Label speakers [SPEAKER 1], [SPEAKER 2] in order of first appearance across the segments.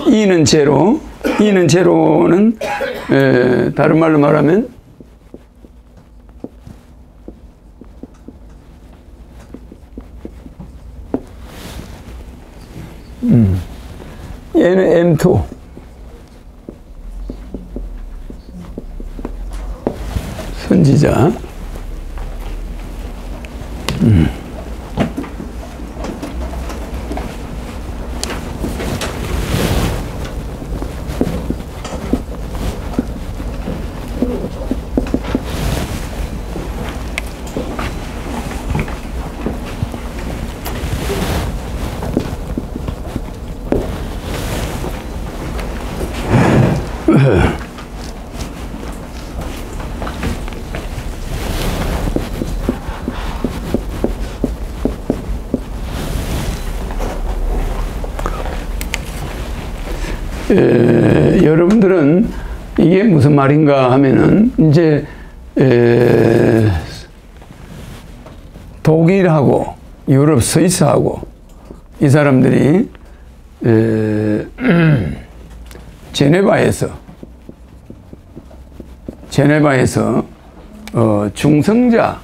[SPEAKER 1] E는 제로. E는 제로는 다른 말로 말하면 얘는 M2. 선지자. 여러분들은 이게 무슨 말인가 하면은 이제 독일하고 유럽 스위스하고 이 사람들이 제네바에서 중성자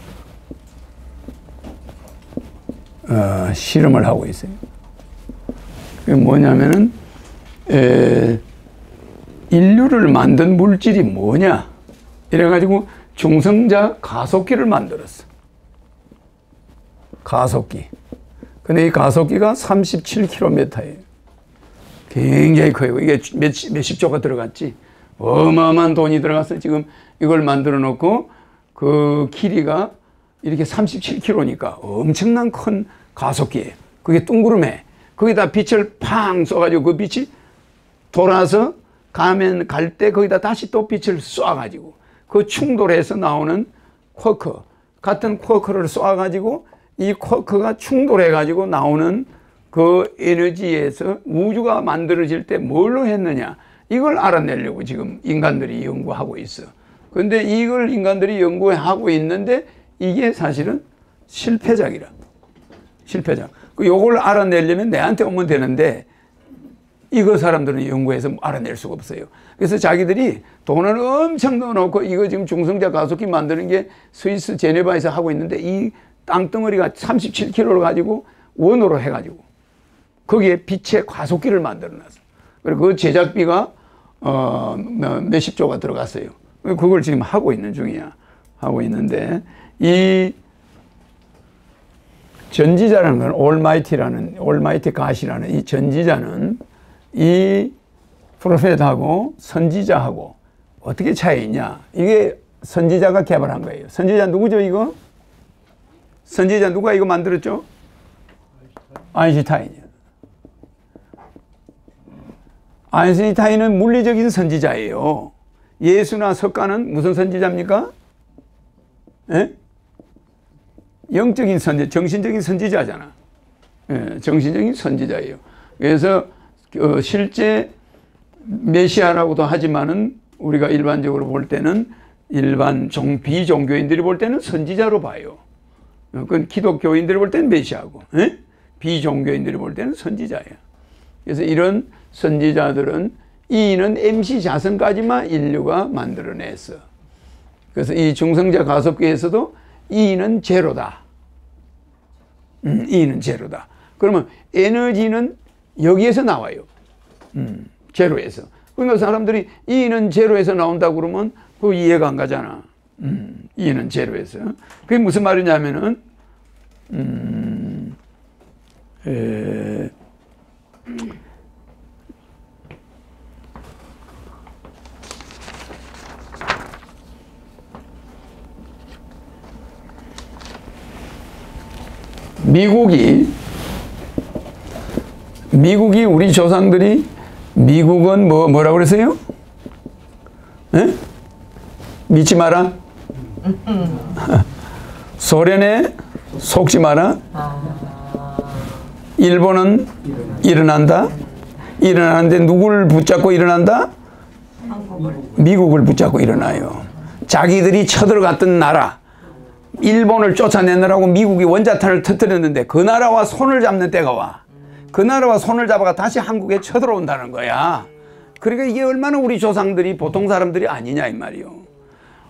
[SPEAKER 1] 실험을 하고 있어요. 그게 뭐냐면은 인류를 만든 물질이 뭐냐 이래가지고 중성자 가속기를 만들었어. 가속기. 근데 이 가속기가 37km예요. 굉장히 커요. 이게 몇십 조가 들어갔지. 어마어마한 돈이 들어갔어요. 지금 이걸 만들어 놓고 그 길이가 이렇게 37km니까 엄청난 큰 가속기예요. 그게 둥그름해. 거기다 빛을 팡 쏘가지고 그 빛이 돌아서 갈 때 거기다 다시 또 빛을 쏴가지고 그 충돌해서 나오는 쿼크, 같은 쿼크를 쏴가지고 이 쿼크가 충돌해가지고 나오는 그 에너지에서 우주가 만들어질 때 뭘로 했느냐, 이걸 알아내려고 지금 인간들이 연구하고 있어. 그런데 이걸 인간들이 연구하고 있는데 이게 사실은 실패작이라. 실패작. 요걸 알아내려면 내한테 오면 되는데 이거 사람들은 연구해서 알아낼 수가 없어요. 그래서 자기들이 돈을 엄청 넣어놓고 이거 지금 중성자 가속기 만드는 게 스위스 제네바에서 하고 있는데 이 땅덩어리가 37kg를 가지고 원으로 해가지고 거기에 빛의 가속기를 만들어놨어. 그리고 그 제작비가 몇십 조가 들어갔어요. 그걸 지금 하고 있는 중이야. 하고 있는데 이 전지자라는 건 올마이티 갓이라는 이 전지자는 이 프로페트하고 선지자하고 어떻게 차이 있냐. 이게 선지자가 개발한 거예요. 선지자 누구죠 이거? 선지자 누가 이거 만들었죠? 아인슈타인이요. 아인슈타인은 물리적인 선지자예요. 예수나 석가는 무슨 선지자입니까? 예? 영적인 선지자, 정신적인 선지자잖아. 예, 정신적인 선지자예요. 그래서 실제 메시아라고도 하지만은 우리가 일반적으로 볼 때는 일반 비종교인들이 볼 때는 선지자로 봐요. 그건 기독교인들이 볼 때는 메시아고, 예? 비종교인들이 볼 때는 선지자예요. 그래서 이런 선지자들은 이는 MC 자선까지만 인류가 만들어냈어. 그래서 이 중성자 가속기에서도 E는 제로다. E는 제로다. 그러면 에너지는 여기에서 나와요. 제로에서. 그러니까 사람들이 E는 제로에서 나온다고 그러면 그 이해가 안 가잖아. E는 제로에서. 그게 무슨 말이냐면은 미국이 우리 조상들이 미국은 뭐라고 그랬어요? 에? 믿지 마라. 소련에 속지 마라. 일본은 일어난다. 일어나는데 누굴 붙잡고 일어난다? 미국을 붙잡고 일어나요. 자기들이 쳐들어갔던 나라, 일본을 쫓아내느라고 미국이 원자탄을 터뜨렸는데 그 나라와 손을 잡는 때가 와. 그 나라와 손을 잡아가 다시 한국에 쳐들어온다는 거야. 그러니까 이게 얼마나 우리 조상들이 보통 사람들이 아니냐 이 말이요.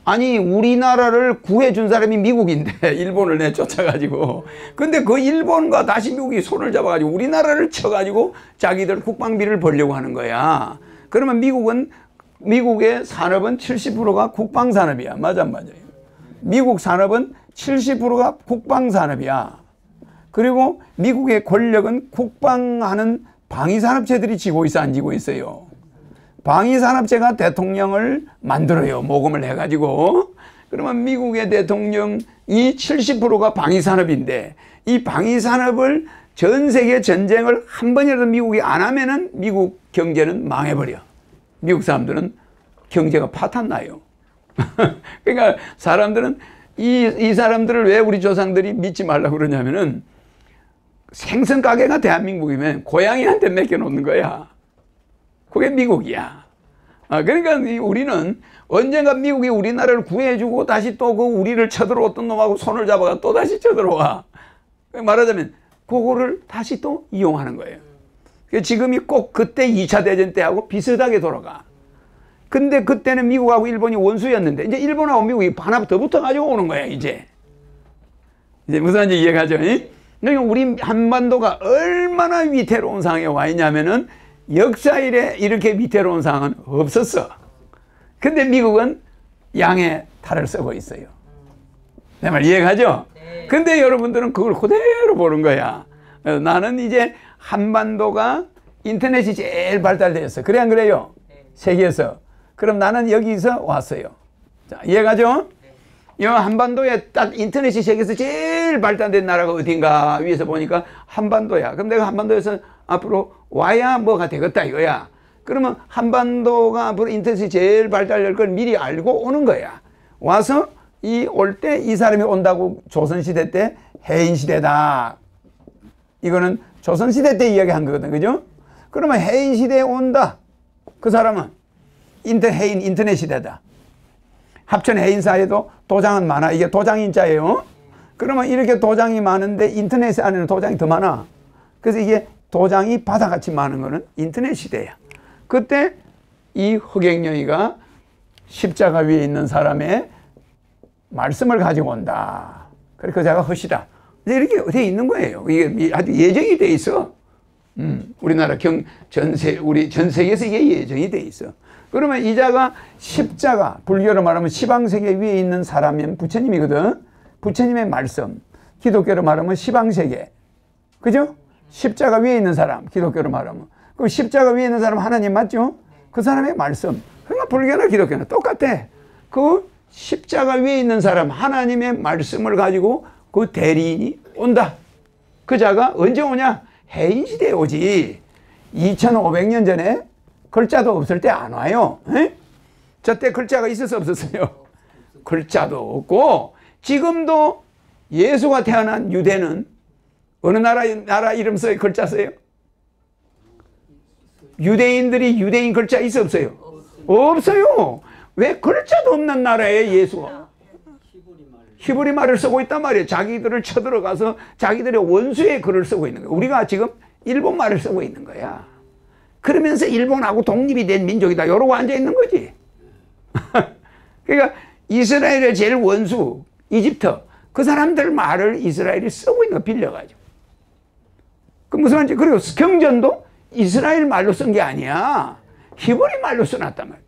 [SPEAKER 1] 아니 우리나라를 구해준 사람이 미국인데 일본을 내쫓아가지고, 근데 그 일본과 다시 미국이 손을 잡아가지고 우리나라를 쳐가지고 자기들 국방비를 벌려고 하는 거야. 그러면 미국의 산업은 70%가 국방산업이야. 맞아 안 맞아요? 미국 산업은 70%가 국방산업이야. 그리고 미국의 권력은 국방하는 방위산업체들이 지고 있어 안 지고 있어요? 방위산업체가 대통령을 만들어요. 모금을 해가지고. 그러면 미국의 대통령이 70%가 방위산업인데, 이 방위산업을 전 세계 전쟁을 한 번이라도 미국이 안 하면은 미국 경제는 망해버려. 미국 사람들은 경제가 파탄나요. 그러니까 사람들은 이 사람들을 왜 우리 조상들이 믿지 말라고 그러냐면은, 생선 가게가 대한민국이면 고양이한테 맡겨놓는 거야. 그게 미국이야. 그러니까 우리는 언젠가 미국이 우리나라를 구해주고 다시 또 그 우리를 쳐들어왔던 놈하고 손을 잡아가 또 다시 쳐들어와. 말하자면 그거를 다시 또 이용하는 거예요. 지금이 꼭 그때 2차 대전 때하고 비슷하게 돌아가. 근데 그때는 미국하고 일본이 원수였는데 이제 일본하고 미국이 하나 더 붙어가지고 오는 거야 이제 무슨 말인지 이해가죠? 그러니까 우리 한반도가 얼마나 위태로운 상황에 와 있냐면은 역사 이래 이렇게 위태로운 상황은 없었어. 근데 미국은 양의 탈을 쓰고 있어요. 내 말 이해가죠? 네. 근데 여러분들은 그걸 그대로 보는 거야. 나는 이제 한반도가 인터넷이 제일 발달되었어. 그래 안 그래요? 네. 세계에서. 그럼 나는 여기서 왔어요. 자, 이해가죠? 이 한반도에 딱 인터넷이 세계에서 제일 발달된 나라가 어딘가 위에서 보니까 한반도야. 그럼 내가 한반도에서 앞으로 와야 뭐가 되겠다 이거야. 그러면 한반도가 앞으로 인터넷이 제일 발달될 걸 미리 알고 오는 거야. 와서 올 때 이 사람이 온다고 조선시대 때 해인시대다. 이거는 조선시대 때 이야기한 거거든. 그죠? 그러면 해인시대에 온다. 그 사람은 인터넷 시대다. 합천 해인사에도 도장은 많아. 이게 도장인자예요. 그러면 이렇게 도장이 많은데 인터넷 안에는 도장이 더 많아. 그래서 이게 도장이 바다같이 많은 거는 인터넷 시대야. 그때 이 흑행령이가 십자가 위에 있는 사람의 말씀을 가지고 온다. 그래 그 자가 헛이다. 이렇게 돼 있는 거예요. 이게 아주 예정이 돼 있어. 우리나라 우리 전 세계에서 이게 예정이 돼 있어. 그러면 이 자가 십자가, 불교로 말하면 시방세계 위에 있는 사람이면 부처님이거든. 부처님의 말씀. 기독교로 말하면 시방세계. 그죠? 십자가 위에 있는 사람, 기독교로 말하면. 그 십자가 위에 있는 사람 하나님 맞죠? 그 사람의 말씀. 그러니까 불교나 기독교는 똑같아. 그 십자가 위에 있는 사람, 하나님의 말씀을 가지고 그 대리인이 온다. 그 자가 언제 오냐? 해인시대에 오지. 2500년 전에 글자도 없을 때 안 와요. 저때 글자가 있었어 없었어요? 글자도 없고, 지금도 예수가 태어난 유대는 어느 나라 이름 써요? 글자 써요? 유대인들이 유대인 글자 있어 없어요? 없어요. 왜 글자도 없는 나라에 예수가 히브리 말을 쓰고 있단 말이에요. 자기들을 쳐들어가서 자기들의 원수의 글을 쓰고 있는 거예요. 우리가 지금 일본 말을 쓰고 있는 거야. 그러면서 일본하고 독립이 된 민족이다 이러고 앉아 있는 거지. 그러니까 이스라엘의 제일 원수 이집트, 그 사람들 말을 이스라엘이 쓰고 있는 거 빌려가지고. 그 무슨 말인지. 그리고 경전도 이스라엘 말로 쓴 게 아니야. 히브리 말로 써놨단 말이야.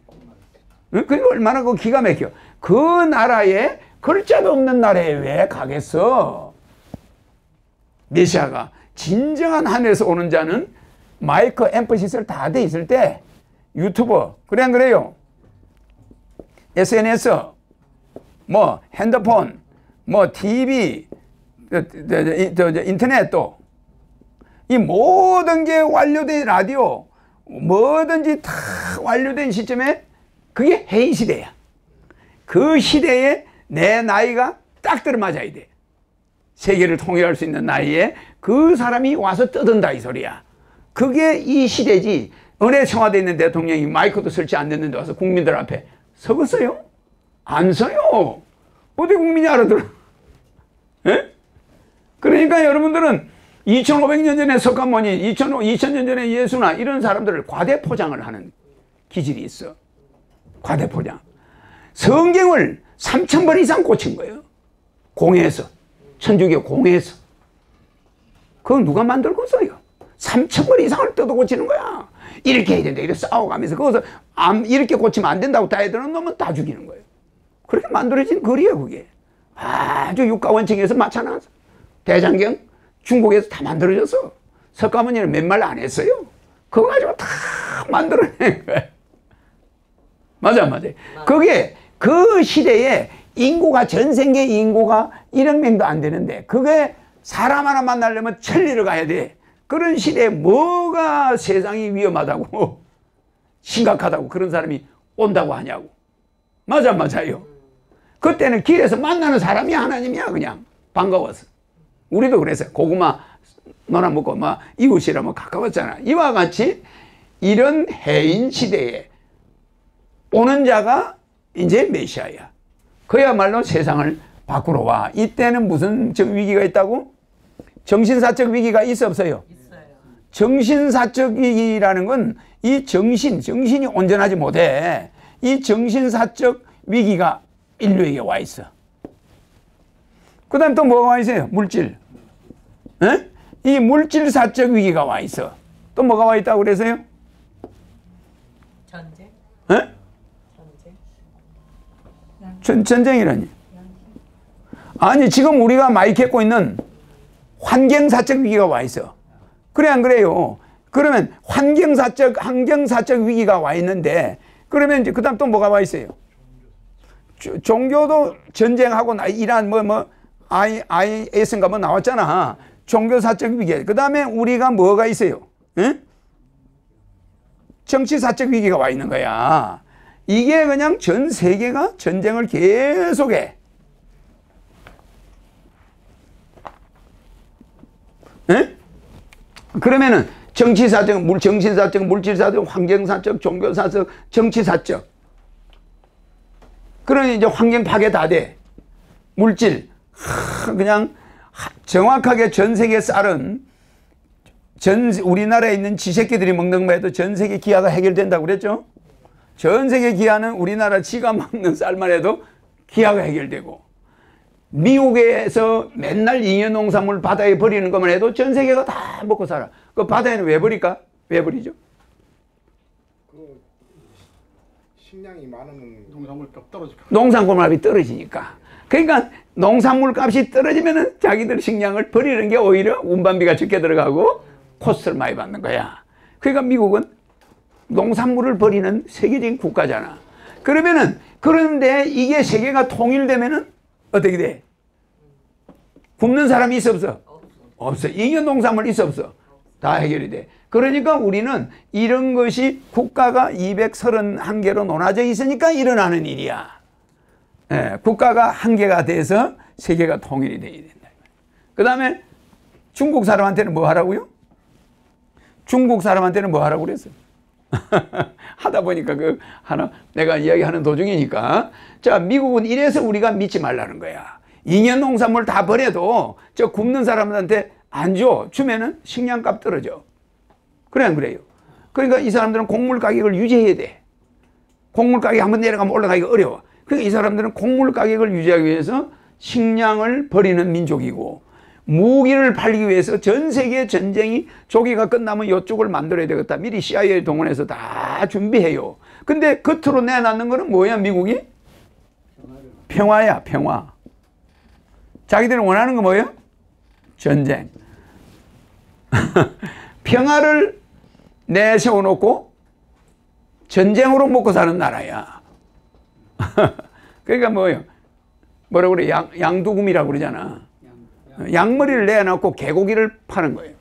[SPEAKER 1] 그러니까 얼마나 그 기가 막혀. 그 나라에 글자도 없는 나라에 왜 가겠어? 메시아가 진정한 하늘에서 오는 자는 마이크 앰프시설 다 돼 있을 때 유튜버, 그래 안 그래요? SNS, 뭐 핸드폰, 뭐 TV, 인터넷도 이 모든 게 완료된 라디오, 뭐든지 다 완료된 시점에 그게 해인 시대야. 그 시대에 내 나이가 딱 들어맞아야 돼. 세계를 통일할 수 있는 나이에 그 사람이 와서 떠든다 이 소리야. 그게 이 시대지. 은혜 청와대에 있는 대통령이 마이크도 설치 안 됐는데 와서 국민들 앞에 서겠어요? 안 서요. 어디 국민이 알아들어? 에? 그러니까 여러분들은 2500년 전에 석가모니, 2000년 전에 예수나 이런 사람들을 과대포장을 하는 기질이 있어. 과대포장. 성경을 3000번 이상 고친 거예요. 공회에서. 천주교 공회에서. 그건 누가 만들고서요? 3000번 이상을 뜯어 고치는 거야. 이렇게 해야 된다. 이렇게 싸워가면서. 거기서 이렇게 고치면 안 된다고 다 해드는 놈은 다 죽이는 거예요. 그렇게 만들어진 글이에요, 그게. 아주 육가원칙에서 맞춰놨어. 대장경 중국에서 다 만들어졌어. 석가모니는 몇 말 안 했어요. 그거 가지고 다 만들어낸 거예요. 맞아. 그게 그 시대에 인구가, 전 세계 인구가 1억 명도 안 되는데, 그게 사람 하나 만나려면 천리를 가야 돼. 그런 시대에 뭐가 세상이 위험하다고, 심각하다고 그런 사람이 온다고 하냐고. 맞아요. 그때는 길에서 만나는 사람이 하나님이야, 그냥. 반가워서. 우리도 그랬어요. 고구마 너나 먹고 막 이웃이라면 가까웠잖아. 이와 같이 이런 해인 시대에 오는 자가 이제 메시아야. 그야말로 세상을 바꾸러 와. 이때는 무슨 위기가 있다고? 정신사적 위기가 있어 없어요? 있어요. 정신사적 위기라는 건 이 정신이 온전하지 못해. 이 정신사적 위기가 인류에게 와 있어. 그 다음 또 뭐가 와 있어요? 물질. 에? 이 물질사적 위기가 와 있어. 또 뭐가 와 있다고 그래서요?
[SPEAKER 2] 전쟁.
[SPEAKER 1] 에? 전쟁이라니. 아니, 지금 우리가 많이 겪고 있는 환경사적 위기가 와 있어. 그래, 안 그래요? 그러면 환경사적 위기가 와 있는데, 그러면 이제 그 다음 또 뭐가 와 있어요? 종교도 전쟁하고 이란 IS인가 뭐 나왔잖아. 종교사적 위기. 그 다음에 우리가 뭐가 있어요? 응? 정치사적 위기가 와 있는 거야. 이게 그냥 전 세계가 전쟁을 계속해. 응? 그러면은 정치사적, 정신사적, 물질사적, 환경사적, 종교사적, 정치사적. 그러니 이제 환경 파괴 다 돼. 물질. 그냥 정확하게 전 세계 쌀은 우리나라에 있는 지새끼들이 먹는 것만 해도 전 세계 기아가 해결된다고 그랬죠? 전 세계 기아는 우리나라 지가 먹는 쌀만 해도 기아가 해결되고, 미국에서 맨날 잉여농산물 바다에 버리는 것만 해도 전 세계가 다 먹고 살아. 그 바다에는 왜 버릴까? 왜 버리죠?
[SPEAKER 3] 그 식량이 많으면 농산물값 떨어질까?
[SPEAKER 1] 농산물값이 떨어지니까. 그러니까 농산물 값이 떨어지면은 자기들 식량을 버리는 게 오히려 운반비가 적게 들어가고 코스트를 많이 받는 거야. 그러니까 미국은 농산물을 버리는 세계적인 국가잖아. 그런데 이게 세계가 통일되면은 어떻게 돼? 굶는 사람이 있어 없어? 없어. 잉여 농산물 있어 없어? 다 해결이 돼. 그러니까 우리는 이런 것이 국가가 231개로 나눠져 있으니까 일어나는 일이야. 예, 국가가 한 개가 돼서 세계가 통일이 돼야 된다. 그 다음에 중국 사람한테는 뭐 하라고요? 중국 사람한테는 뭐 하라고 그랬어? 하다 보니까 내가 이야기하는 도중이니까. 자, 미국은 이래서 우리가 믿지 말라는 거야. 잉여 농산물 다 버려도 저 굶는 사람들한테 안 줘. 주면은 식량값 떨어져. 그래, 안 그래요? 그러니까 이 사람들은 곡물 가격을 유지해야 돼. 곡물 가격이 한번 내려가면 올라가기가 어려워. 그러니까 이 사람들은 곡물 가격을 유지하기 위해서 식량을 버리는 민족이고, 무기를 팔기 위해서 전 세계 전쟁이 조기가 끝나면 이쪽을 만들어야 되겠다. 미리 CIA 동원해서 다 준비해요. 근데 겉으로 내놨는 거는 뭐야, 미국이? 평화야, 평화. 자기들이 원하는 거 뭐예요? 전쟁. 평화를 내세워놓고 전쟁으로 먹고 사는 나라야. 그러니까 뭐예요? 뭐라고 그래? 양두금이라고 그러잖아. 양머리를 내놓고 개고기를 파는 거예요.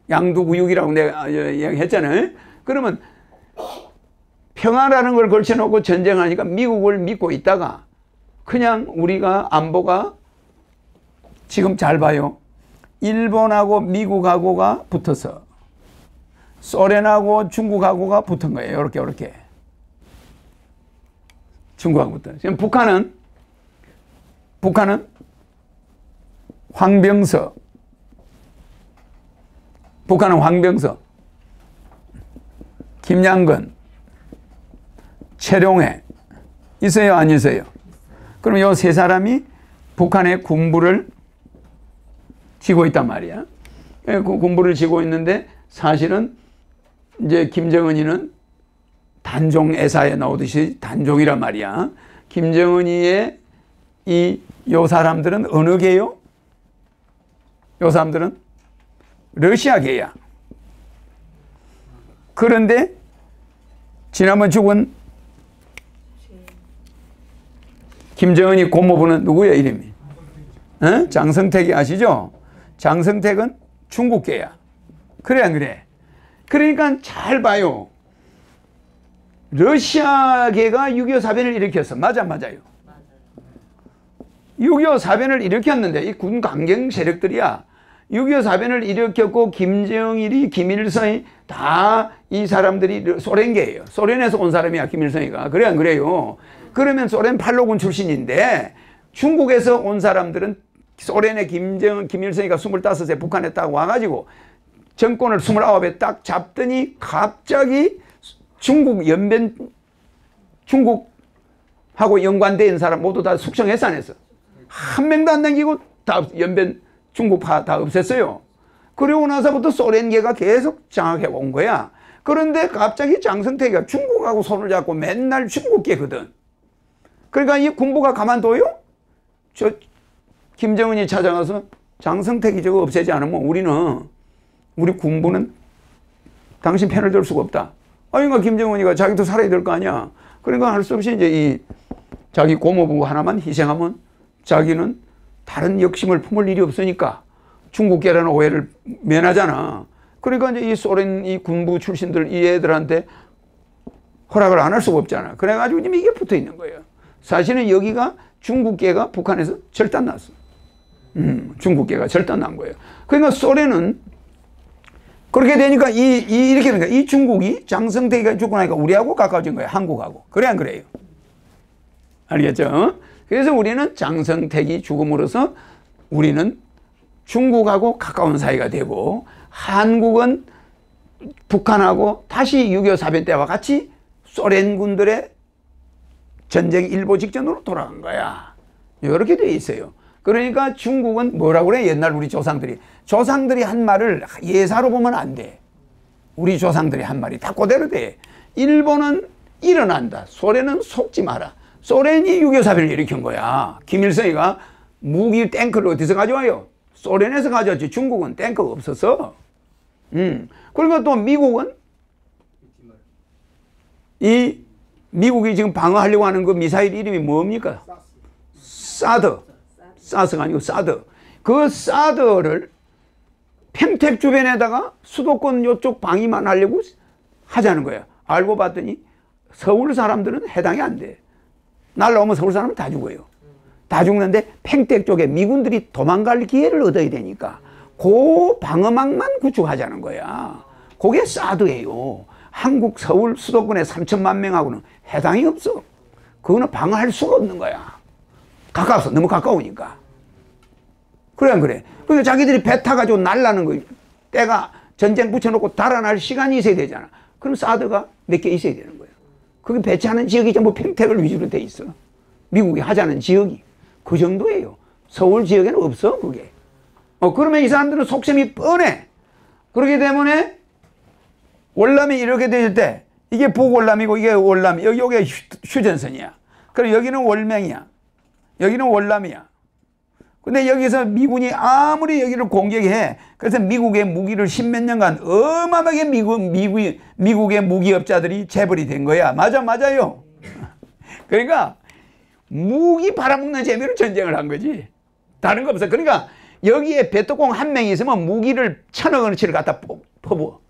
[SPEAKER 1] 양두구육이라고 내가 이야기했잖아요. 그러면 평화라는 걸 걸쳐놓고 전쟁하니까 미국을 믿고 있다가 그냥 우리가 안보가 지금 잘 봐요. 일본하고 미국하고가 붙어서 소련하고 중국하고가 붙은 거예요. 이렇게. 중국하고 붙어. 지금 북한은 황병서, 북한은 황병서, 김양근, 최룡해 있어요, 안 있어요? 그럼 요 세 사람이 북한의 군부를 쥐고 있단 말이야. 그 군부를 쥐고 있는데 사실은 이제 김정은이는 단종애사에 나오듯이 단종이란 말이야. 김정은이의 요 사람들은 어느 개요? 요 사람들은 러시아계야. 그런데 지난번 죽은 김정은이 고모부는 누구야, 이름이? 어? 장성택이 아시죠? 장성택은 중국계야. 그래 안 그래? 그러니까 잘 봐요. 러시아계가 6.25 사변을 일으켰어. 맞아요. 6.25 사변을 일으켰는데 이 군 강경 세력들이야. 6.25 사변을 일으켰고 김정일이, 김일성이 다 이 사람들이 소련계예요. 소련에서 온 사람이야, 김일성이가. 그래 안 그래요? 그러면 소련 팔로군 출신인데 중국에서 온 사람들은 소련의 김일성이가 25세 북한에 딱 와가지고 정권을 29에 딱 잡더니 갑자기 중국하고 연관된 사람 모두 다 숙청했어, 안 했어? 한 명도 안 남기고 다 연변 중국파 다 없앴어요. 그러고 나서부터 소련계가 계속 장악해 온 거야. 그런데 갑자기 장성택이가 중국하고 손을 잡고 맨날 중국계거든. 그러니까 이 군부가 가만둬요? 저 김정은이 찾아가서 장성택이 저거 없애지 않으면 우리 군부는 당신 편을 들 수가 없다. 그러니까 김정은이가 자기도 살아야 될 거 아니야. 그러니까 할 수 없이 이제 이 자기 고모부 하나만 희생하면 자기는 다른 역심을 품을 일이 없으니까 중국계라는 오해를 면하잖아. 그러니까 이제 이 소련 이 군부 출신들 이 애들한테 허락을 안 할 수가 없잖아. 그래가지고 지금 이게 붙어 있는 거예요. 사실은 여기가 중국계가 북한에서 절단났어. 중국계가 절단난 거예요. 그러니까 소련은 그렇게 되니까 이렇게 되니까 이 중국이 장성택이가 죽고 나니까 우리하고 가까워진 거예요. 한국하고. 그래 안 그래요? 알겠죠? 그래서 우리는 장성택이 죽음으로써 우리는 중국하고 가까운 사이가 되고 한국은 북한하고 다시 6.25 사변 때와 같이 소련군들의 전쟁 일보 직전으로 돌아간 거야. 이렇게 돼 있어요. 그러니까 중국은 뭐라고 그래? 옛날 우리 조상들이 한 말을 예사로 보면 안 돼. 우리 조상들이 한 말이 다 그대로 돼. 일본은 일어난다. 소련은 속지 마라. 소련이 6.25 사변을 일으킨 거야. 김일성이가 무기 탱크를 어디서 가져와요? 소련에서 가져왔지. 중국은 탱크가 없었어. 그러니까 또 미국은 미국이 지금 방어하려고 하는 그 미사일 이름이 뭡니까? 사드가 아니고 사드. 그 사드를 평택 주변에다가 수도권 요쪽 방위만 하려고 하자는 거야. 알고 봤더니 서울 사람들은 해당이 안 돼. 날라오면 서울 사람은 다 죽어요. 다 죽는데 평택 쪽에 미군들이 도망갈 기회를 얻어야 되니까 그 방어망만 구축하자는 거야. 그게 사드예요. 한국 서울 수도권의 3천만 명하고는 해당이 없어. 그거는 방어할 수가 없는 거야. 가까워서 너무 가까우니까. 그래 안 그래? 그러니까 자기들이 배 타가지고 날라는 거 때가 전쟁 붙여놓고 달아날 시간이 있어야 되잖아. 그럼 사드가 몇 개 있어야 되는 거야. 그게 배치하는 지역이 전부 평택을 위주로 돼 있어. 미국이 하자는 지역이 그 정도예요. 서울 지역에는 없어 그게. 그러면 이 사람들은 속셈이 뻔해. 그렇기 때문에 월남이 이렇게 되실 때 이게 북월남이고 이게 월남, 여기가 휴전선이야. 그럼 여기는 월맹이야. 여기는 월남이야. 근데 여기서 미군이 아무리 여기를 공격해, 그래서 미국의 무기를 십몇 년간 어마어마하게 미국의 무기업자들이 재벌이 된 거야. 맞아요. 그러니까 무기 팔아먹는 재미로 전쟁을 한 거지. 다른 거 없어. 그러니까 여기에 배뚜공 한 명이 있으면 무기를 1,000억 원어치를 갖다 퍼부어.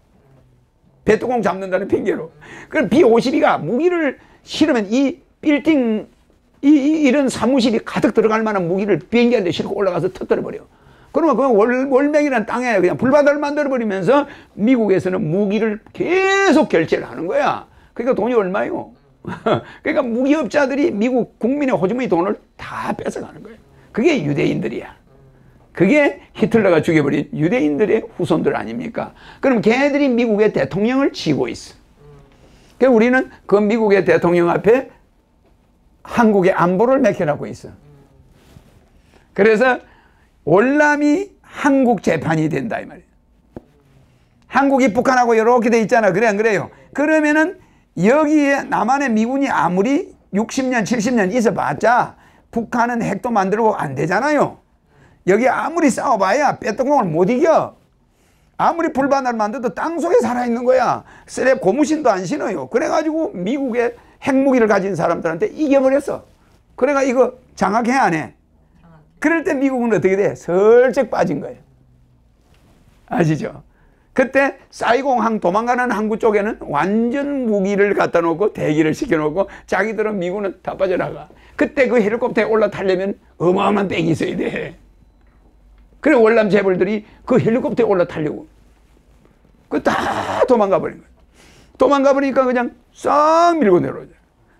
[SPEAKER 1] 배뚜공 잡는다는 핑계로. 그럼 B-52가 무기를 실으면 이 빌딩 이런 사무실이 가득 들어갈 만한 무기를 비행기 안에 싣고 올라가서 터뜨려버려. 그러면 그 월맹이라는 땅에 그냥 불바다를 만들어버리면서 미국에서는 무기를 계속 결제를 하는 거야. 그러니까 돈이 얼마요? 그러니까 무기업자들이 미국 국민의 호주머니 돈을 다 뺏어가는 거예요. 그게 유대인들이야. 그게 히틀러가 죽여버린 유대인들의 후손들 아닙니까? 그럼 걔네들이 미국의 대통령을 치고 있어. 그러니까 우리는 그 미국의 대통령 앞에 한국의 안보를 맡겨놓고 있어. 그래서 월남이 한국 재판이 된다 이 말이에요. 한국이 북한하고 이렇게 돼 있잖아. 그래 안 그래요? 그러면은 여기에 남한의 미군이 아무리 60년 70년 있어봤자 북한은 핵도 만들고 안 되잖아요. 여기 아무리 싸워봐야 빼똥공을 못 이겨. 아무리 불바다를 만들어도 땅속에 살아있는 거야. 쓰레 고무신도 안 신어요. 그래가지고 미국의 핵무기를 가진 사람들한테 이겨버렸어. 그래가 이거 장악해 안 해? 그럴 때 미국은 어떻게 돼? 슬쩍 빠진 거예요. 아시죠? 그때 사이공항 도망가는 항구 쪽에는 완전 무기를 갖다 놓고 대기를 시켜놓고 자기들은 미군은 다 빠져나가. 그때 그 헬리콥터에 올라타려면 어마어마한 땡이 있어야 돼. 그래 월남 재벌들이 그 헬리콥터에 올라타려고 그 다 도망가 버린 거예요. 도망가 버리니까 그냥 싹 밀고 내려오죠.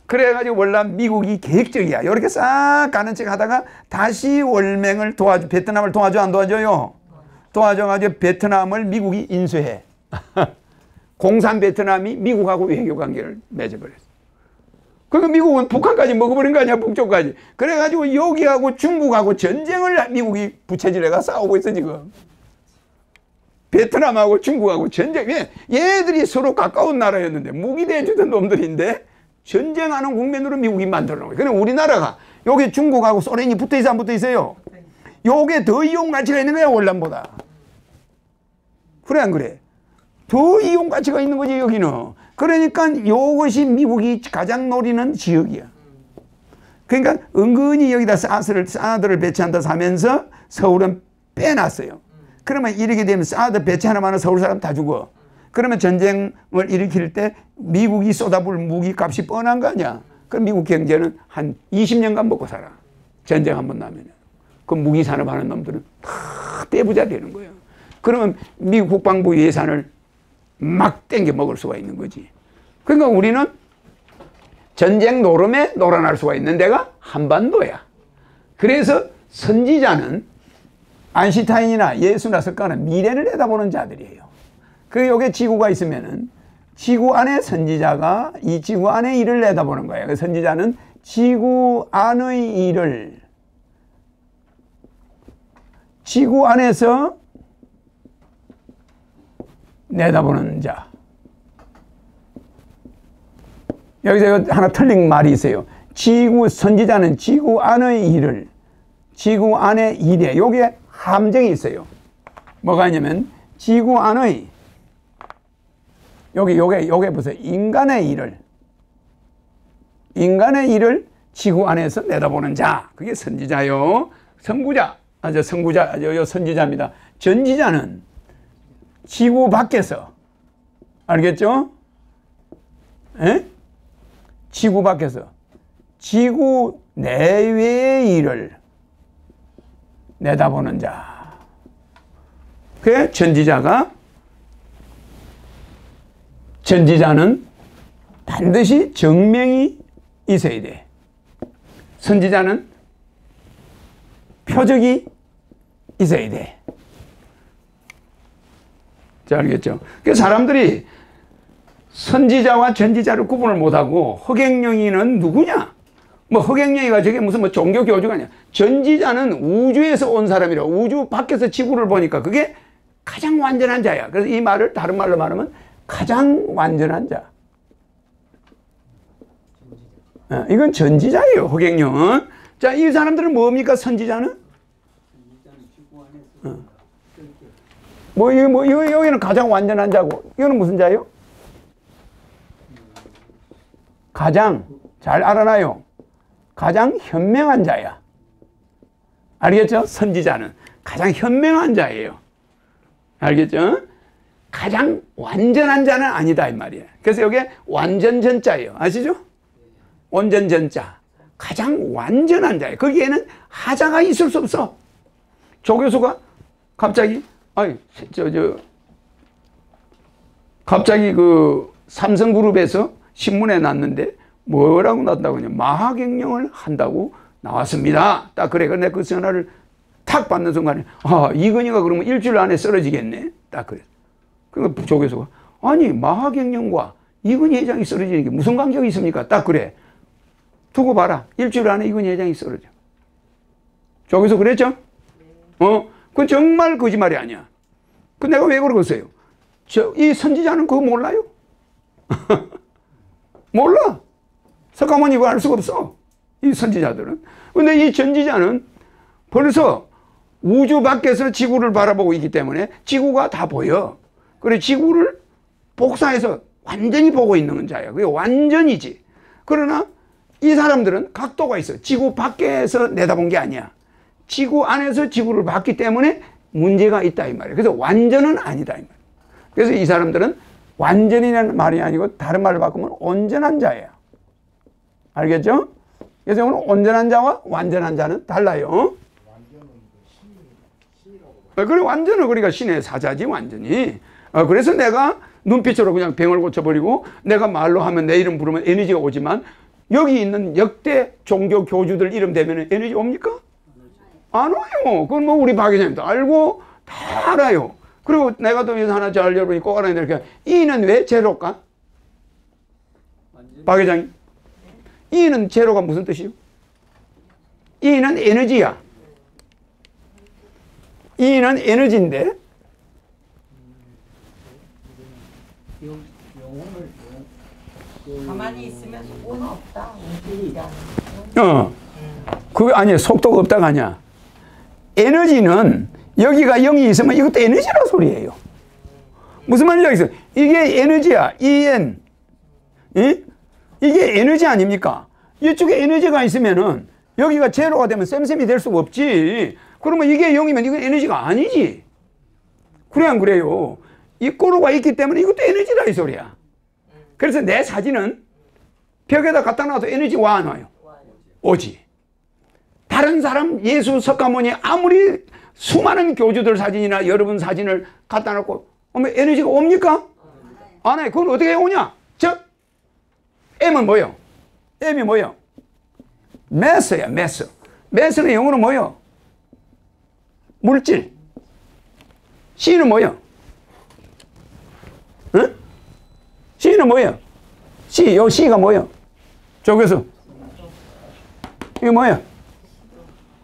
[SPEAKER 1] 그래가지고 월남 미국이 계획적이야. 이렇게 싹 가는 척 하다가 다시 월맹을 도와줘. 베트남을 도와줘 안 도와줘요? 도와줘가지고 베트남을 미국이 인수해. 공산 베트남이 미국하고 외교 관계를 맺어버렸어. 그러니까 미국은 북한까지 먹어버린 거 아니야, 북쪽까지. 그래가지고 여기하고 중국하고 전쟁을 미국이 부채질해가 싸우고 있어, 지금. 베트남하고 중국하고 전쟁. 왜? 얘들이 서로 가까운 나라였는데, 무기 대주던 놈들인데, 전쟁하는 국면으로 미국이 만들어 놓은 거예요. 그럼 우리나라가 여기 중국하고 소련이 붙어 있어, 안 붙어 있어요? 요게 더 이용 가치가 있는 거야, 월남보다. 그래, 안 그래? 더 이용 가치가 있는 거지, 여기는. 그러니까 이것이 미국이 가장 노리는 지역이야. 그러니까 은근히 여기다 사드를 배치한다 하면서 서울은 빼놨어요. 그러면 이렇게 되면 사드 배치 하나만 서울 사람 다 죽어. 그러면 전쟁을 일으킬 때 미국이 쏟아부을 무기 값이 뻔한 거 아니야. 그럼 미국 경제는 한 20년간 먹고 살아. 전쟁 한번 나면. 그 무기 산업하는 놈들은 다 떼부자 되는 거예요. 그러면 미국 국방부 예산을 막 땡겨 먹을 수가 있는 거지. 그러니까 우리는 전쟁 노름에 놀아날 수가 있는 데가 한반도야. 그래서 선지자는 아인슈타인이나 예수나 석가는 미래를 내다보는 자들이에요. 그 여기 지구가 있으면은 지구 안에 선지자가 이 지구 안의 일을 내다보는 거예요. 그 선지자는 지구 안의 일을 지구 안에서 내다보는 자. 여기서 하나 틀린 말이 있어요. 선지자는 지구 안의 일을, 지구 안의 일에, 요게 함정이 있어요. 뭐가 있냐면, 지구 안의, 요게 보세요. 인간의 일을 지구 안에서 내다보는 자. 그게 선지자요. 선구자, 선지자입니다. 전지자는 지구 밖에서, 알겠죠? 에? 지구 밖에서 지구 내외의 일을 내다보는 자. 그 전지자는 반드시 정명이 있어야 돼. 선지자는 표적이 있어야 돼. 자, 알겠죠? 그 사람들이 선지자와 전지자를 구분을 못하고 허경영이는 누구냐? 뭐 허경영이가 저게 무슨 뭐 종교 교주가 아니야. 전지자는 우주에서 온 사람이라. 우주 밖에서 지구를 보니까 그게 가장 완전한 자야. 그래서 이 말을 다른 말로 말하면 가장 완전한 자. 이건 전지자예요, 허경영은. 자, 이 사람들은 뭡니까, 선지자는? 여기는 가장 완전한 자고, 이거는 무슨 자예요? 가장, 잘 알아놔요. 가장 현명한 자야. 알겠죠? 선지자는 가장 현명한 자예요. 알겠죠? 가장 완전한 자는 아니다 이 말이에요. 그래서 여기에 완전전자예요. 아시죠? 완전전자. 가장 완전한 자예요. 거기에는 하자가 있을 수 없어. 조 교수가 갑자기 갑자기 그 삼성그룹에서 신문에 났는데 뭐라고 났다고 하냐. 마하경영을 한다고 나왔습니다. 딱 그래. 근데 그 전화를 탁 받는 순간에 이건희가 그러면 일주일 안에 쓰러지겠네. 딱 그래. 그러니까 조교수가 아니 마하경영과 이건희 회장이 쓰러지는 게 무슨 관계가 있습니까? 딱 그래. 두고 봐라. 일주일 안에 이건희 회장이 쓰러져. 조교수 그랬죠? 그건 정말 거짓말이 아니야. 그 내가 왜 그러겠어요? 이 선지자는 그거 몰라요? 몰라. 석가모니 이거 알 수가 없어. 이 선지자들은. 근데 이 전지자는 벌써 우주 밖에서 지구를 바라보고 있기 때문에 지구가 다 보여. 그래 지구를 복사해서 완전히 보고 있는 자야. 그게 완전이지. 그러나 이 사람들은 각도가 있어. 지구 밖에서 내다본 게 아니야. 지구 안에서 지구를 봤기 때문에 문제가 있다 이 말이야. 그래서 완전은 아니다 이 말이야. 그래서 이 사람들은 완전이라는 말이 아니고 다른 말로 바꾸면 온전한 자예요. 알겠죠? 그래서 오늘 온전한 자와 완전한 자는 달라요. 그래 완전은 그러니까 신의 사자지 완전히. 그래서 내가 눈빛으로 그냥 병을 고쳐버리고 내가 말로 하면 내 이름 부르면 에너지가 오지만 여기 있는 역대 종교 교주들 이름 대면 에너지 옵니까? 안 와요. 그건 뭐 우리 박 회장님도 알고 다 알아요. 그리고 내가 또 여기서 하나 잘 여러분이 꼭 알아야 될 게 이는 왜 제로일까? 박 회장님. 이는 제로가 무슨 뜻이요? 이는 에너지야. 이는 에너지인데
[SPEAKER 2] 가만히 있으면 속도는 없다.
[SPEAKER 1] 그게 아니야. 속도가 없다가 아니야. 에너지는 여기가 0이 있으면 이것도 에너지란 소리예요. 무슨 말인지 알겠어요? 이게 에너지야. EN. 이게 에너지 아닙니까? 이쪽에 에너지가 있으면은 여기가 제로가 되면 쌤쌤이 될 수가 없지. 그러면 이게 0이면 이건 에너지가 아니지. 그래 안 그래요? 이 꼬로가 있기 때문에 이것도 에너지다 이 소리야. 그래서 내 사진은 벽에다 갖다 놔도 에너지 와 안 와요? 오지. 다른 사람 예수 석가모니 아무리 수많은 교주들 사진이나 여러분 사진을 갖다 놓고 오면 에너지가 옵니까? 안 와요. 그건 어떻게 오냐? 즉 M은 뭐예요? M이 뭐예요? 매스야 매스. 매스는 영어로 뭐예요? 물질. C는 뭐예요? 응? C는 뭐예요? C, 요 C가 뭐예요? 저기서 이게 뭐예요?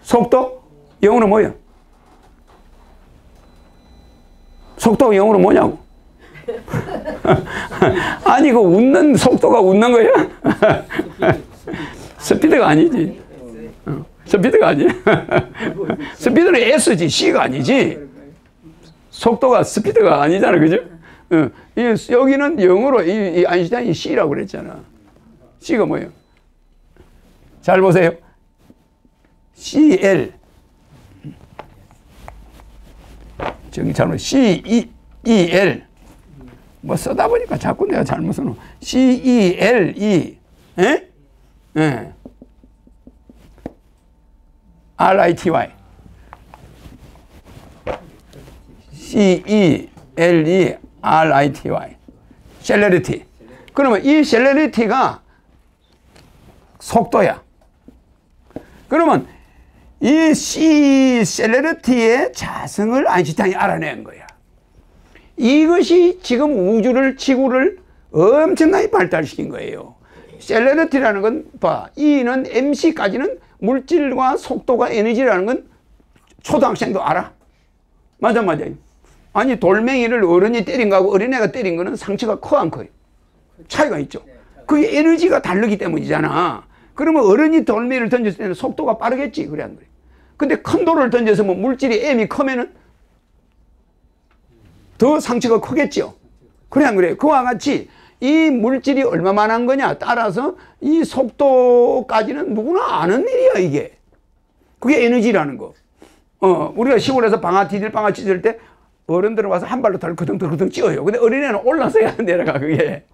[SPEAKER 1] 속도? 영어로 뭐예요? 속도가 영어로 뭐냐고? 아니 그 웃는 속도가 웃는 거야? 스피드가 아니지. 스피드가 아니야. 스피드는 S지 C가 아니지. 속도가 스피드가 아니잖아, 그죠? 여기는 영어로 이 아인슈타인이 C라고 그랬잖아. C가 뭐예요? 잘 보세요. CL. 저기 잘못 CEL. 뭐 쓰다 보니까 자꾸 내가 잘못 써놓은 CELE. 에? 예. RITY. CELE RITY. 셀러리티. 그러면 이 셀러리티가 속도야. 그러면 이 C 셀러리티의 자성을 아인슈타인이 알아낸 거야. 이것이 지금 우주를, 지구를 엄청나게 발달시킨 거예요. 셀러리티라는 건 봐. E는 MC까지는 물질과 속도가 에너지라는 건 초등학생도 알아. 맞아. 아니 돌멩이를 어른이 때린 거하고 어린애가 때린 거는 상처가 커 안 커요? 차이가 있죠. 그게 에너지가 다르기 때문이잖아. 그러면 어른이 돌멩이를 던졌을 때는 속도가 빠르겠지. 그래 안 그래? 근데 큰 돌을 던져서 뭐 물질이 M이 크면은 더 상처가 크겠죠. 그래 안 그래요? 그와 같이 이 물질이 얼마만한 거냐 따라서 이 속도까지는 누구나 아는 일이야 이게. 그게 에너지라는 거. 우리가 시골에서 방아 찢을 때 어른들은 와서 한 발로 덜커덩 찧어요. 근데 어린애는 올라서야 내려가 그게.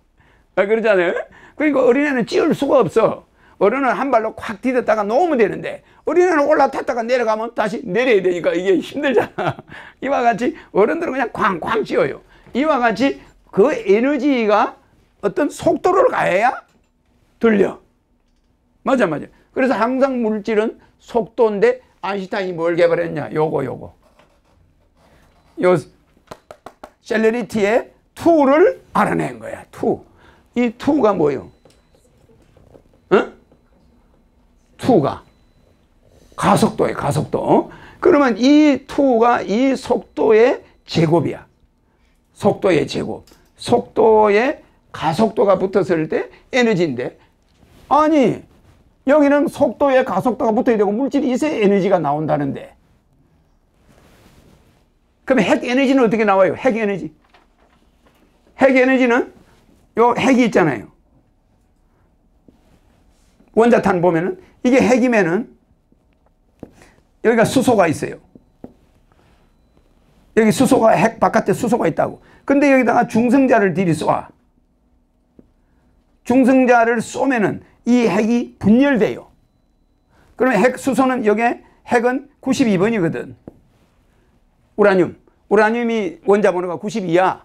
[SPEAKER 1] 그러잖아요. 그러니까 어린애는 찧을 수가 없어. 어른은 한 발로 콱 디뎠다가 놓으면 되는데 어린애는 올라탔다가 내려가면 다시 내려야 되니까 이게 힘들잖아. 이와 같이 어른들은 그냥 쾅쾅 찧어요. 이와 같이 그 에너지가 어떤 속도를 가해야 들려. 맞아. 그래서 항상 물질은 속도인데 아인슈타인이 뭘 개발했냐? 요거. 요 셀레리티의 2를 알아낸 거야. 2. 이 2가 뭐예요? 어? 2가 가속도예요. 가속도. 그러면 이 2가 이 속도의 제곱이야. 속도의 제곱. 속도에 가속도가 붙었을 때 에너지인데, 아니 여기는 속도에 가속도가 붙어야 되고 물질이 있어야 에너지가 나온다는데, 그럼 핵 에너지는 어떻게 나와요? 핵 에너지. 핵 에너지는 요 핵이 있잖아요. 원자탄 보면은 이게 핵이면은 여기가 수소가 있어요. 여기 수소가, 핵 바깥에 수소가 있다고. 근데 여기다가 중성자를 들이쏘아. 중성자를 쏘면은 이 핵이 분열돼요. 그러면 핵 수소는, 여기에 핵은 92번이거든. 우라늄이 원자번호가 92야.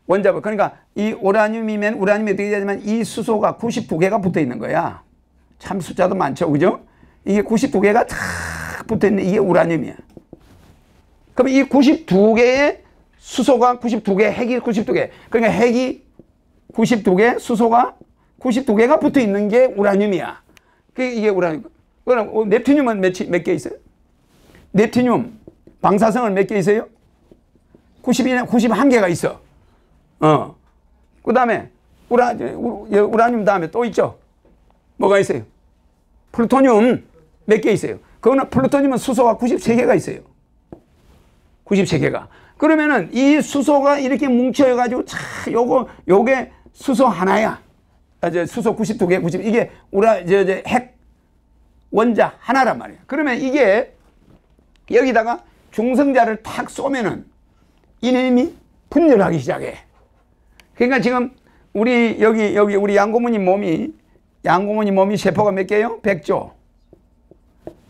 [SPEAKER 1] 원자번호. 그러니까 이 우라늄이면 우라늄이 어떻게 되냐면 이 수소가 92개가 붙어 있는 거야. 참 숫자도 많죠. 그죠? 이게 92개가 탁 붙어 있는 이게 우라늄이야. 그럼 이 92개의 수소가 92개, 핵이 92개. 그러니까 핵이 92개, 수소가 92개가 붙어 있는 게 우라늄이야. 그게 이게 우라늄. 그럼 넵튠륨은 몇 개 있어요? 넵튠륨 방사성은 몇 개 있어요? 91개가 있어. 그 다음에 우라늄 다음에 또 있죠. 뭐가 있어요? 플루토늄 몇 개 있어요? 그거는 플루토늄은 수소가 93개가 있어요. 93개가. 그러면은 이 수소가 이렇게 뭉쳐가지고 요게 수소 하나야. 수소 92개, 이게 핵 원자 하나란 말이야. 그러면 이게 여기다가 중성자를 탁 쏘면은 이놈이 분열하기 시작해. 그러니까 지금 우리 여기 우리 양고모님 몸이 세포가 몇 개요? 100조.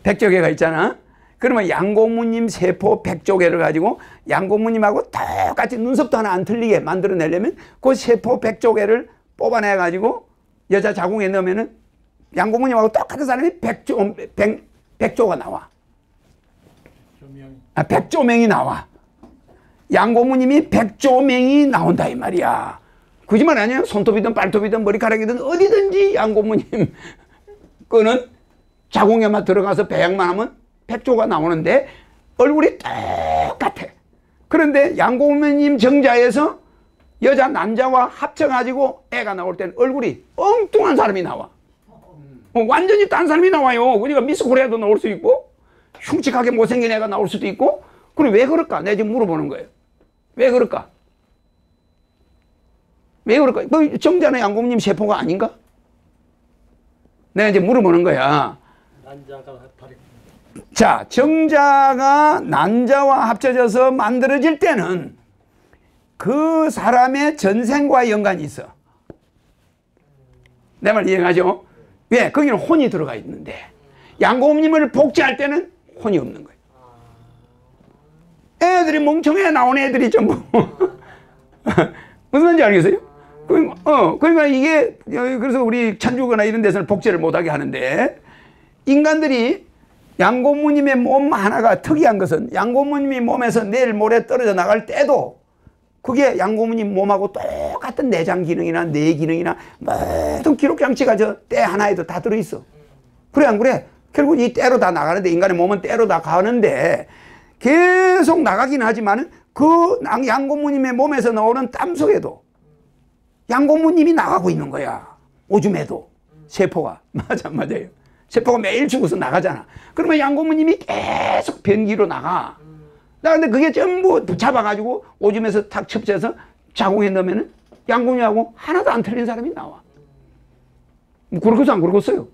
[SPEAKER 1] 100조 개가 있잖아. 그러면 양고모님 세포 100조 개를 가지고 양고모님하고 똑같이 눈썹도 하나 안 틀리게 만들어내려면 그 세포 100조 개를 뽑아내 가지고 여자 자궁에 넣으면은 양고모님하고 똑같은 사람이 100조가 나와. 100조명이 나와. 양고모님이 100조명이 나온다 이 말이야. 거짓말 아니에요? 손톱이든 발톱이든 머리카락이든 어디든지 양고모님 거는 자궁에만 들어가서 배양만 하면 100조가 나오는데 얼굴이 똑같아. 그런데 양고모님 정자에서 여자 남자와 합쳐가지고 애가 나올 때는 얼굴이 엉뚱한 사람이 나와. 완전히 딴 사람이 나와요. 그러니까 미스 코리아도 나올 수 있고 흉측하게 못생긴 애가 나올 수도 있고. 그럼 왜 그럴까? 내가 지금 물어보는 거예요. 왜 그럴까? 왜 그럴까? 뭐 정자는 양고모님 세포가 아닌가? 내가 이제 물어보는 거야. 자, 정자가 난자와 합쳐져서 만들어질 때는 그 사람의 전생과 연관이 있어. 내 말 이해가죠? 왜? 거기는 혼이 들어가 있는데 양고모님을 복제할 때는 혼이 없는 거예요. 애들이 멍청해 나온 애들이 전부 무슨 말인지 알겠어요? 그러니까 이게 그래서 우리 천주교나 이런 데서는 복제를 못하게 하는데, 인간들이 양고모님의 몸 하나가 특이한 것은 양고모님이 몸에서 내일 모레 떨어져 나갈 때도 그게 양고모님 몸하고 똑같은 내장 기능이나 뇌 기능이나 모든 기록 장치가 저 때 하나에도 다 들어있어. 그래 안 그래? 결국 이 때로 다 나가는데, 인간의 몸은 때로 다 가는데 계속 나가긴 하지만 그 양고모님의 몸에서 나오는 땀 속에도 양고모님이 나가고 있는 거야. 오줌에도 세포가. 맞아요. 세포가 매일 죽어서 나가잖아. 그러면 양고모님이 계속 변기로 나가. 근데 그게 전부 붙잡아가지고 오줌에서 탁 첩재해서 자궁에 넣으면 양고모님하고 하나도 안 틀린 사람이 나와. 그렇겠어 안 그렇겠어요?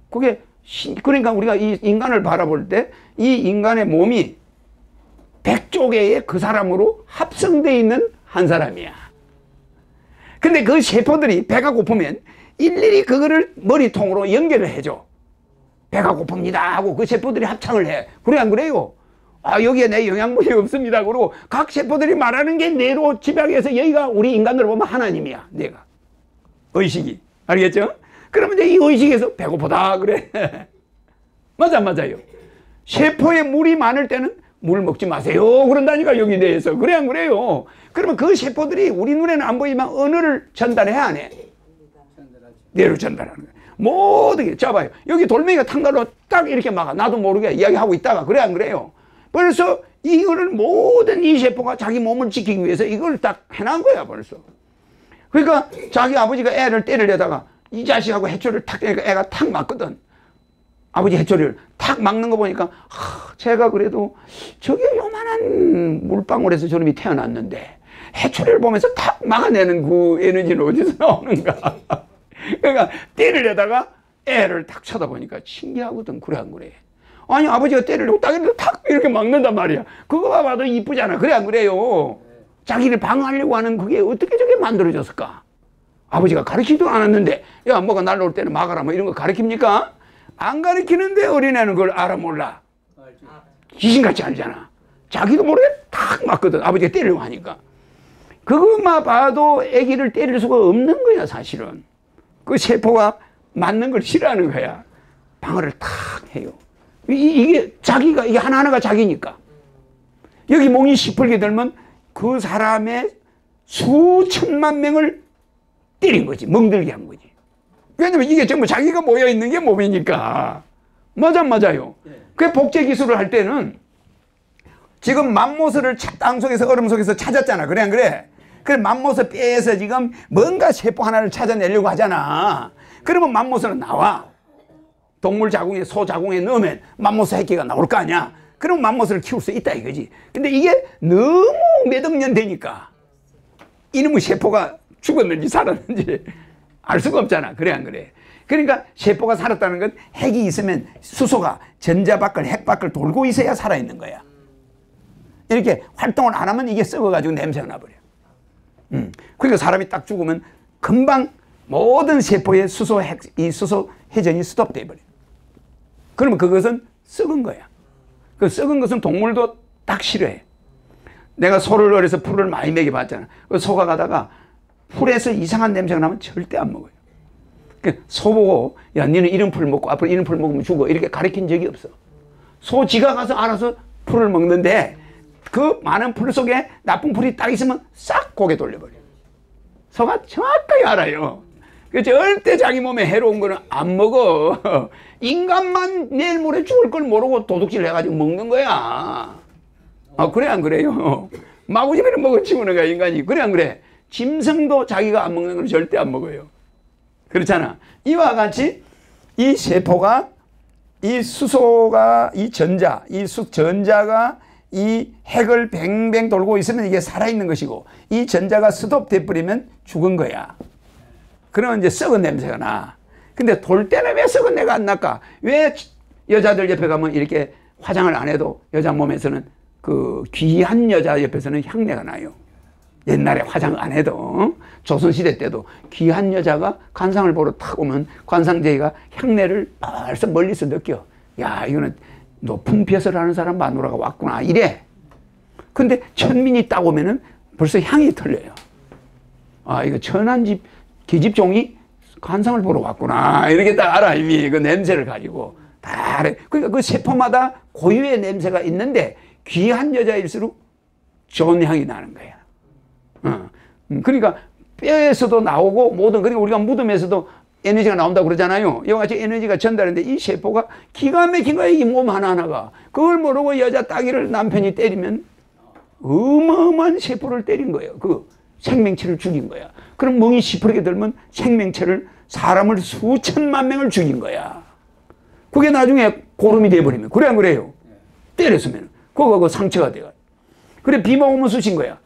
[SPEAKER 1] 그게 그러니까 우리가 이 인간을 바라볼 때 이 인간의 몸이 100조 개의 그 사람으로 합성되어 있는 한 사람이야. 근데 그 세포들이 배가 고프면 일일이 그거를 머리통으로 연결을 해줘. 배가 고픕니다 하고 그 세포들이 합창을 해. 그래 안 그래요? 여기에 내 영양분이 없습니다. 그러고 각 세포들이 말하는 게 뇌로 집약해서 여기가 우리 인간으로 보면 하나님이야. 뇌가. 의식이. 알겠죠? 그러면 이제 이 의식에서 배고프다 그래. 맞아요. 세포에 물이 많을 때는 물 먹지 마세요 그런다니까 여기 대해서. 그래 안 그래요? 그러면 그 세포들이 우리 눈에는 안 보이지만 언어를 전달해야 안 해? 뇌로 전달하는 거야. 모든 게. 자 봐요. 여기 돌멩이가 탄갈로 딱 이렇게 막아. 나도 모르게 이야기하고 있다가. 그래 안 그래요? 벌써 이거를 모든 이 세포가 자기 몸을 지키기 위해서 이걸 딱 해놓은 거야 벌써. 그러니까 자기 아버지가 애를 때리려다가 이 자식하고 해초리를 탁 때리니까 애가 탁 맞거든. 아버지 해초리를 탁 막는 거 보니까 제가 그래도 저게 요만한 물방울에서 저놈이 태어났는데 해초리를 보면서 탁 막아내는 그 에너지는 어디서 나오는가. 그러니까 때리려다가 애를 탁 쳐다보니까 신기하거든. 그래 안 그래? 아니 아버지가 때리려고 딱 이렇게 막는단 말이야. 그거 봐도 이쁘잖아. 그래 안 그래요? 자기를 방어하려고 하는 그게 어떻게 저게 만들어졌을까? 아버지가 가르치지도 않았는데 야 뭐가 날라올 때는 막아라 뭐 이런 거 가르칩니까? 안 가르치는데 어린애는 그걸 알아 몰라. 귀신같이 알잖아. 자기도 모르게 탁 맞거든. 아버지가 때리려고 하니까. 그것만 봐도 아기를 때릴 수가 없는 거야 사실은. 그 세포가 맞는 걸 싫어하는 거야. 방어를 탁 해요. 이게 자기가, 이게 하나하나가 자기니까. 여기 몽이 시뻘게 들면 그 사람의 수천만 명을 때린 거지. 멍들게 한 거지. 왜냐면 이게 전부 자기가 모여있는 게 몸이니까. 맞아요. 그 복제 기술을 할 때는 지금 맘모스를 땅속에서 얼음 속에서 찾았잖아. 그래 안 그래? 그래 맘모스 뼈에서 지금 뭔가 세포 하나를 찾아내려고 하잖아. 그러면 맘모스는 나와. 동물 자궁에 소 자궁에 넣으면 맘모스 새끼가 나올 거 아니야. 그럼 맘모스를 키울 수 있다 이거지. 근데 이게 너무 몇 억 년 되니까 이놈의 세포가 죽었는지 살았는지 알 수가 없잖아. 그래 안 그래? 그러니까 세포가 살았다는 건 핵이 있으면 수소가 전자 밖을 핵 밖을 돌고 있어야 살아있는 거야. 이렇게 활동을 안 하면 이게 썩어가지고 냄새가 나버려. 그러니까 사람이 딱 죽으면 금방 모든 세포의 이 수소 회전이 스톱돼 버려. 그러면 그것은 썩은 거야. 그 썩은 것은 동물도 딱 싫어해. 내가 소를 어려서 풀을 많이 먹여봤잖아. 그 소가 가다가 풀에서 이상한 냄새가 나면 절대 안 먹어요. 소 보고 야 니는 이런 풀 먹고 앞으로 이런 풀 먹으면 죽어 이렇게 가르친 적이 없어. 소 지가 가서 알아서 풀을 먹는데 그 많은 풀 속에 나쁜 풀이 딱 있으면 싹 고개 돌려버려. 소가 정확하게 알아요. 절대 자기 몸에 해로운 거는 안 먹어. 인간만 내일 모레 죽을 걸 모르고 도둑질 해가지고 먹는 거야. 그래 안 그래요? 마구잡이를 먹어치우는 거야 인간이. 그래 안 그래? 짐승도 자기가 안 먹는 걸 절대 안 먹어요. 그렇잖아. 이와 같이 이 세포가 이 수소가 이 전자가 이 핵을 뱅뱅 돌고 있으면 이게 살아있는 것이고 이 전자가 스톱돼 버리면 죽은 거야. 그러면 이제 썩은 냄새가 나. 근데 돌 때는 왜 썩은 내가 안 날까? 왜 여자들 옆에 가면 이렇게 화장을 안 해도 여자 몸에서는 그 귀한 여자 옆에서는 향내가 나요. 옛날에 화장 안 해도 조선시대 때도 귀한 여자가 관상을 보러 탁 오면 관상제이가 향내를 벌써 멀리서 느껴. 야 이거는 높은 벼슬 하는 사람 마누라가 왔구나 이래. 근데 천민이 딱 오면은 벌써 향이 틀려요. 이거 천한 집 계집종이 관상을 보러 왔구나 이렇게 딱 알아. 이미 그 냄새를 가지고 다 알아. 그러니까 그 세포마다 고유의 냄새가 있는데 귀한 여자일수록 좋은 향이 나는 거야. 그러니까 뼈에서도 나오고 모든, 그러니까 우리가 무덤에서도 에너지가 나온다고 그러잖아요. 이와 같이 에너지가 전달하는데 이 세포가 기가 막힌 거야. 이 몸 하나하나가. 그걸 모르고 여자 따귀를 남편이 때리면 어마어마한 세포를 때린 거예요. 그 생명체를 죽인 거야. 그럼 멍이 시퍼렇게 들면 생명체를, 사람을 수천만 명을 죽인 거야. 그게 나중에 고름이 돼버리면, 그래 안 그래요? 때렸으면 그거 그 상처가 돼가. 그래 비방 오면 쑤신 거야.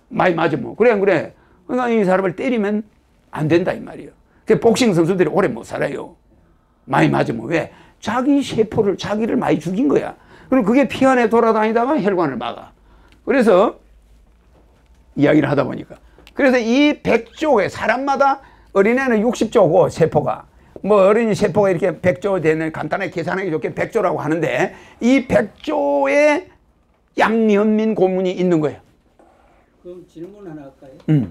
[SPEAKER 1] 많이 맞으면. 그래 안 그래? 그러니까 이 사람을 때리면 안 된다 이 말이에요. 그 복싱 선수들이 오래 못 살아요. 많이 맞으면. 왜? 자기 세포를, 자기를 많이 죽인 거야. 그럼 그게 피 안에 돌아다니다가 혈관을 막아. 그래서 이야기를 하다 보니까, 그래서 이 100조의, 사람마다 어린애는 60조고 세포가, 뭐 어린이 세포가 이렇게 100조 되는, 간단하게 계산하기 좋게 100조라고 하는데 이 100조의 양현민 고문이 있는 거예요.
[SPEAKER 4] 그럼 질문 하나 할까요?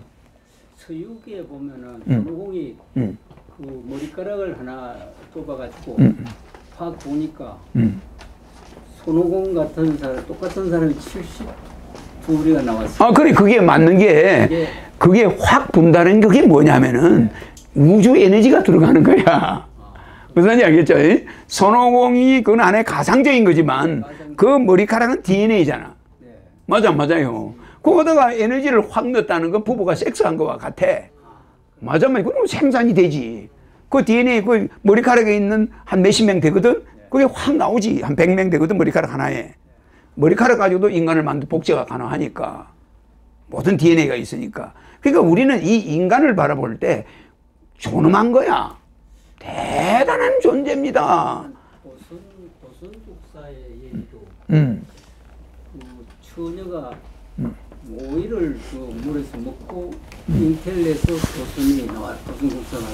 [SPEAKER 4] 서유기에 보면은 손오공이 그 머리카락을 하나 뽑아가지고 확 보니까 손오공 같은 사람, 똑같은 사람이 72우리가 나왔어요.
[SPEAKER 1] 아, 그래. 그게 맞는 게, 그게 확 분다는 그게 뭐냐면은 우주 에너지가 들어가는 거야. 무슨 말인지 알겠죠? 손오공이 그 안에 가상적인 거지만 그 머리카락은 DNA잖아. 맞아요. 거기다가 에너지를 확 넣었다는 건 부부가 섹스한 거와 같아. 맞아. 그럼 생산이 되지. 그 DNA, 그 머리카락에 있는 한 몇십 명 되거든? 그게 확 나오지. 한 100명 되거든, 머리카락 하나에. 머리카락 가지고도 인간을 만들 복제가 가능하니까. 모든 DNA가 있으니까. 그러니까 우리는 이 인간을 바라볼 때 존엄한 거야. 대단한 존재입니다.
[SPEAKER 4] 고선 국사의 얘기도 그 처녀가 오이를 그 물에서 먹고 잉태를 해서 고선이 나와 고선 국사가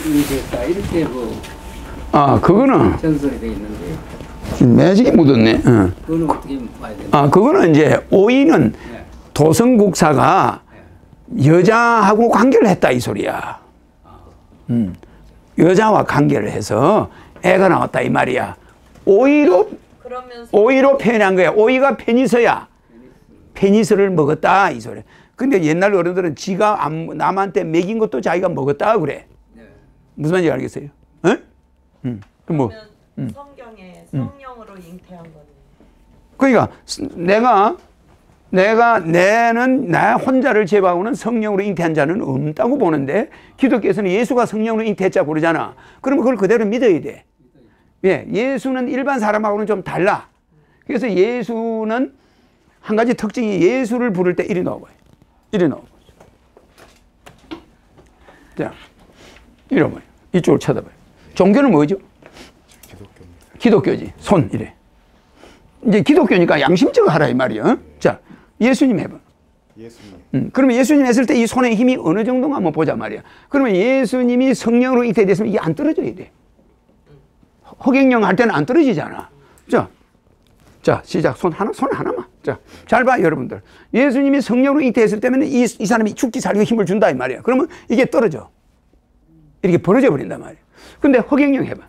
[SPEAKER 4] 잉태했다 이렇게 그
[SPEAKER 1] 그거는
[SPEAKER 4] 전설이 돼 있는데
[SPEAKER 1] 매직이 묻었네.
[SPEAKER 4] 그거는 어떻게 봐야 되나?
[SPEAKER 1] 그거는 이제 오이는 도성국사가 여자하고 관계를 했다 이 소리야. 여자와 관계를 해서 애가 나왔다 이 말이야. 오이로 표현한 거야. 오이가 페니스야. 페니스를 먹었다 이 소리. 근데 옛날 어른들은 지가 남한테 먹인 것도 자기가 먹었다 그래. 무슨 말인지 알겠어요? 그럼 뭐?
[SPEAKER 2] 성경에 성령으로 잉태한 거네.
[SPEAKER 1] 그러니까 내는 나 혼자를 제외하고는 성령으로 잉태한 자는 없다고 보는데 기독교에서는 예수가 성령으로 잉태했자고 그러잖아. 그러면 그걸 그대로 믿어야 돼. 예수는 일반 사람하고는 좀 달라. 그래서 예수는 한 가지 특징이 예수를 부를 때 이리 나와봐요. 이리 나와봐요. 자, 이리 와봐요. 이쪽으로 쳐다봐요. 종교는 뭐죠? 기독교지. 손 이래. 이제 기독교니까 양심적으로 하라 이 말이야. 자, 예수님 해봐. 그러면 예수님 했을 때 이 손의 힘이 어느 정도인가 한번 보자 말이야. 그러면 예수님이 성령으로 잉태됐으면 이게 안 떨어져야 돼. 허경영 할 때는 안 떨어지잖아. 자, 시작. 손 하나만. 자, 잘 봐, 여러분들. 예수님이 성령으로 잉태했을 때면 이 사람이 죽기 살기 힘을 준다 이 말이야. 그러면 이게 떨어져. 이렇게 벌어져 버린단 말이야. 근데 허경영 해봐.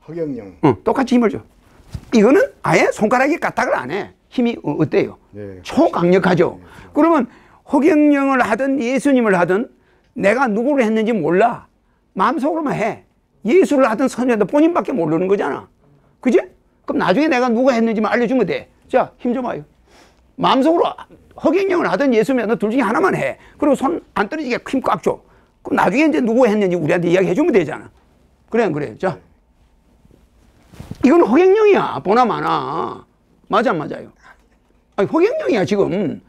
[SPEAKER 3] 허경영.
[SPEAKER 1] 똑같이 힘을 줘. 이거는 아예 손가락에 까딱을 안 해. 힘이 어때요? 초강력하죠. 그러면 허경영을 하든 예수님을 하든 내가 누구를 했는지 몰라. 마음속으로만 해. 예수를 하든 선녀도 본인밖에 모르는 거잖아. 그지? 그럼 나중에 내가 누가 했는지만 알려주면 돼. 자, 힘 좀 와요. 마음속으로 허경영을 하든 예수면 너 둘 중에 하나만 해. 그리고 손 안 떨어지게 힘 꽉 줘. 그럼 나중에 이제 누구 했는지 우리한테 이야기해 주면 되잖아. 그래, 안 그래? 자. 이건 허경영이야. 보나 마나. 맞아요. 아니, 허경영이야, 지금.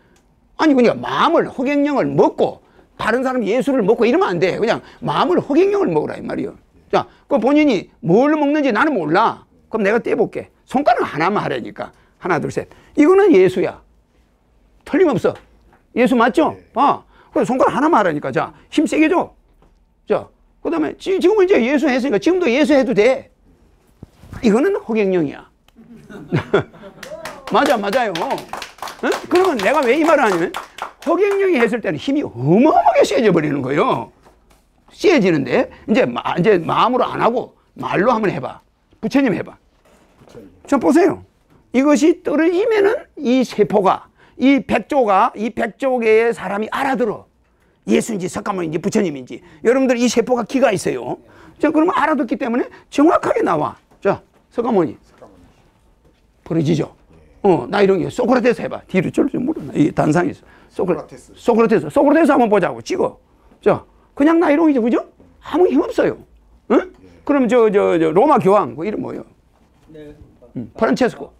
[SPEAKER 1] 아니, 그러니까 마음을, 허경영을 먹고, 다른 사람 예수를 먹고 이러면 안 돼. 그냥 마음을 허경영을 먹으라, 이 말이요. 자, 그 본인이 뭘 먹는지 나는 몰라. 그럼 내가 떼볼게. 손가락 하나만 하라니까. 하나, 둘, 셋. 이거는 예수야. 틀림없어. 예수 맞죠? 그래, 손가락 하나만 하라니까. 자, 힘 세게 줘. 자, 그 다음에 지금은 이제 예수 했으니까 지금도 예수 해도 돼. 이거는 허경영이야. 맞아요. 응? 그러면 내가 왜 이 말을 하냐면 허경영이 했을 때는 힘이 어마어마하게 세져 버리는 거예요. 세지는데 이제 마음으로 안 하고 말로 한번 해봐. 부처님 해봐. 자, 보세요. 이것이 떨어지면은 이 세포가 이 백조개의 사람이 알아들어. 예수인지 석가모니인지 부처님인지. 여러분들 이 세포가 기가 있어요. 자, 그러면 알아듣기 때문에 정확하게 나와. 자, 석가모니. 버려지죠? 나 이런 게 소크라테스 해봐. 뒤로 쫄쫄 물어나. 이 단상이 있어. 소크라테스 한번 보자고. 찍어. 자, 그냥 나이롱이죠. 그죠? 아무 힘 없어요. 응? 그럼 저 로마 교황, 그 이름 뭐예요? 프란체스코.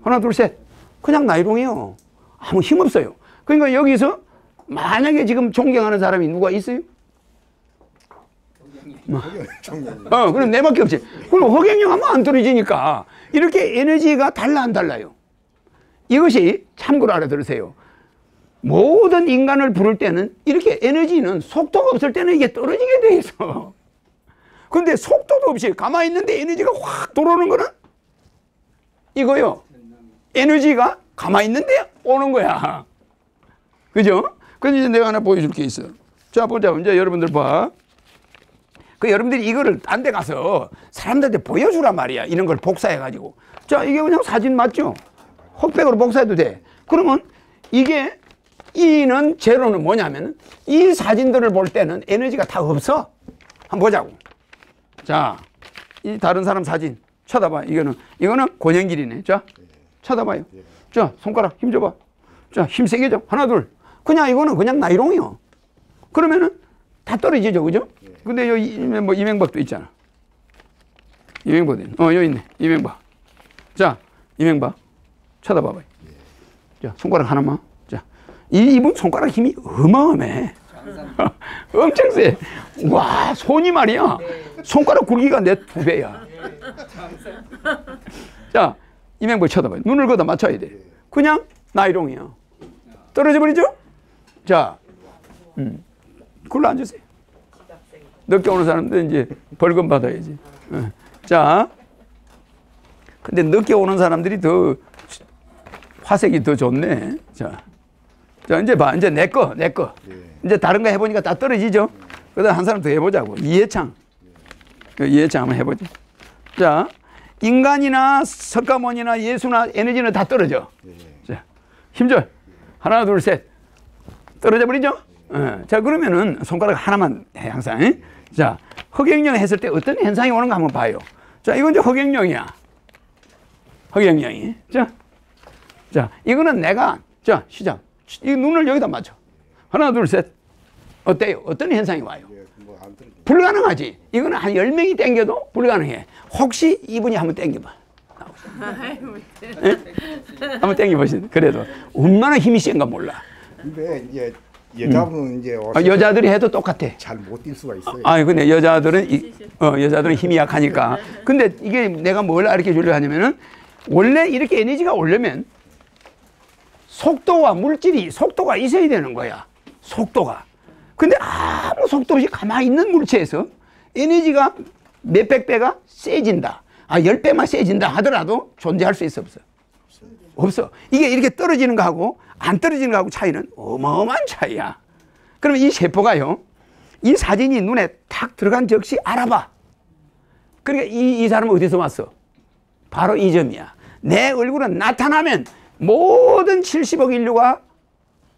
[SPEAKER 1] 하나, 둘, 셋. 그냥 나이롱이요. 아무 힘 없어요. 그러니까 여기서 만약에 지금 존경하는 사람이 누가 있어요? 그럼 내밖에 없지. 그럼 허경영 하면 안 떨어지니까. 이렇게 에너지가 달라 안 달라요? 이것이 참고로 알아들으세요. 모든 인간을 부를 때는 이렇게 에너지는 속도가 없을 때는 이게 떨어지게 돼 있어. 근데 속도도 없이 가만히 있는데 에너지가 확 들어오는 거는 이거요. 에너지가 가만히 있는데 오는 거야. 그죠? 그래서 이제 내가 하나 보여줄 게 있어. 자, 보자. 이제 여러분들 봐. 그 여러분들이 이거를 딴 데 가서 사람들한테 보여주란 말이야. 이런 걸 복사해가지고. 자, 이게 그냥 사진 맞죠? 흑백으로 복사해도 돼. 그러면 이게 E는 제로는 뭐냐면 이 사진들을 볼 때는 에너지가 다 없어. 한번 보자고. 자, 이 다른 사람 사진 쳐다봐. 이거는 권영길이네. 자, 쳐다봐요. 자, 손가락 힘줘봐. 자, 힘 세게 줘. 하나, 둘. 그냥 이거는 그냥 나이롱이요. 그러면은 다 떨어지죠, 그죠? 근데 여기 이명박도 있잖아. 이명박, 여기 있네. 이명박. 자, 이명박. 쳐다봐봐요. 자, 손가락 하나만. 자, 이분 손가락 힘이 어마어마해. 엄청 세. 와, 손이 말이야. 손가락 굵기가 내 2배야. 자, 이명박 쳐다봐요. 눈을 거다 맞춰야 돼. 그냥 나이롱이야. 떨어져 버리죠? 자, 굴러 앉으세요. 늦게 오는 사람들 이제 벌금 받아야지. 자, 근데 늦게 오는 사람들이 더 화색이 더 좋네. 자, 이제 봐. 이제 내 거. 이제 다른 거 해보니까 다 떨어지죠? 그다음 한 사람 더 해보자고. 이해창. 이해창 한번 해보자. 자, 인간이나 석가모니나 예수나 에너지는 다 떨어져. 자, 힘줘. 하나, 둘, 셋. 떨어져 버리죠? 자, 그러면은 손가락 하나만 해, 항상. 자, 흑행령 했을 때 어떤 현상이 오는가 한번 봐요. 자, 이건 이제 흑행령이야. 흑행령이. 자, 이거는 내가, 자, 시작. 이 눈을 여기다 맞춰. 하나, 둘, 셋. 어때요? 어떤 현상이 와요? 불가능하지. 이거는 한 10명이 땡겨도 불가능해. 혹시 이분이 한번 땡겨봐. 한번 땡겨보시죠. 그래도 얼마나 힘이 센가 몰라.
[SPEAKER 3] 근데 이제 여자분은 이제
[SPEAKER 1] 여자들이 해도 똑같아.
[SPEAKER 3] 잘 못 뛸 수가 있어요.
[SPEAKER 1] 근데 여자들은 여자들은 힘이 약하니까. 근데 이게 내가 뭘 가르쳐 주려 하냐면은 원래 이렇게 에너지가 오려면 속도와 속도가 있어야 되는 거야. 속도가. 근데 아무 속도 없이 가만히 있는 물체에서 에너지가 몇백 배가 세진다. 10배만 세진다 하더라도 존재할 수 있어, 없어? 없어. 이게 이렇게 떨어지는 거하고 안 떨어지는 거하고 차이는 어마어마한 차이야. 그러면 이 세포가요, 이 사진이 눈에 탁 들어간 즉시 알아봐. 그러니까 이 사람은 어디서 왔어? 바로 이 점이야. 내 얼굴은 나타나면 모든 70억 인류가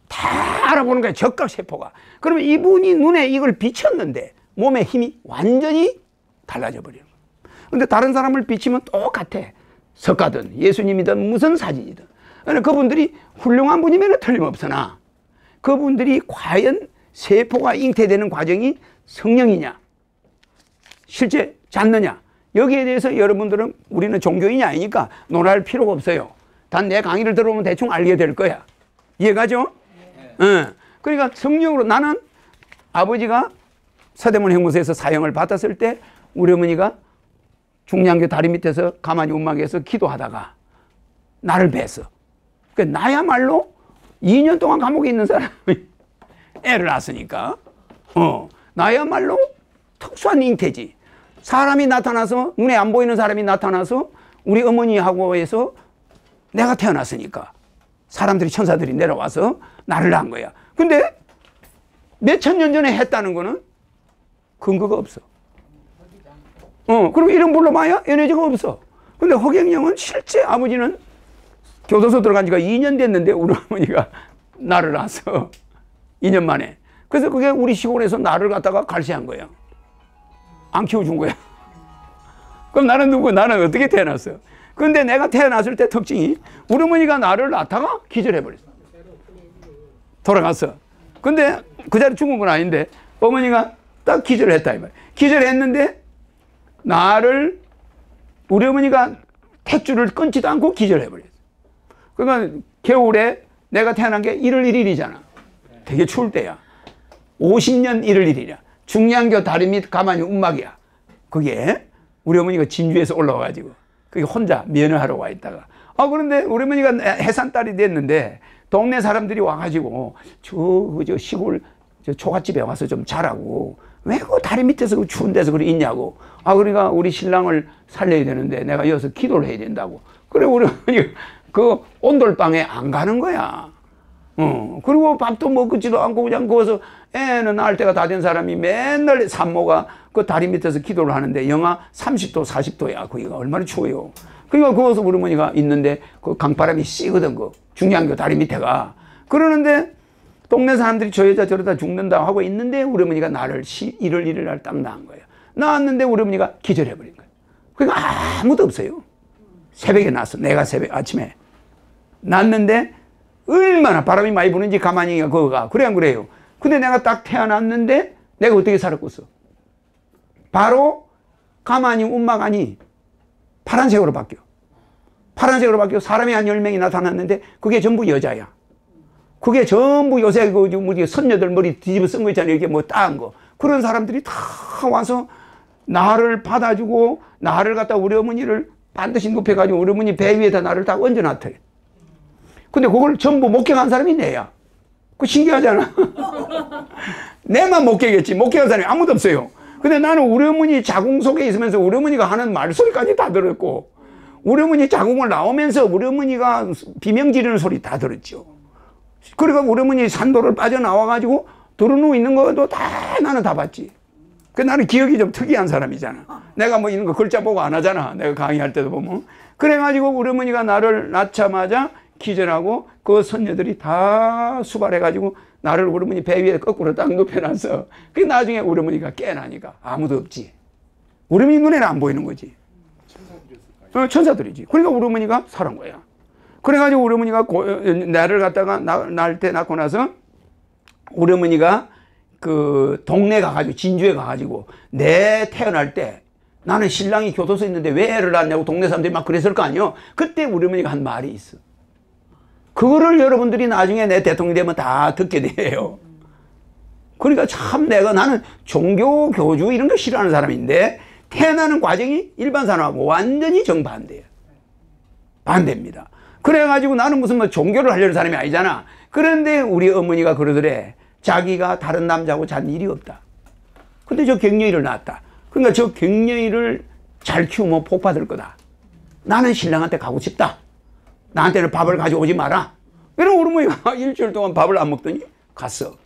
[SPEAKER 1] 다 알아보는 거야, 적각 세포가. 그러면 이분이 눈에 이걸 비쳤는데 몸의 힘이 완전히 달라져 버려요. 근데 다른 사람을 비치면 똑같아. 석가든 예수님이든 무슨 사진이든. 그분들이 훌륭한 분이면 틀림없으나 그분들이 과연 세포가 잉태되는 과정이 성령이냐, 실제 잤느냐, 여기에 대해서 여러분들은 우리는 종교인이 아니니까 논할 필요가 없어요. 단 내 강의를 들어보면 대충 알게 될 거야. 이해가죠? 그러니까 성령으로, 나는 아버지가 서대문 형무소에서 사형을 받았을 때 우리 어머니가 중량교 다리 밑에서 가만히 움막에서 기도하다가 나를 뵀어. 그러니까 나야말로 2년 동안 감옥에 있는 사람이 애를 낳았으니까 나야말로 특수한 잉태지. 사람이 나타나서, 눈에 안 보이는 사람이 나타나서 우리 어머니하고 해서 내가 태어났으니까 사람들이, 천사들이 내려와서 나를 낳은 거야. 근데 몇천 년 전에 했다는 거는 근거가 없어. 그럼 이름 불러봐야 에너지가 없어. 근데 허경영은 실제 아버지는 교도소 들어간 지가 2년 됐는데 우리 어머니가 나를 낳았어. 2년 만에. 그래서 그게 우리 시골에서 나를 갖다가 갈세한 거야. 안 키워준 거야. 그럼 나는 누구? 나는 어떻게 태어났어? 근데 내가 태어났을 때 특징이 우리 어머니가 나를 낳다가 기절해버렸어. 돌아갔어. 근데 그 자리 죽은 건 아닌데 어머니가 딱 기절을 했다, 이 말이야. 기절했는데 나를, 우리 어머니가 탯줄을 끊지도 않고 기절해버렸어. 그러니까 겨울에 내가 태어난 게 1월 1일이잖아. 되게 추울 때야. 50년 1월 1일이야. 중량교 다리 밑 가만히 움막이야. 그게 우리 어머니가 진주에서 올라와가지고 그게 혼자 면을 하러 와 있다가, 그런데 우리 어머니가 해산딸이 됐는데 동네 사람들이 와가지고 저 시골 저 초가집에 와서 좀 자라고, 왜 그 다리 밑에서 그 추운 데서 그래 있냐고. 그러니까 우리 신랑을 살려야 되는데 내가 여기서 기도를 해야 된다고. 그래 우리 어머니가 그 온돌방에 안 가는 거야. 그리고 밥도 먹지도 않고 그냥 거기서 애는 낳을 때가 다 된 사람이 맨날 산모가 그 다리 밑에서 기도를 하는데 영하 30도, 40도야. 거기가 얼마나 추워요. 그러니까 거기서 우리 어머니가 있는데 그 강바람이 씨거든, 그 중요한 거 다리 밑에가. 그러는데 동네 사람들이 저 여자 저러다 죽는다 하고 있는데 우리 어머니가 나를 1월 1일 날 딱 낳은 거예요. 낳았는데 우리 어머니가 기절해버린 거예요. 그러니까 아무도 없어요. 새벽에 낳았어. 내가 새벽 아침에 낳았는데 얼마나 바람이 많이 부는지 가만히 거가 그래 안 그래요. 근데 내가 딱 태어났는데 내가 어떻게 살았겠어? 바로 가만히 움막안이 파란색으로 바뀌어. 파란색으로 바뀌어 사람이 한 10명이 나타났는데 그게 전부 여자야. 그게 전부 요새 그 우리 선녀들 머리 뒤집어 쓴 거 있잖아요. 이게 뭐 따은 거. 그런 사람들이 다 와서 나를 받아주고 나를 갖다 우리 어머니를 반드시 눕혀가지고 우리 어머니 배 위에다 나를 딱 얹어놨대. 근데 그걸 전부 목격한 사람이 내야. 그 신기하잖아. 내만 목격했지. 목격한 사람이 아무도 없어요. 근데 나는 우리 어머니 자궁 속에 있으면서 우리 어머니가 하는 말소리까지 다 들었고, 우리 어머니 자궁을 나오면서 우리 어머니가 비명 지르는 소리 다 들었죠. 그러니까 우리 어머니 산도를 빠져나와가지고 도로 있는 것도 다 나는 다 봤지. 그 나는 기억이 좀 특이한 사람이잖아. 내가 뭐 이런 거 글자 보고 안 하잖아. 내가 강의할 때도 보면. 그래가지고 우리 어머니가 나를 낳자마자 기절하고 그 선녀들이 다 수발해가지고 나를 우리 어머니 배 위에 거꾸로 딱 눕혀놨어. 그 나중에 우리 어머니가 깨나니까 아무도 없지. 우리 어머니 눈에는 안 보이는 거지. 천사들이지. 그러니까 우리 어머니가 살은 거야. 그래가지고 우리 어머니가 나를 갖다가 낳을 때 낳고 나서 우리 어머니가 그 동네 가가지고 진주에 가가지고 내 태어날 때 나는 신랑이 교도소에 있는데 왜 애를 낳냐고 동네 사람들이 막 그랬을 거 아니에요. 그때 우리 어머니가 한 말이 있어. 그거를 여러분들이 나중에 내 대통령이 되면 다 듣게 돼요. 그러니까 참 나는 종교 교주 이런 거 싫어하는 사람인데 태어나는 과정이 일반 사람하고 완전히 정반대예요. 반대입니다. 그래가지고 나는 무슨 뭐 종교를 하려는 사람이 아니잖아. 그런데 우리 어머니가 그러더래. 자기가 다른 남자하고 잔 일이 없다. 근데 저 갱년이를 낳았다. 그러니까 저 갱년이를 잘 키우면 복 받을 거다. 나는 신랑한테 가고 싶다. 나한테는 밥을 가져오지 마라. 그럼 우리 어머니가 일주일 동안 밥을 안 먹더니 갔어.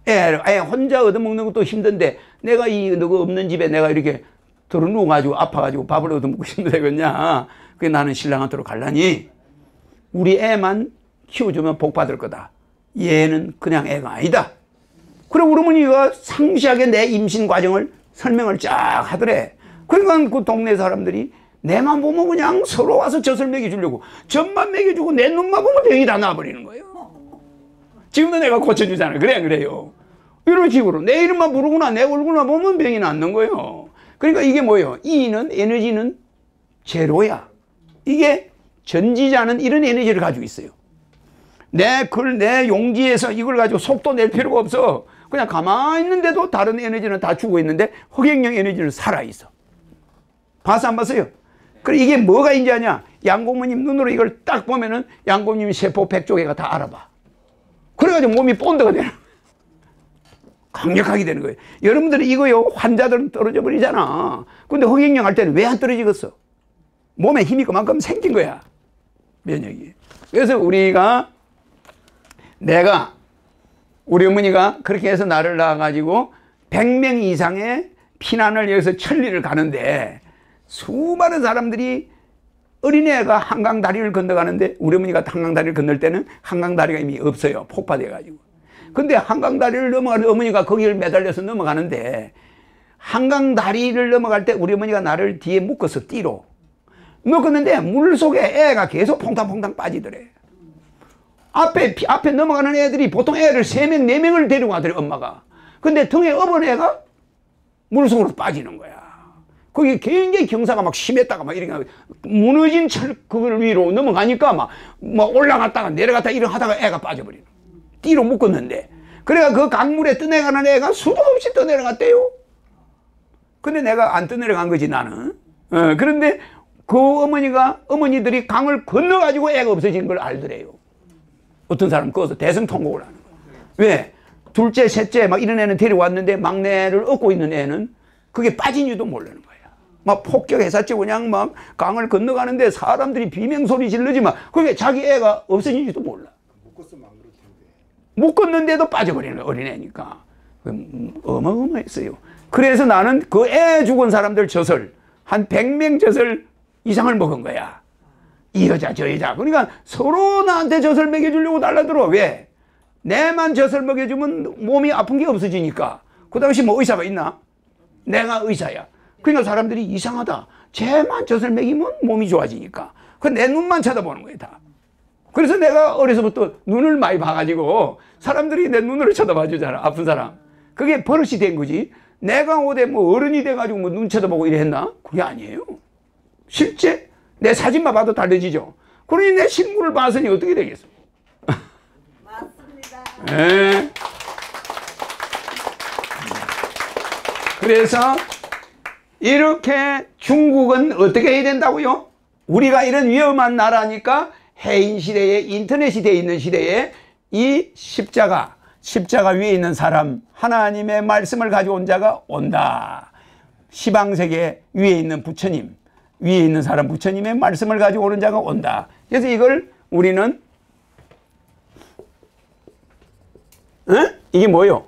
[SPEAKER 1] 애 혼자 얻어먹는 것도 힘든데 내가 누구 없는 집에 내가 이렇게 들어 누워가지고 아파가지고 밥을 얻어먹고 싶으면 되겠냐. 그게 나는 신랑한테로 갈라니 우리 애만 키워주면 복 받을 거다. 얘는 그냥 애가 아니다. 그래 우리 어머니가 상시하게 내 임신 과정을 설명을 쫙 하더래. 그러니까 그 동네 사람들이 내만 보면 그냥 서로 와서 젖을 먹여주려고 젖만 먹여주고 내 눈만 보면 병이 다 나와버리는 거예요. 지금도 내가 고쳐주잖아요. 그래 안 그래요? 이런 식으로 내 이름만 부르거나 내 얼굴만 보면 병이 낫는 거예요. 그러니까 이게 뭐예요? E는 에너지는 제로야. 이게 전지자는 이런 에너지를 가지고 있어요. 내 용지에서 이걸 가지고 속도 낼 필요가 없어. 그냥 가만히 있는데도 다른 에너지는 다 주고 있는데 흑행령 에너지는 살아있어. 봐서 안 봤어요? 그래 이게 뭐가 인지하냐? 양고모님 눈으로 이걸 딱 보면은 양고모님 세포 100조개가 다 알아봐. 그래가지고 몸이 본드가 되는 거예요. 강력하게 되는 거예요. 여러분들이 이거요 환자들은 떨어져 버리잖아. 근데 흑행령 할 때는 왜 안 떨어지겠어? 몸에 힘이 그만큼 생긴 거야. 면역이. 그래서 우리 어머니가 그렇게 해서 나를 낳아가지고 100명 이상의 피난을 여기서 천리를 가는데 수많은 사람들이 어린애가 한강다리를 건너가는데 우리 어머니가 한강다리를 건널 때는 한강다리가 이미 없어요. 폭파돼가지고. 근데 한강다리를 넘어가는 어머니가 거기를 매달려서 넘어가는데 한강다리를 넘어갈 때 우리 어머니가 나를 뒤에 묶어서 띠로 묶었는데 물 속에 애가 계속 퐁당퐁당 빠지더래. 앞에 넘어가는 애들이 보통 애를 3명, 4명을 데리고 가더래, 엄마가. 근데 등에 업은 애가 물속으로 빠지는 거야. 거기 굉장히 경사가 막 심했다가 막 이렇게 무너진 그걸 위로 넘어가니까 막 올라갔다가 내려갔다가 이렇게 하다가 애가 빠져버리는 거야. 띠로 묶었는데. 그래가 그 강물에 떠내가는 애가 수도 없이 떠내려갔대요. 근데 내가 안 떠내려간 거지, 나는. 그런데 그 어머니들이 강을 건너가지고 애가 없어진 걸 알더래요. 어떤 사람 그어서 대성통곡을 하는 거야. 왜? 둘째, 셋째 막 이런 애는 데려왔는데 막내를 얻고 있는 애는 그게 빠진 줄도 모르는 거야. 막 폭격해사치 그냥 막 강을 건너가는데 사람들이 비명소리 지르지 마. 그게 자기 애가 없어진 줄도 몰라.
[SPEAKER 3] 묶었으면 안 그렇대요.
[SPEAKER 1] 못 걷는데도 빠져버리는 거예요, 어린애니까. 어마어마했어요. 그래서 나는 그 애 죽은 사람들 젖을 한 100명 젖을 이상을 먹은 거야. 이 여자 저 여자. 그러니까 서로 나한테 젖을 먹여주려고 달라들어. 왜? 내만 젖을 먹여주면 몸이 아픈 게 없어지니까. 그 당시 뭐 의사가 있나? 내가 의사야. 그러니까 사람들이 이상하다. 쟤만 젖을 먹이면 몸이 좋아지니까. 그 내 눈만 쳐다보는 거야 다. 그래서 내가 어려서부터 눈을 많이 봐가지고 사람들이 내 눈으로 쳐다봐 주잖아. 아픈 사람. 그게 버릇이 된 거지. 내가 어디 뭐 어른이 돼가지고 뭐 눈 쳐다보고 이래 했나? 그게 아니에요. 실제 내 사진만 봐도 달라지죠. 그러니 내 실물을 봤으니 어떻게 되겠어?
[SPEAKER 2] 맞습니다.
[SPEAKER 1] 네. 그래서 이렇게 중국은 어떻게 해야 된다고요? 우리가 이런 위험한 나라니까 해인 시대에 인터넷이 되어 있는 시대에 이 십자가 위에 있는 사람 하나님의 말씀을 가져온 자가 온다. 시방세계 위에 있는 부처님 위에 있는 사람 부처님의 말씀을 가지고 오는 자가 온다. 그래서 이걸 우리는 이게 뭐요?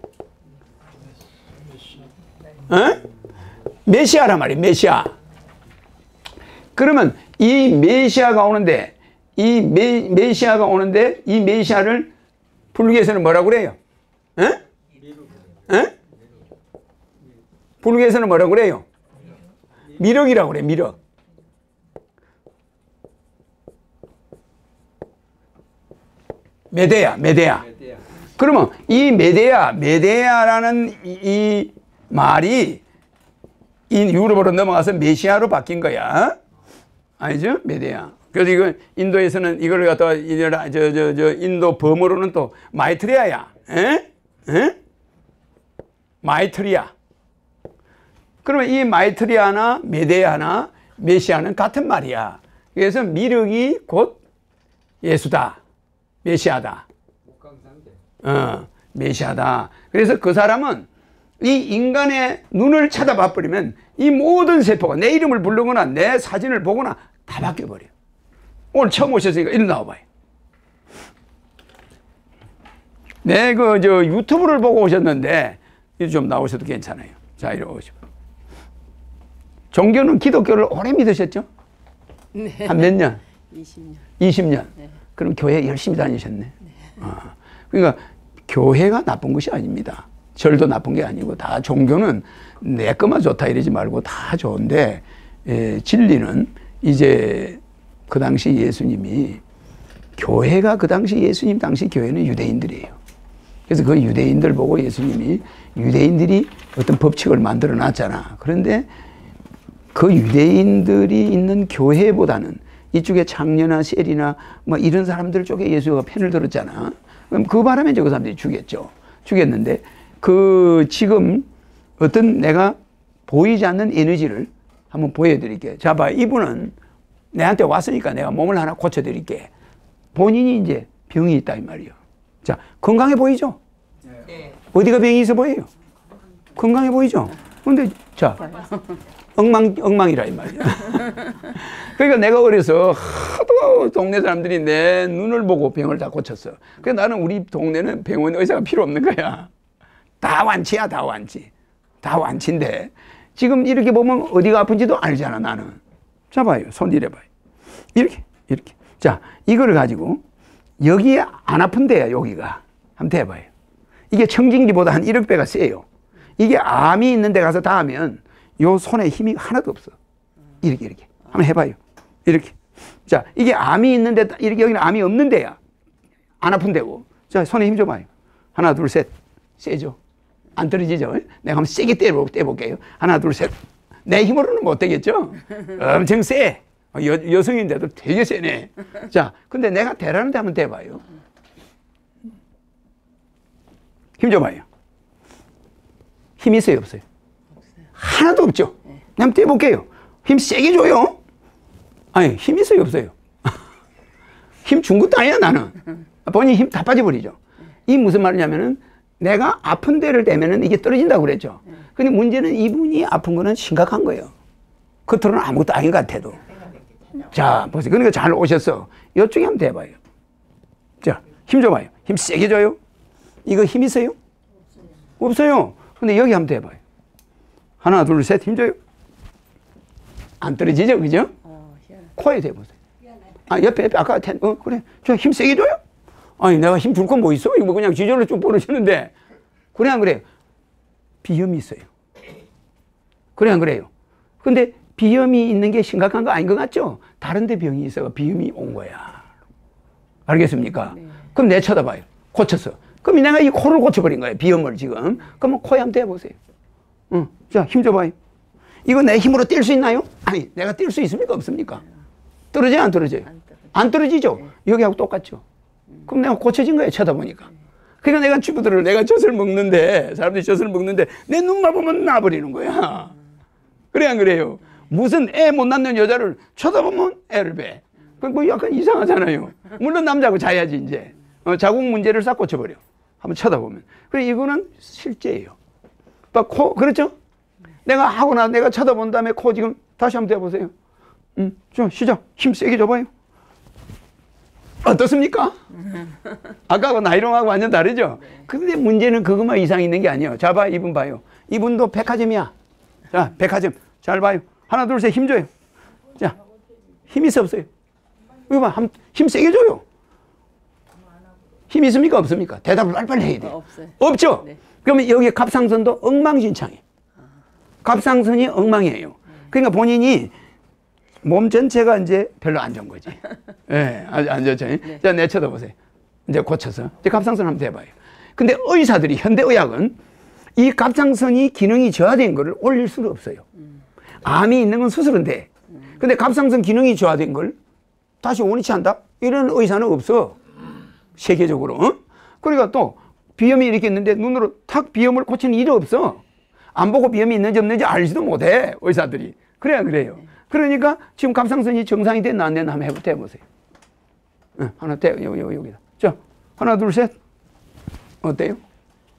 [SPEAKER 1] 메시아란 말이에요. 메시아. 그러면 이 메시아가 오는데 이 메시아가 오는데 이 메시아를 불교에서는 뭐라고 그래요? 불교에서는 뭐라고 그래요? 미륵이라고 그래. 미륵. 메데야. 그러면 이 메데야라는 이 말이 이 유럽으로 넘어가서 메시아로 바뀐 거야. 아니죠? 메데야. 그래서 이건 인도에서는 이걸 갖다가 인도 범어로는 또 마이트리아야. 마이트리아. 그러면 이 마이트리아나 메데야나 메시아는 같은 말이야. 그래서 미륵이 곧 예수다. 메시아다. 메시아다. 그래서 그 사람은 이 인간의 눈을 쳐다봐 버리면 이 모든 세포가 내 이름을 부르거나 내 사진을 보거나 다 바뀌어버려. 오늘 처음 오셨으니까 이리 나와봐요. 네, 유튜브를 보고 오셨는데 이리 좀 나오셔도 괜찮아요. 자, 이리 오시고. 종교는 기독교를 오래 믿으셨죠?
[SPEAKER 5] 네.
[SPEAKER 1] 한 몇 년?
[SPEAKER 5] 20년.
[SPEAKER 1] 20년.
[SPEAKER 5] 네.
[SPEAKER 1] 그럼 교회 열심히 다니셨네. 네. 그러니까 교회가 나쁜 것이 아닙니다. 절도 나쁜 게 아니고 다 종교는 내 것만 좋다 이러지 말고 다 좋은데 진리는 이제 그 당시 예수님이 교회가 그 당시 예수님 당시 교회는 유대인들이에요. 그래서 그 유대인들 보고 예수님이 유대인들이 어떤 법칙을 만들어 놨잖아. 그런데 그 유대인들이 있는 교회보다는 이쪽에 장녀나 셀이나 뭐 이런 사람들 쪽에 예수가 편을 들었잖아. 그럼 그 바람에 저 그 사람들이 죽였는데 지금 어떤 내가 보이지 않는 에너지를 한번 보여드릴게. 자, 봐. 이분은 내한테 왔으니까 내가 몸을 하나 고쳐드릴게. 본인이 이제 병이 있다 이 말이에요. 자, 건강해 보이죠?
[SPEAKER 2] 네.
[SPEAKER 1] 어디가 병이 있어 보여요? 건강해 보이죠? 근데 자, 엉망이라 이 말이야. 그러니까 내가 어려서 하도 동네 사람들이 내 눈을 보고 병을 다 고쳤어. 그래서 나는 우리 동네는 병원 의사가 필요 없는 거야. 다 완치야, 다 완치. 다 완치인데 지금 이렇게 보면 어디가 아픈지도 알잖아, 나는. 자, 봐요. 손 이래봐요. 이렇게. 자, 이거를 가지고 여기에 안 아픈데요, 여기가. 한번 대봐요. 이게 청진기보다 한 1억 배가 세요. 이게 암이 있는 데 가서 닿으면 요 손에 힘이 하나도 없어. 이렇게. 한번 해봐요. 이렇게. 자, 이게 암이 있는데, 이렇게 여기는 암이 없는 데야. 안 아픈 데고. 자, 손에 힘 줘봐요. 하나, 둘, 셋. 세죠? 안 떨어지죠? 내가 한번 세게 떼볼게요. 하나, 둘, 셋. 내 힘으로는 못 되겠죠? 엄청 세. 여성인데도 되게 세네. 자, 근데 내가 대라는데 한번 대봐요. 힘 줘봐요. 힘 있어요, 없어요? 하나도 없죠? 한번 떼볼게요. 힘 세게 줘요. 아니, 힘 있어요, 없어요? 힘 준 것도 아니야, 나는. 본인 힘 다 빠져버리죠. 이 무슨 말이냐면은 내가 아픈 데를 대면은 이게 떨어진다고 그랬죠. 근데 문제는 이분이 아픈 거는 심각한 거예요. 겉으로는 아무것도 아닌 것 같아도. 자, 보세요. 그러니까 잘 오셨어. 이쪽에 한번 대봐요. 자, 힘 줘봐요. 힘 세게 줘요. 이거 힘 있어요? 없어요. 근데 여기 한번 대봐요. 하나, 둘, 셋, 힘줘요. 안 떨어지죠, 그죠? 코에 대보세요. 아, 옆에, 아까, 그래. 저 힘 세게 줘요? 아니, 내가 힘 줄 건 뭐 있어? 이거 뭐 그냥 지절로 쭉 벌어지는데. 그래, 안 그래요? 비염이 있어요. 그래, 안 그래요? 근데 비염이 있는 게 심각한 거 아닌 것 같죠? 다른 데 병이 있어서 비염이 온 거야. 알겠습니까? 네. 그럼 내 쳐다봐요. 고쳤어. 그럼 내가 이 코를 고쳐버린 거예요. 비염을 지금. 그러면 코에 한번 대보세요. 자, 힘 줘봐요. 이거 내 힘으로 뛸 수 있나요? 아니, 내가 뛸 수 있습니까? 없습니까? 떨어져요? 안 떨어져요? 안 떨어지죠? 여기하고 똑같죠? 그럼 내가 고쳐진 거예요. 쳐다보니까. 그러니까 내가 주부들을 내가 젖을 먹는데, 사람들이 젖을 먹는데 내 눈만 보면 나버리는 거야. 그래, 안 그래요? 무슨 애 못 낳는 여자를 쳐다보면 애를 배. 뭐 약간 이상하잖아요. 물론 남자하고 자야지, 이제. 자궁 문제를 싹 고쳐버려. 한번 쳐다보면. 그래, 이거는 실제예요. 코, 그렇죠? 내가 하고 내가 쳐다본 다음에 코 지금 다시 한번 대보세요. 좀 시작. 힘 세게 줘봐요. 어떻습니까? 아까하고 나이롱하고 완전 다르죠? 근데 문제는 그것만 이상 있는 게 아니에요. 자, 봐, 이분 봐요. 이분도 백화점이야. 자, 백화점. 잘 봐요. 하나, 둘, 셋, 힘 줘요. 자, 힘 있어, 없어요? 이거 봐, 힘 세게 줘요. 힘 있습니까, 없습니까? 대답을 빨리빨리 해야 돼요.
[SPEAKER 2] 없어요.
[SPEAKER 1] 없죠? 네. 그러면 여기 갑상선도 엉망진창이에요. 갑상선이 엉망이에요. 그러니까 본인이 몸 전체가 이제 별로 안 좋은 거지. 예, 네, 아주 안 좋죠. 네. 자, 내 쳐다보세요. 이제 고쳐서. 이제 갑상선 한번 대봐요. 근데 의사들이, 현대의학은 이 갑상선이 기능이 저하된 거를 올릴 수가 없어요. 암이 있는 건 수술은 돼. 근데 갑상선 기능이 저하된 걸 다시 원위치 한다? 이런 의사는 없어. 세계적으로. 그러니까 또 비염이 이렇게 있는데 눈으로 탁 비염을 고치는 일이 없어. 안 보고 비염이 있는지 없는지 알지도 못해, 의사들이. 그래야 그래요. 그러니까 지금 갑상선이 정상이 됐나 안 됐나 한번 해보세요. 하나, 여기다. 자, 하나, 둘, 셋. 어때요?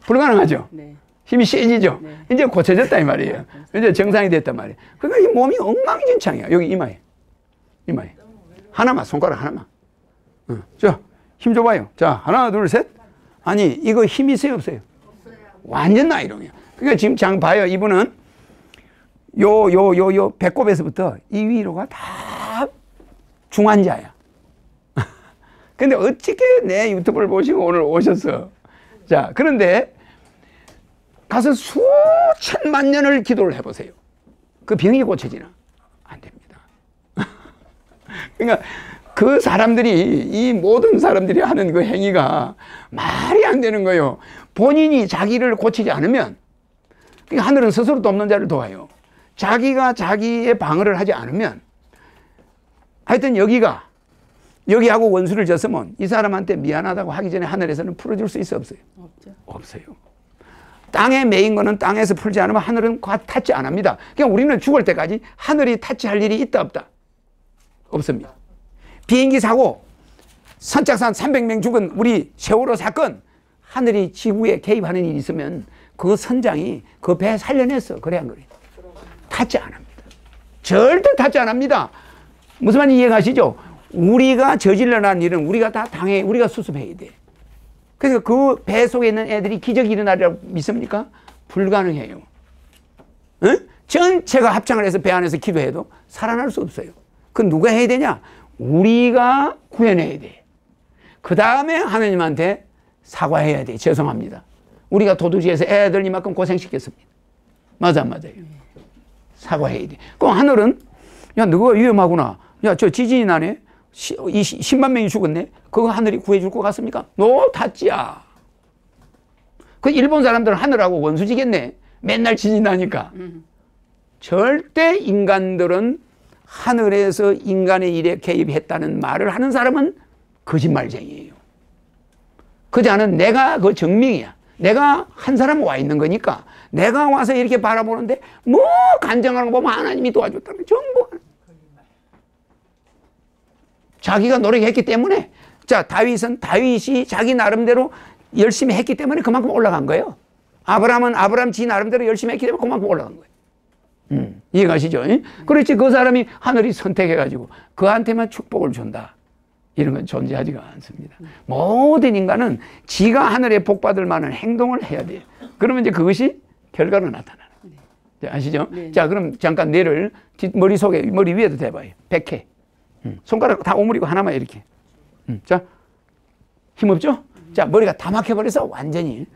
[SPEAKER 1] 불가능하죠? 네. 힘이 세지죠? 네. 이제 고쳐졌다, 이 말이에요. 이제 정상이 됐단 말이에요. 그러니까 이 몸이 엉망진창이야. 여기 이마에. 하나만, 손가락 하나만. 자, 힘 줘봐요. 자, 하나, 둘, 셋. 아니, 이거 힘이 있어요, 없어요? 없어요. 완전 나이롱이야. 그러니까 지금 장 봐요. 이분은 배꼽에서부터 이 위로가 다 중환자야. 근데 어떻게 내 유튜브를 보시고 오늘 오셨어? 자, 그런데 가서 수천만 년을 기도를 해보세요. 그 병이 고쳐지나? 안 됩니다. 그러니까 그 사람들이, 이 모든 사람들이 하는 그 행위가 말이 안 되는 거예요. 본인이 자기를 고치지 않으면, 그러니까 하늘은 스스로 돕는 자를 도와요. 자기가 자기의 방어를 하지 않으면, 하여튼 여기하고 원수를 졌으면 이 사람한테 미안하다고 하기 전에 하늘에서는 풀어줄 수 있어, 없어요? 없죠. 없어요. 땅에 매인 거는 땅에서 풀지 않으면 하늘은 타치 안 합니다. 그냥 우리는 죽을 때까지 하늘이 타치할 일이 있다, 없다? 없습니다. 비행기 사고, 선착산 300명 죽은 우리 세월호 사건, 하늘이 지구에 개입하는 일이 있으면 그 선장이 그 배 살려냈어. 그래, 안 그래? 타치 안 합니다. 절대 타치 안 합니다. 무슨 말인지 이해가시죠? 우리가 저질러 난 일은 우리가 다 우리가 수습해야 돼. 그래서 그 배 속에 있는 애들이 기적이 일어나리라고 믿습니까? 불가능해요. 응? 전체가 합창을 해서 배 안에서 기도해도 살아날 수 없어요. 그건 누가 해야 되냐? 우리가 구해내야 돼. 그 다음에 하나님한테 사과해야 돼. 죄송합니다. 우리가 도둑질해서 애들 이만큼 고생시켰습니다. 맞아, 안 맞아요? 사과해야 돼. 그럼 하늘은, 야, 너가 위험하구나. 야, 저 지진이 나네. 10만 명이 죽었네. 그거 하늘이 구해줄 것 같습니까? 노 타치야. 그 일본 사람들은 하늘하고 원수지겠네. 맨날 지진 나니까. 절대 인간들은 하늘에서 인간의 일에 개입했다는 말을 하는 사람은 거짓말쟁이에요. 그자는 내가 그 증명이야. 내가 한 사람 와 있는 거니까 내가 와서 이렇게 바라보는데 뭐 간증하는 거 보면 하나님이 도와줬다는 전부 자기가 노력했기 때문에. 자, 다윗이 자기 나름대로 열심히 했기 때문에 그만큼 올라간 거예요. 아브라함은 지 나름대로 열심히 했기 때문에 그만큼 올라간 거예요. 이해가시죠? 그렇지, 그 사람이 하늘이 선택해가지고 그한테만 축복을 준다. 이런 건 존재하지가 않습니다. 모든 인간은 지가 하늘에 복받을 만한 행동을 해야 돼요. 그러면 이제 그것이 결과로 나타나는 거예요. 아시죠?
[SPEAKER 5] 네.
[SPEAKER 1] 자, 그럼 잠깐 뇌를 머릿속에, 머리 위에도 대봐요. 100회. 손가락 다 오므리고 하나만 이렇게. 자, 힘없죠? 자, 머리가 다 막혀버려서 완전히.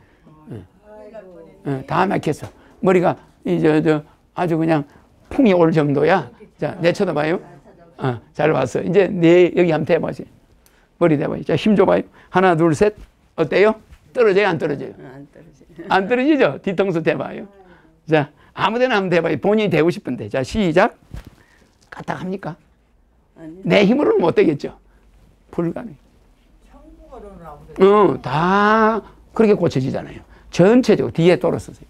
[SPEAKER 1] 다 막혔어. 머리가 이제 아주 그냥 풍이 올 정도야. 자, 내 쳐다봐요. 잘 봤어. 이제 내 여기 한번 대봐요. 머리 대봐요. 자, 힘 줘봐요. 하나, 둘, 셋. 어때요? 떨어져요? 안 떨어져요?
[SPEAKER 5] 안 떨어져.
[SPEAKER 1] 안 떨어지죠? 뒤통수 대봐요. 자, 아무데나 한번 대봐요. 본인이 대고 싶은데. 자, 시작. 까딱합니까?
[SPEAKER 5] 아니요.
[SPEAKER 1] 내 힘으로는 못 되겠죠? 불가능. 다 그렇게 고쳐지잖아요. 전체적으로 뒤에 돌아서세요.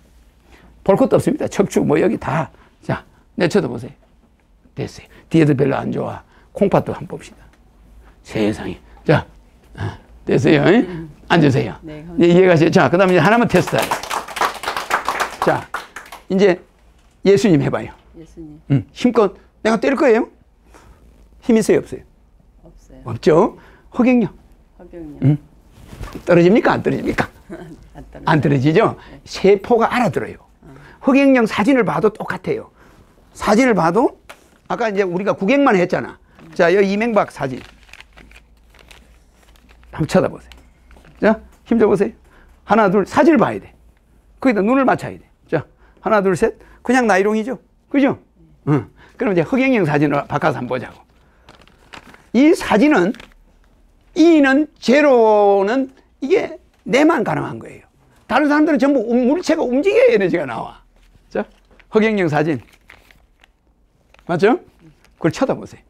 [SPEAKER 1] 볼 것도 없습니다. 척추 뭐 여기 다. 자, 내쳐다 보세요. 됐어요. 뒤에도 별로 안 좋아. 콩팥도 한번 봅시다. 세상에. 자, 됐어요. 앉으세요.
[SPEAKER 5] 네,
[SPEAKER 1] 이제 이해가세요? 자, 그 다음에 이제 하나만 테스트. 자, 이제 예수님 해봐요.
[SPEAKER 5] 예수님.
[SPEAKER 1] 힘껏 내가 때릴 거예요? 힘 있어요? 없어요?
[SPEAKER 5] 없어요.
[SPEAKER 1] 없죠? 허경영.
[SPEAKER 5] 허경영.
[SPEAKER 1] 떨어집니까? 안 떨어집니까?
[SPEAKER 5] 안 떨어져.
[SPEAKER 1] 안 떨어지죠? 세포가 알아들어요. 허경영 사진을 봐도 똑같아요. 사진을 봐도 아까 이제 우리가 구경만 했잖아. 자, 여기 이명박 사진. 한번 쳐다보세요. 자, 힘 줘보세요. 하나, 둘, 사진을 봐야 돼. 거기다 눈을 맞춰야 돼. 자, 하나, 둘, 셋. 그냥 나이롱이죠? 그죠? 그럼 이제 허경영 사진을 바꿔서 한번 보자고. 이 사진은, E는 제로는 이게 내만 가능한 거예요. 다른 사람들은 전부 물체가 움직여야 에너지가 나와. 자, 허경영 사진. 맞죠? 그걸 쳐다보세요.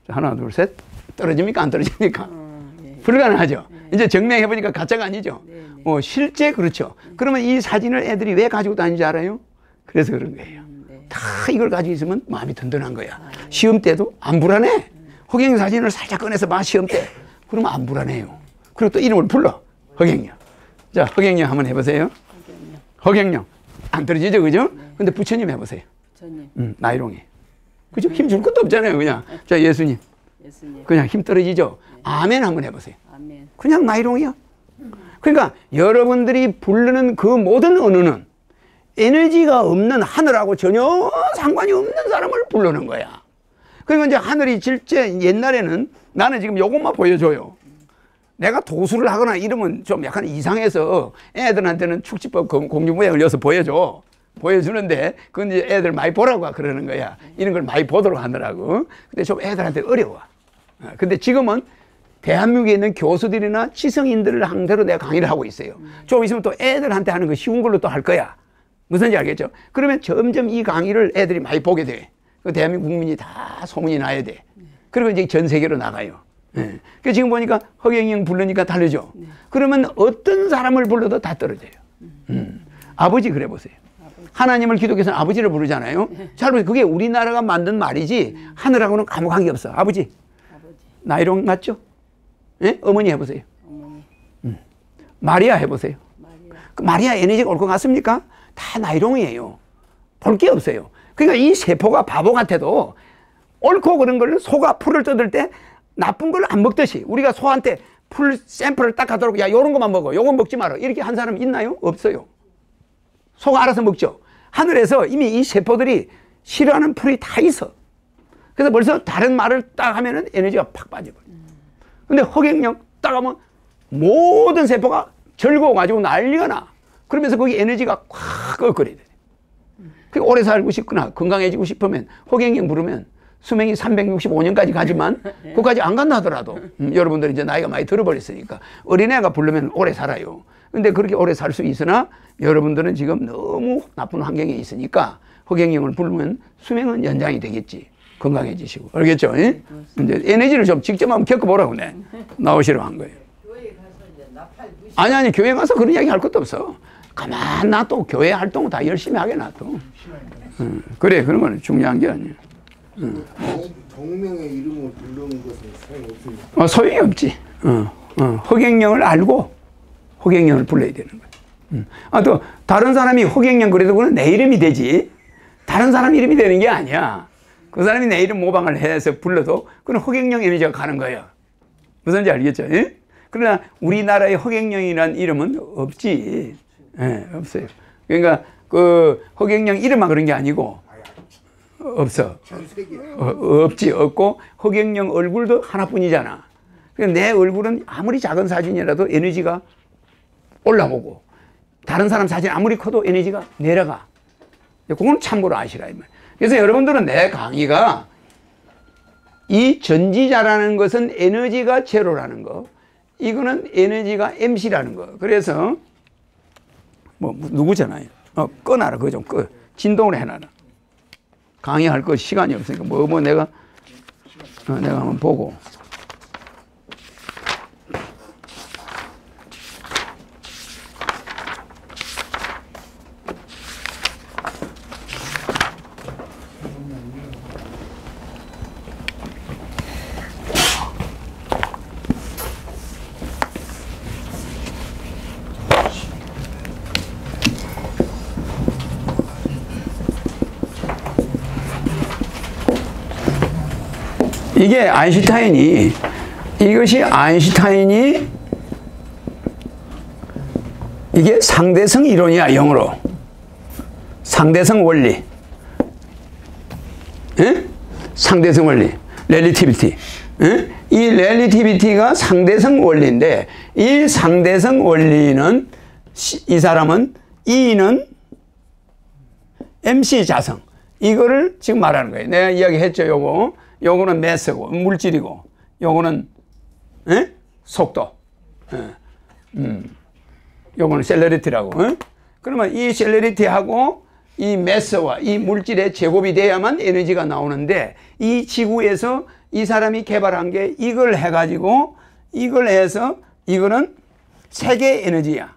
[SPEAKER 1] 자, 하나, 둘, 셋. 떨어집니까? 안 떨어집니까?
[SPEAKER 5] 예.
[SPEAKER 1] 불가능하죠. 이제 증명해보니까 가짜가 아니죠.
[SPEAKER 5] 네, 네.
[SPEAKER 1] 실제 그렇죠. 그러면 이 사진을 애들이 왜 가지고 다니는지 알아요? 그래서 그런 거예요.
[SPEAKER 5] 네.
[SPEAKER 1] 다 이걸 가지고 있으면 마음이 든든한 거야. 시험 때도 안 불안해. 허경영 사진을 살짝 꺼내서 봐, 시험 때. 그러면 안 불안해요. 그리고 또 이름을 불러. 허경영. 자, 허경영 한번 해보세요. 허경영. 안 떨어지죠, 그죠? 근데 부처님 해보세요.
[SPEAKER 5] 부처님.
[SPEAKER 1] 나이롱해. 그죠? 힘 줄 것도 없잖아요, 그냥. 자, 예수님.
[SPEAKER 5] 예수님.
[SPEAKER 1] 그냥 힘 떨어지죠? 아멘 한번 해보세요.
[SPEAKER 5] 아멘.
[SPEAKER 1] 그냥 나이롱이야. 그러니까 여러분들이 부르는 그 모든 언어는 에너지가 없는 하늘하고 전혀 상관이 없는 사람을 부르는 거야. 그러니까 이제 하늘이 실제 옛날에는 나는 지금 요것만 보여줘요. 내가 도수를 하거나 이러면 좀 약간 이상해서 애들한테는 축지법 공주부에 올려서 보여줘. 보여주는데 그건 이제 애들 많이 보라고 그러는 거야. 이런 걸 많이 보도록 하느라고. 근데 좀 애들한테 어려워. 근데 지금은 대한민국에 있는 교수들이나 지성인들을 상대로 내가 강의를 하고 있어요. 좀 있으면 또 애들한테 하는 거 쉬운 걸로 또 할 거야. 무슨지 알겠죠? 그러면 점점 이 강의를 애들이 많이 보게 돼. 그 대한민국 국민이 다 소문이 나야 돼. 그리고 이제 전 세계로 나가요. 그 지금 보니까 허경영 부르니까 다르죠? 그러면 어떤 사람을 불러도 다 떨어져요. 아버지 그래 보세요. 하나님을 기독교에서는 아버지를 부르잖아요. 잘 보세요. 그게 우리나라가 만든 말이지 하늘하고는 아무 관계 없어. 아버지. 나이롱 맞죠? 예? 어머니 해보세요.
[SPEAKER 5] 어머니.
[SPEAKER 1] 마리아 해보세요.
[SPEAKER 5] 마리아.
[SPEAKER 1] 그 마리아 에너지가 올 것 같습니까? 다 나이롱이에요. 볼 게 없어요. 그러니까 이 세포가 바보 같아도 옳고 그런 걸 소가 풀을 뜯을 때 나쁜 걸 안 먹듯이 우리가 소한테 풀 샘플을 딱 가도록 야 요런 것만 먹어. 요건 먹지 마라. 이렇게 한 사람 있나요? 없어요. 소가 알아서 먹죠. 하늘에서 이미 이 세포들이 싫어하는 풀이 다 있어. 그래서 벌써 다른 말을 딱 하면은 에너지가 팍 빠져버려. 근데 허경영 딱 하면 모든 세포가 즐거워가지고 난리가 나. 그러면서 거기 에너지가 확 끓어야 돼. 그 오래 살고 싶거나 건강해지고 싶으면 허경영 부르면 수명이 365년까지 가지만 그까지 안 간다 하더라도 여러분들이 이제 나이가 많이 들어버렸으니까 어린애가 부르면 오래 살아요. 근데 그렇게 오래 살 수 있으나 여러분들은 지금 너무 나쁜 환경에 있으니까 허경영을 부르면 수명은 연장이 되겠지. 건강해지시고. 알겠죠? 예? 이제 에너지를 좀 직접 한번 겪어보라고 내 나오시라고 한 거예요. 아니 교회 가서 그런 이야기 할 것도 없어. 가만 놔둬. 교회 활동은 다 열심히 하게 놔둬. 그래 그런 거는 중요한 게 아니야.
[SPEAKER 3] 동명의 이름을 부르는 것은 소용이 없습니다.
[SPEAKER 1] 소용이 없지. 허경영을 알고 허경영을 불러야 되는 거야. 또 다른 사람이 허경영 그래도 그건 내 이름이 되지. 다른 사람 이름이 되는 게 아니야. 그 사람이 내 이름 모방을 해서 불러도 그건 허경영 에너지가 가는 거야. 무슨지 알겠죠? 예? 그러나 우리나라의 허경영이라는 이름은 없지. 예, 없어요. 그러니까 그 허경영 이름만 그런 게 아니고 없어. 없지. 없고 허경영 얼굴도 하나뿐이잖아. 그러니까 내 얼굴은 아무리 작은 사진이라도 에너지가 올라오고 다른 사람 사진 아무리 커도 에너지가 내려가. 그건 참고로 아시라 이 말. 그래서 여러분들은 내 강의가 이 전지자라는 것은 에너지가 제로라는 거, 이거는 에너지가 MC라는 거. 그래서 뭐 누구잖아요. 꺼놔라. 그거 좀 꺼. 진동을 해놔라. 강의할 거 시간이 없으니까 내가 한번 보고. 이게 아인슈타인이 이게 상대성 이론이야. 영어로 상대성 원리. 에? 상대성 원리, 렐리티비티. 이 렐리티비티가 상대성 원리인데, 이 상대성 원리는 이 사람은 E는 MC 자성, 이거를 지금 말하는 거예요. 내가 이야기했죠. 요거는 매스고 물질이고, 요거는 속도, 요거는 셀러리티라고. 그러면 이 셀러리티하고 이 매스와 이 물질의 제곱이 돼야만 에너지가 나오는데, 이 지구에서 이 사람이 개발한 게 이걸 해가지고 이걸 해서 이거는 세계 에너지야.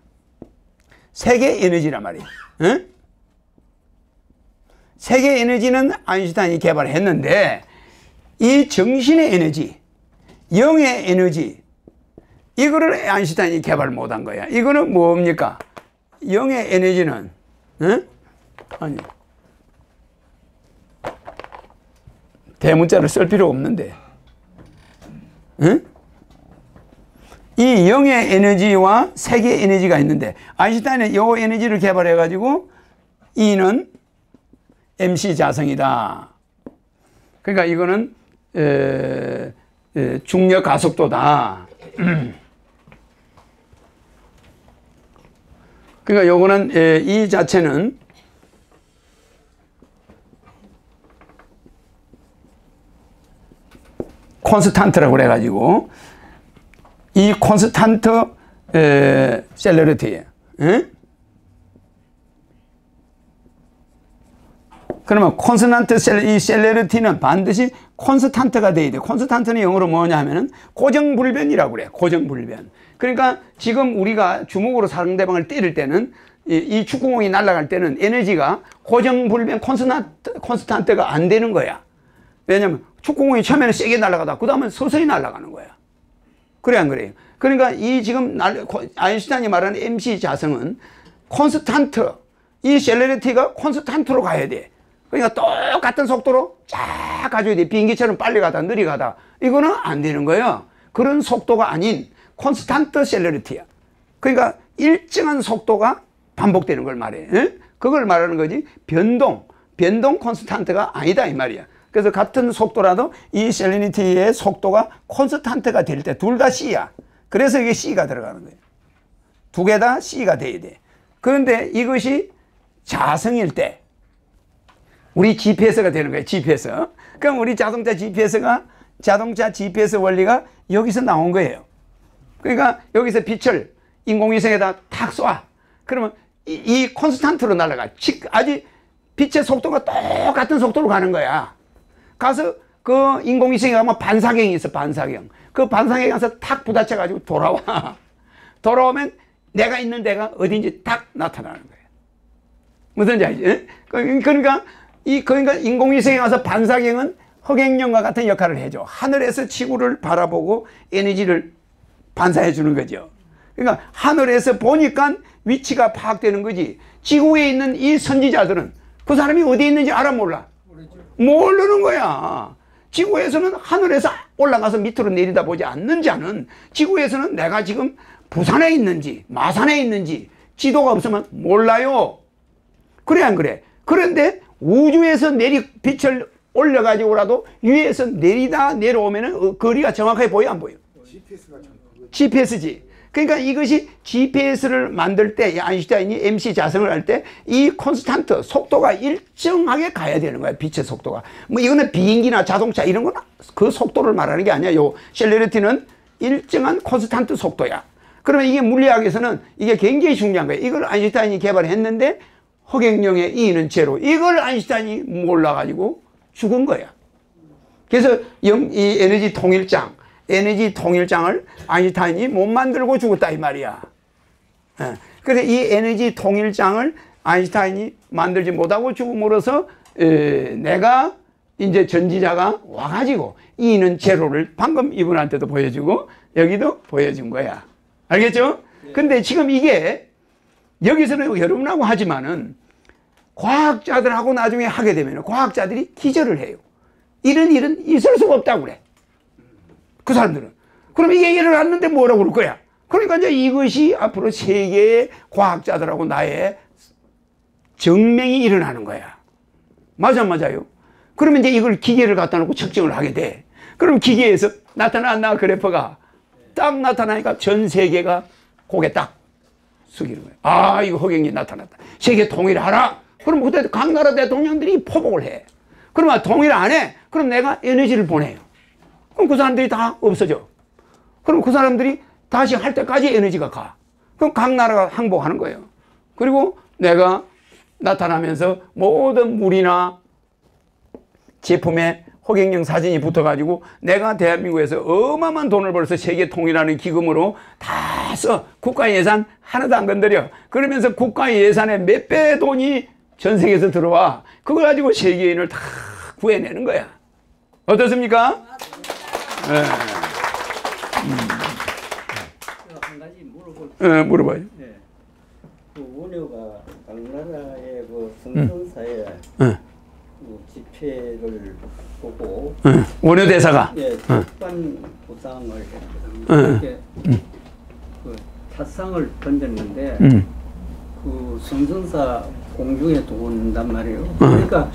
[SPEAKER 1] 세계 에너지란 말이야. 세계 에너지는 아인슈타인이 개발했는데, 이 정신의 에너지, 영의 에너지, 이거를 아인슈타인이 개발 못한 거야. 이거는 뭡니까? 영의 에너지는 아니, 대문자를 쓸 필요 없는데, 이 영의 에너지와 세계 에너지가 있는데, 아인슈타인은 이 에너지를 개발해 가지고 E는 MC 자성이다. 그러니까 이거는 중력 가속도다. 그러니까 요거는 이 자체는 콘스탄트라고 그래가지고, 이 콘스탄트 셀러리티예요. 그러면 이 셀러리티는 반드시 콘스탄트가 돼야 돼. 콘스탄트는 영어로 뭐냐 하면은 고정불변이라고 그래. 고정불변. 그러니까 지금 우리가 주먹으로 상대방을 때릴 때는, 이 축구공이 날아갈 때는 에너지가 고정불변 콘스탄트가 안 되는 거야. 왜냐면 축구공이 처음에는 세게 날아가다 그 다음은 서서히 날아가는 거야. 그래 안 그래요? 그러니까 이 지금 아인슈타인이 말하는 MC 자성은 콘스탄트, 이 셀러리티가 콘스탄트로 가야 돼. 그러니까 똑같은 속도로 쫙 가줘야 돼. 비행기처럼 빨리 가다 느리 가다, 이거는 안 되는 거예요. 그런 속도가 아닌 콘스탄트 셀러리티야. 그러니까 일정한 속도가 반복되는 걸 말해. 그걸 말하는 거지, 변동 콘스탄트가 아니다 이 말이야. 그래서 같은 속도라도 이 셀러리티의 속도가 콘스탄트가 될 때 둘 다 C야. 그래서 이게 C가 들어가는 거예요. 두 개 다 C가 돼야 돼. 그런데 이것이 자성일 때 우리 GPS가 되는 거예요. GPS. 그럼 우리 자동차 GPS 원리가 여기서 나온 거예요. 그러니까 여기서 빛을 인공위성에다 탁 쏴. 그러면 이 콘스탄트로 날아가. 아주 빛의 속도가 똑같은 속도로 가는 거야. 가서 그 인공위성에 가면 반사경이 있어. 반사경. 그 반사경에 가서 탁 부딪혀 가지고 돌아와. 돌아오면 내가 있는 데가 어딘지 딱 나타나는 거예요. 무슨지 알지? 그러니까 인공위성에 가서 반사경은 허경영과 같은 역할을 해줘. 하늘에서 지구를 바라보고 에너지를 반사해 주는 거죠. 그러니까 하늘에서 보니까 위치가 파악되는 거지. 지구에 있는 이 선지자들은 그 사람이 어디에 있는지 알아 몰라? 모르는 거야. 지구에서는 하늘에서 올라가서 밑으로 내리다 보지 않는 자는 지구에서는 내가 지금 부산에 있는지 마산에 있는지 지도가 없으면 몰라요. 그래 안 그래? 그런데 우주에서 빛을 올려가지고라도 위에서 내리다 내려오면은 거리가 정확하게 보여 안 보여?
[SPEAKER 3] GPS가 참 그거.
[SPEAKER 1] GPS지. 그러니까 이것이 GPS를 만들 때 아인슈타인이 MC 자성을 할 때 이 콘스탄트 속도가 일정하게 가야 되는 거야. 빛의 속도가. 뭐 이거는 비행기나 자동차 이런 건 그 속도를 말하는 게 아니야. 요 셀레리티는 일정한 콘스탄트 속도야. 그러면 이게 물리학에서는 이게 굉장히 중요한 거예요. 이걸 아인슈타인이 개발했는데 허경영의 E는 제로. 이걸 아인슈타인이 몰라가지고 죽은 거야. 그래서 이 에너지 통일장을 아인슈타인이 못 만들고 죽었다 이 말이야. 그래서 이 에너지 통일장을 아인슈타인이 만들지 못하고 죽음으로써 내가 이제 전지자가 와가지고 E는 제로를 방금 이분한테도 보여주고 여기도 보여준 거야. 알겠죠? 근데 지금 이게 여기서는 여러분하고 하지만은 과학자들하고 나중에 하게 되면 과학자들이 기절을 해요. 이런 일은 있을 수가 없다고 그래. 그 사람들은. 그럼 이게 일어났는데 뭐라고 그럴 거야? 그러니까 이제 이것이 앞으로 세계의 과학자들하고 나의 정명이 일어나는 거야. 맞아요. 그러면 이제 이걸 기계를 갖다 놓고 측정을 하게 돼. 그럼 기계에서 나타나 그래프가 딱 나타나니까 전 세계가 고개 딱 숙이는 거야. 아, 이거 허경이 나타났다. 세계 통일하라. 그럼 그때 각 나라 대통령들이 포복을 해. 그러면 통일 안 해. 그럼 내가 에너지를 보내요. 그럼 그 사람들이 다 없어져. 그럼 그 사람들이 다시 할 때까지 에너지가 가. 그럼 각 나라가 항복하는 거예요. 그리고 내가 나타나면서 모든 물이나 제품에 허경영 사진이 붙어가지고 내가 대한민국에서 어마어마한 돈을 벌어서 세계 통일하는 기금으로 다 써. 국가 예산 하나도 안 건드려. 그러면서 국가 예산의 몇 배 돈이 전 세계에서 들어와. 그걸 가지고 세계인을 다 구해내는 거야. 어떻습니까? 네.
[SPEAKER 4] 한 가지 물어볼게요.
[SPEAKER 1] 물어봐요.
[SPEAKER 4] 네. 그 원효가 각 나라의 그 성전사의 그 집회를 보고
[SPEAKER 1] 원효 대사가
[SPEAKER 4] 적반 부상을 했거든요. 이렇게 그 타상을 던졌는데 그 성전사 공중에 돈단 말이에요. 그러니까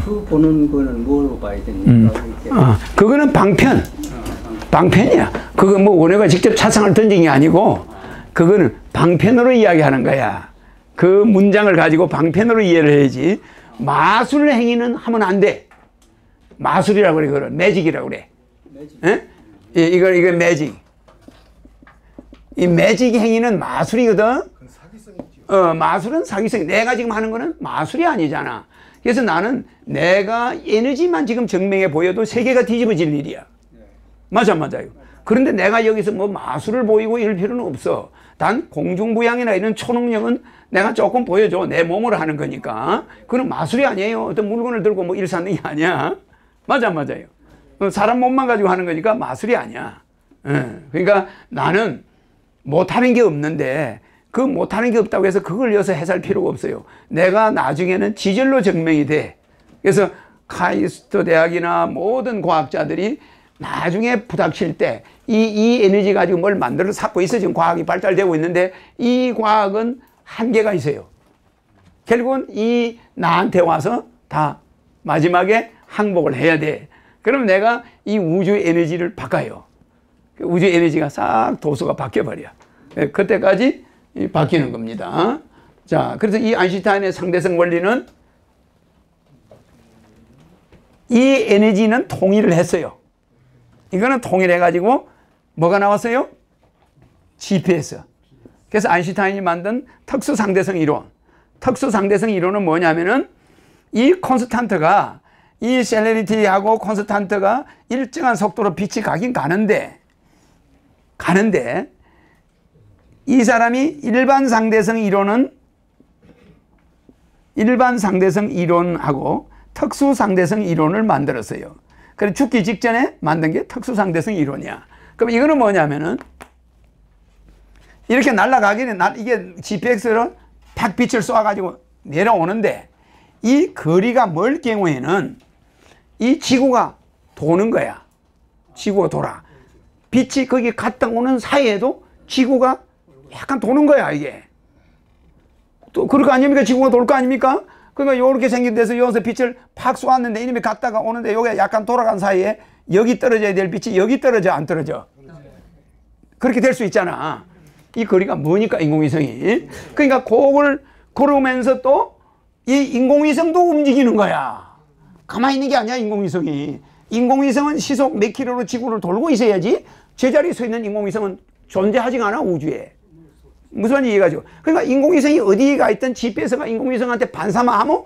[SPEAKER 4] 그 보는 거는 뭐로 봐야 됩니까?
[SPEAKER 1] 그거는 방편이야. 그거 뭐 원효가 직접 차상을 던진 게 아니고 그거는 방편으로 이야기하는 거야. 그 문장을 가지고 방편으로 이해를 해야지. 마술 행위는 하면 안 돼. 마술이라고 그래. 그걸 매직이라고 그래. 매직. 이거 매직. 이 매직 행위는 마술이거든. 마술은 사기성. 내가 지금 하는 거는 마술이 아니잖아. 그래서 나는 내가 에너지만 지금 증명해 보여도 세계가 뒤집어질 일이야. 맞아요. 그런데 내가 여기서 뭐 마술을 보이고 이럴 필요는 없어. 단 공중부양이나 이런 초능력은 내가 조금 보여줘. 내 몸으로 하는 거니까. 그건 마술이 아니에요. 어떤 물건을 들고 뭐 일삼는 게 아니야. 맞아요. 사람 몸만 가지고 하는 거니까 마술이 아니야. 그러니까 나는 못하는 게 없는데 그 못하는 게 없다고 해서 그걸 여기서 해설 필요가 없어요. 내가 나중에는 지절로 증명이 돼. 그래서 카이스트 대학이나 모든 과학자들이 나중에 부닥칠 때 이 에너지 가지고 뭘 만들어 찾고 있어. 지금 과학이 발달되고 있는데 이 과학은 한계가 있어요. 결국은 이 나한테 와서 다 마지막에 항복을 해야 돼. 그럼 내가 이 우주 에너지를 바꿔요. 우주 에너지가 싹 도수가 바뀌어버려. 그때까지 바뀌는 겁니다. 자, 그래서 이 아인슈타인의 상대성 원리는 이 에너지는 통일을 했어요. 이거는 통일해가지고 뭐가 나왔어요? GPS. 그래서 아인슈타인이 만든 특수상대성 이론. 특수상대성 이론은 뭐냐면은 이 콘스탄트가 이 셀레리티하고 콘스탄트가 일정한 속도로 빛이 가긴 가는데 이 사람이 일반 상대성 이론하고 특수상대성 이론을 만들었어요. 그래서 죽기 직전에 만든 게 특수상대성 이론이야. 그럼 이거는 뭐냐면은 이렇게 날아가기는 이게 GPX로 탁 빛을 쏘아가지고 내려오는데 이 거리가 멀 경우에는 이 지구가 도는 거야. 지구가 돌아. 빛이 거기 갔다 오는 사이에도 지구가 약간 도는 거야, 이게. 또, 그럴 거 아닙니까? 지구가 돌 거 아닙니까? 그러니까 요렇게 생긴 데서 여기서 빛을 팍 쏘았는데 이놈이 갔다가 오는데 요게 약간 돌아간 사이에 여기 떨어져야 될 빛이 여기 떨어져, 안 떨어져? 그렇게 될 수 있잖아. 이 거리가 뭐니까, 인공위성이. 그러니까 그걸 걸으면서 또 이 인공위성도 움직이는 거야. 가만히 있는 게 아니야, 인공위성이. 인공위성은 시속 몇 킬로로 지구를 돌고 있어야지 제자리에 서 있는 인공위성은 존재하지가 않아, 우주에. 무슨 말인지 이해가죠? 그러니까 인공위성이 어디가 있든 GPS가 인공위성한테 반사마하면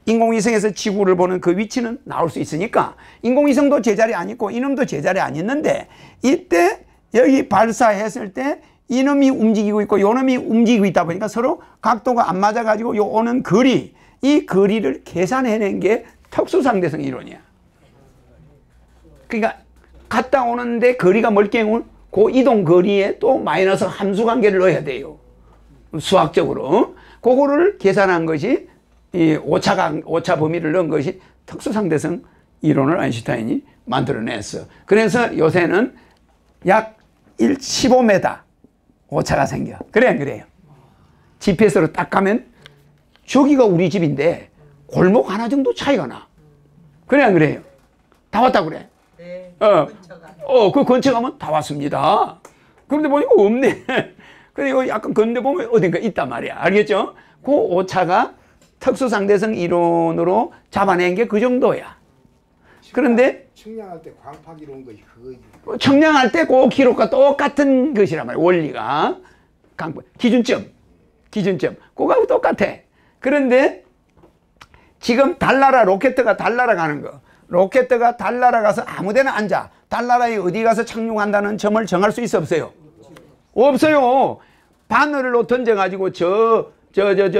[SPEAKER 1] 인공위성에서 지구를 보는 그 위치는 나올 수 있으니까 인공위성도 제자리에 안 있고 이놈도 제자리에 안 있는데 이때 여기 발사했을 때 이놈이 움직이고 있고 요놈이 움직이고 있다 보니까 서로 각도가 안 맞아가지고 요 오는 거리, 이 거리를 계산해낸 게 특수상대성 이론이야. 그러니까 갔다 오는데 거리가 멀 경우 그 이동 거리에 또 마이너스 함수 관계를 넣어야 돼요. 수학적으로. 그거를 계산한 것이 이 오차 범위를 넣은 것이 특수상대성 이론을 아인슈타인이 만들어냈어. 그래서 요새는 약 15m 오차가 생겨. 그래 안 그래요? GPS로 딱 가면 저기가 우리 집인데 골목 하나 정도 차이가 나. 그래 안 그래요? 다 왔다 그래.
[SPEAKER 2] 네.
[SPEAKER 1] 그 근처 가면 다 왔습니다. 그런데 보니까 없네. 근데 이거 약간 건데 보면 어딘가 있단 말이야. 알겠죠? 그 오차가 특수상대성 이론으로 잡아낸 게 그 정도야. 그런데
[SPEAKER 3] 측량할 때 광팍 이런 것이 그거
[SPEAKER 1] 청량할 때 그 기록과 똑같은 것이란 말이야. 원리가. 기준점. 그거하고 똑같아. 그런데 지금 달나라 로켓가 달나라 가는 거. 로켓가 달나라 가서 아무데나 앉아. 달나라에 어디 가서 착륙한다는 점을 정할 수 있어 없어요? 없어요. 바늘로 던져가지고 저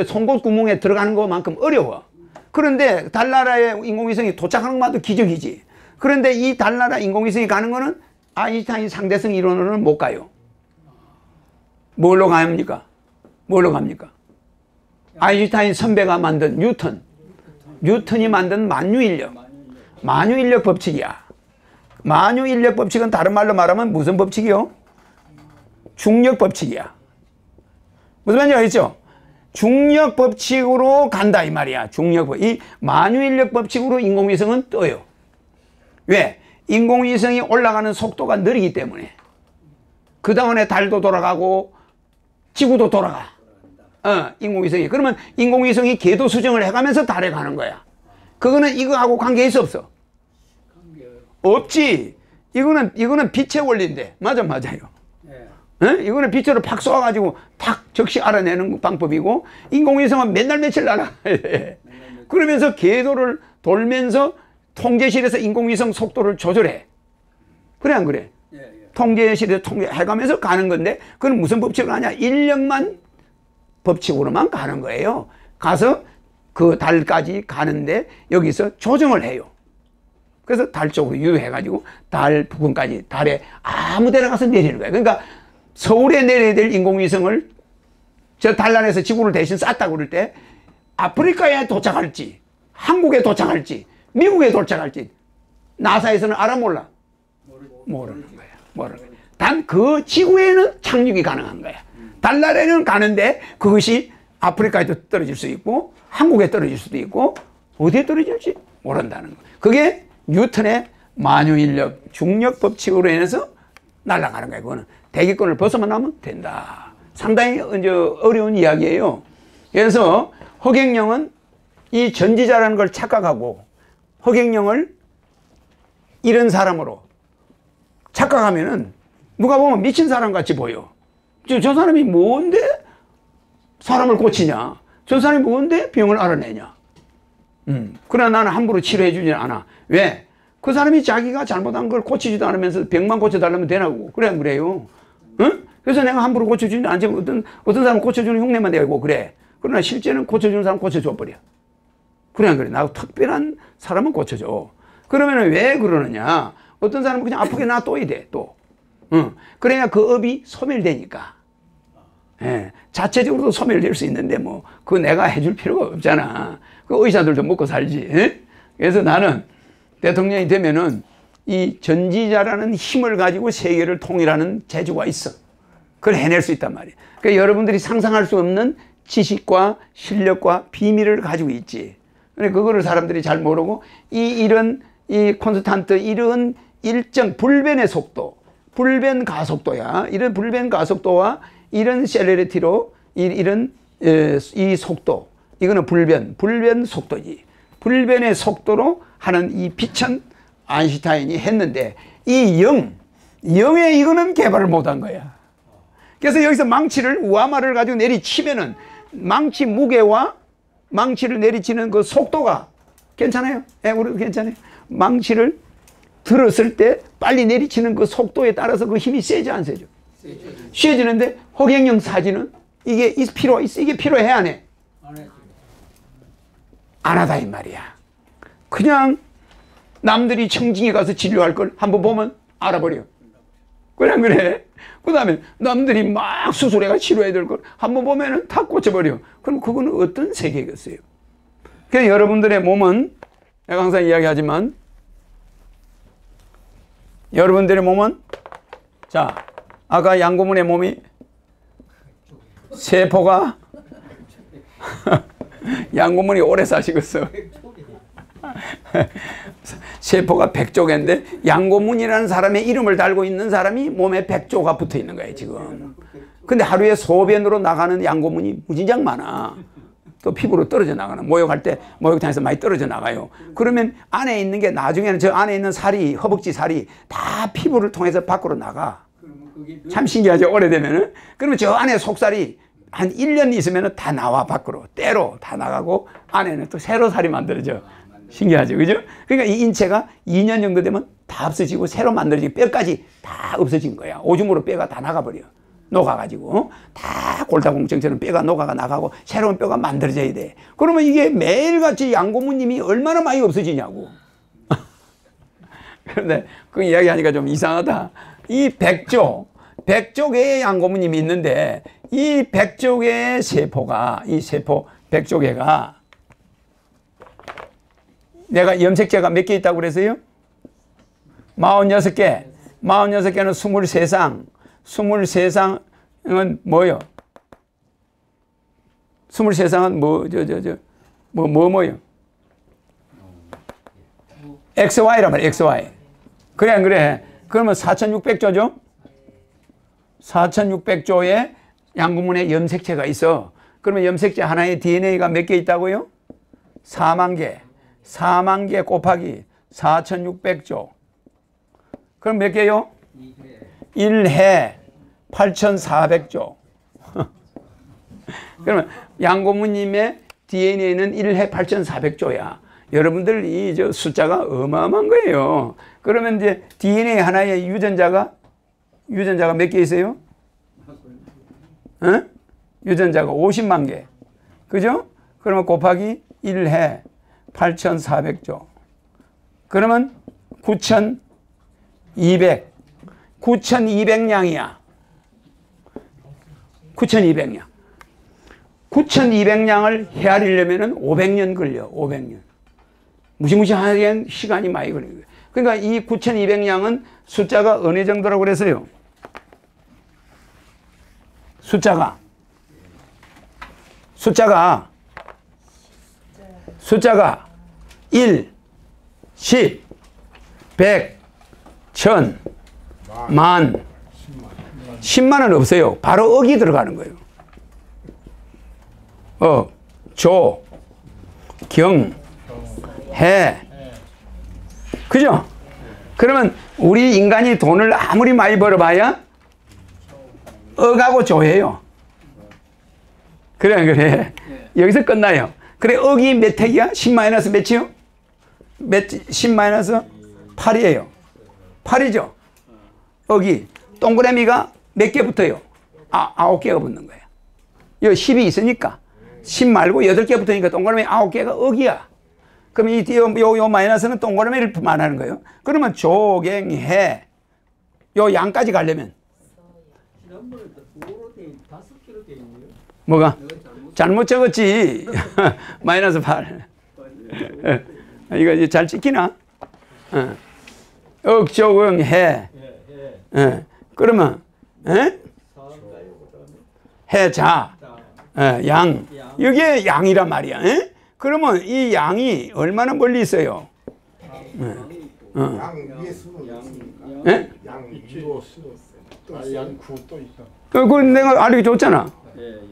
[SPEAKER 1] 송곳 구멍에 들어가는 것만큼 어려워. 그런데 달나라에 인공위성이 도착하는 것만도 기적이지. 그런데 이 달나라 인공위성이 가는 거는 아인슈타인 상대성 이론으로는 못 가요. 뭘로 갑니까? 아인슈타인 선배가 만든 뉴턴이 만든 만유인력 법칙이야. 만유인력 법칙은 다른 말로 말하면 무슨 법칙이요? 중력 법칙이야. 무슨 말인지 알겠죠? 중력 법칙으로 간다 이 말이야. 이 만유인력 법칙으로 인공위성은 떠요. 왜? 인공위성이 올라가는 속도가 느리기 때문에. 그 다음에 달도 돌아가고 지구도 돌아가. 인공위성이. 그러면 인공위성이 궤도 수정을 해가면서 달에 가는 거야. 그거는 이거하고 관계 있어 없어? 없지. 이거는 빛의 원리인데. 맞아요. 이거는 빛으로 팍 쏘아가지고 탁 적시 알아내는 방법이고, 인공위성은 맨날 며칠 날아가야 돼. 그러면서 궤도를 돌면서 통제실에서 인공위성 속도를 조절해. 그래 안 그래? 통제실에서 통제해가면서 가는 건데, 그건 무슨 법칙으로 하냐? 인력만 법칙으로만 가는 거예요. 가서 그 달까지 가는데 여기서 조정을 해요. 그래서 달 쪽으로 유도해가지고 달 부근까지 달에 아무 데나 가서 내리는 거예요. 그러니까 서울에 내려야 될 인공위성을 저 달란에서 지구를 대신 쌌다고 그럴 때 아프리카에 도착할지, 한국에 도착할지, 미국에 도착할지 나사에서는 알아 몰라? 모르는 거야. 단 그 지구에는 착륙이 가능한 거야. 달나라에는 가는데 그것이 아프리카에도 떨어질 수 있고 한국에 떨어질 수도 있고 어디에 떨어질지 모른다는 거. 그게 뉴턴의 만유인력 중력 법칙으로 인해서 날아가는 거예요. 그거는 대기권을 벗어만 나면 된다. 상당히 어려운 이야기예요. 그래서 허경영은 이 전지자라는 걸 착각하고 허경영을 이런 사람으로 착각하면은 누가 보면 미친 사람 같이 보여. 저 사람이 뭔데 사람을 고치냐? 저 사람이 뭔데 병을 알아내냐? 그러나 나는 함부로 치료해 주지 않아. 왜? 그 사람이 자기가 잘못한 걸 고치지도 않으면서 병만 고쳐달라면 되라고. 그래 안 그래요? 응? 그래서 내가 함부로 고쳐주지 않지. 어떤 사람은 고쳐주는 흉내만 내고 그래. 그러나 실제는 고쳐주는 사람 고쳐줘 버려. 그래 안 그래? 나하고 특별한 사람은 고쳐줘. 그러면 왜 그러느냐? 어떤 사람은 그냥 아프게 놔둬야 돼. 또. 그래야 그 업이 소멸되니까. 예, 자체적으로도 소멸될 수 있는데 뭐 그거 내가 해줄 필요가 없잖아. 그 의사들도 먹고 살지. 예? 그래서 나는 대통령이 되면은 이 전지자라는 힘을 가지고 세계를 통일하는 재주가 있어. 그걸 해낼 수 있단 말이에요. 그러니까 여러분들이 상상할 수 없는 지식과 실력과 비밀을 가지고 있지. 그러니까 그거를 사람들이 잘 모르고 이런 이 콘스탄트 이런 일정 불변의 속도, 불변 가속도야. 이런 불변 가속도와 이런 셀레리티로 이런 이 속도, 이거는 불변 속도지. 불변의 속도로 하는 이 빛은 아인슈타인이 했는데 이 영의 이거는 개발을 못한 거야. 그래서 여기서 망치를 우아마를 가지고 내리치면은 망치 무게와 망치를 내리치는 그 속도가 괜찮아요? 예, 우리 괜찮아요? 망치를 들었을 때 빨리 내리치는 그 속도에 따라서 그 힘이 세지 안 세죠? 세지는데 허경영 사진은 이게 이게 필요해 안 해? 안 하다 이 말이야. 그냥 남들이 청진에 가서 진료할 걸 한번 보면 알아버려. 그래. 그 다음에 남들이 막 수술해가 치료해야 될 걸 한번 보면은 다 꽂혀버려. 그럼 그거는 어떤 세계겠어요? 그래서 여러분들의 몸은, 내가 항상 이야기하지만, 여러분들의 몸은, 자, 아까 양고문의 몸이 세포가, 양고문이 오래 사시겠어. 세포가 100조개인데 양고문이라는 사람의 이름을 달고 있는 사람이 몸에 100조가 붙어 있는 거예요 지금. 근데 하루에 소변으로 나가는 양고문이 무진장 많아. 또 피부로 떨어져 나가는, 목욕할 때 목욕탕에서 많이 떨어져 나가요. 그러면 안에 있는 게 나중에는 저 안에 있는 살이, 허벅지 살이 다 피부를 통해서 밖으로 나가. 참 신기하죠. 오래되면은. 그러면 저 안에 속살이 한 1년 있으면 다 나와 밖으로. 때로 다 나가고 안에는 또 새로 살이 만들어져. 신기하죠. 그죠? 그러니까 이 인체가 2년 정도 되면 다 없어지고 새로 만들어지고 뼈까지 다 없어진 거야. 오줌으로 뼈가 다 나가버려. 녹아가지고. 다 골다공증처럼 뼈가 녹아가 나가고 새로운 뼈가 만들어져야 돼. 그러면 이게 매일같이 양고무님이 얼마나 많이 없어지냐고. 그런데 그 이야기하니까 좀 이상하다. 이 100조개의 양고무님이 있는데 이 100조개의 세포가, 이 세포 100조개가 내가 염색체가 몇 개 있다고 그랬어요? 46개. 46개는 23상. 23상은 뭐요? 23상은 뭐요? XY란 말이에요, XY. 그래, 안 그래? 그러면 4600조죠? 4600조의 양구문에 염색체가 있어. 그러면 염색체 하나의 DNA가 몇 개 있다고요? 4만 개. 4만 개 곱하기 4600조. 그럼 몇 개요? 1해 8400조. 그러면 양고무님의 DNA는 1해 8400조야. 여러분들 이 저 숫자가 어마어마한 거예요. 그러면 이제 DNA 하나의 유전자가 몇 개 있어요? 어? 유전자가 50만 개. 그죠? 그러면 곱하기 1해 8400조. 그러면 9200량이야. 9200량. 9200량을 헤아리려면 500년 걸려. 500년. 무시무시하게 시간이 많이 걸려요. 그러니까 이 9200량은 숫자가 어느 정도라고 그랬어요? 숫자가 1, 10, 100, 1000, 만, 10만은 없어요. 바로 억이 들어가는 거예요. 조, 경, 해. 그죠? 그러면 우리 인간이 돈을 아무리 많이 벌어봐야 억하고 조예요. 그래. 여기서 끝나요. 그래, 억이 몇 핵이야? 10 마이너스 몇이요? 10 마이너스 8이에요. 8이죠? 억이. 동그라미가 몇 개 붙어요? 9개가 붙는 거야. 여기 10이 있으니까. 10 말고 8개 붙으니까 동그라미 9개가 억이야. 그럼 요 마이너스는 동그라미를 말하는 거예요. 그러면 조갱해. 요 양까지 가려면. 뭐가? 잘못 적었지. 마이너스 8. 이거 이제 잘 찍히나? 억조경 해. 그러면 해자 양. 이게 양이란 말이야. 그러면 이 양이 얼마나 멀리 있어요?
[SPEAKER 3] 양 위에 수는 있습니까?
[SPEAKER 1] 예?
[SPEAKER 3] 양 위로 수는 있어요.
[SPEAKER 6] 양구 또 있어.
[SPEAKER 1] 그 내가 알기 좋잖아.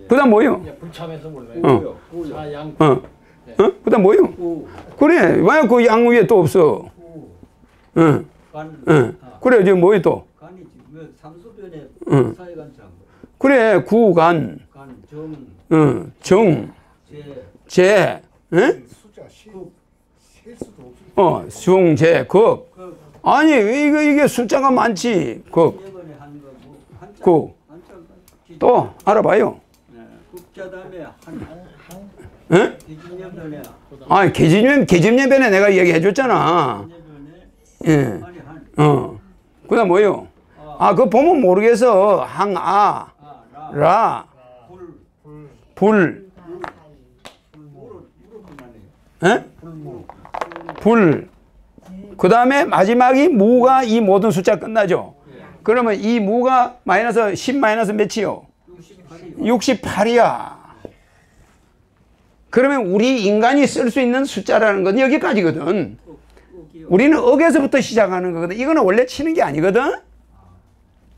[SPEAKER 1] 그다음 뭐요?
[SPEAKER 6] 불참해서 몰라요.
[SPEAKER 4] 구요.
[SPEAKER 6] 양.
[SPEAKER 1] 그다음 뭐요?
[SPEAKER 4] 구.
[SPEAKER 1] 그래. 왜 그 양 위에 또 없어? 응.
[SPEAKER 4] 간.
[SPEAKER 1] 그래. 지금 뭐요 또?
[SPEAKER 4] 간이지. 뭐 삼수변에 사회간장.
[SPEAKER 1] 그래. 구간,
[SPEAKER 4] 간. 정.
[SPEAKER 1] 정,
[SPEAKER 4] 제.
[SPEAKER 1] 재,
[SPEAKER 3] 숫자 셀 수도 없을
[SPEAKER 1] 중, 재, 급.
[SPEAKER 4] 그
[SPEAKER 1] 아니 이게 숫자가 많지. 급,
[SPEAKER 4] 이번에 한 거 뭐 한자.
[SPEAKER 1] 구.
[SPEAKER 4] 한자.
[SPEAKER 1] 또 알아봐요.
[SPEAKER 4] 국자 다음에 한.
[SPEAKER 1] 응?
[SPEAKER 4] 기준년변에.
[SPEAKER 1] 아, 계집년변에 내가 얘기해줬잖아. 예.
[SPEAKER 4] 아니 한.
[SPEAKER 1] 그다음 뭐요? 그거 보면 모르겠어. 항아, 라, 불, 예? 불. 그 다음에 마지막이 무가 이 모든 숫자 끝나죠. 그러면 이 무가 마이너스 10 마이너스 몇이요? 68이야. 그러면 우리 인간이 쓸 수 있는 숫자라는 건 여기까지거든. 우리는 억에서부터 시작하는 거거든. 이거는 원래 치는 게 아니거든.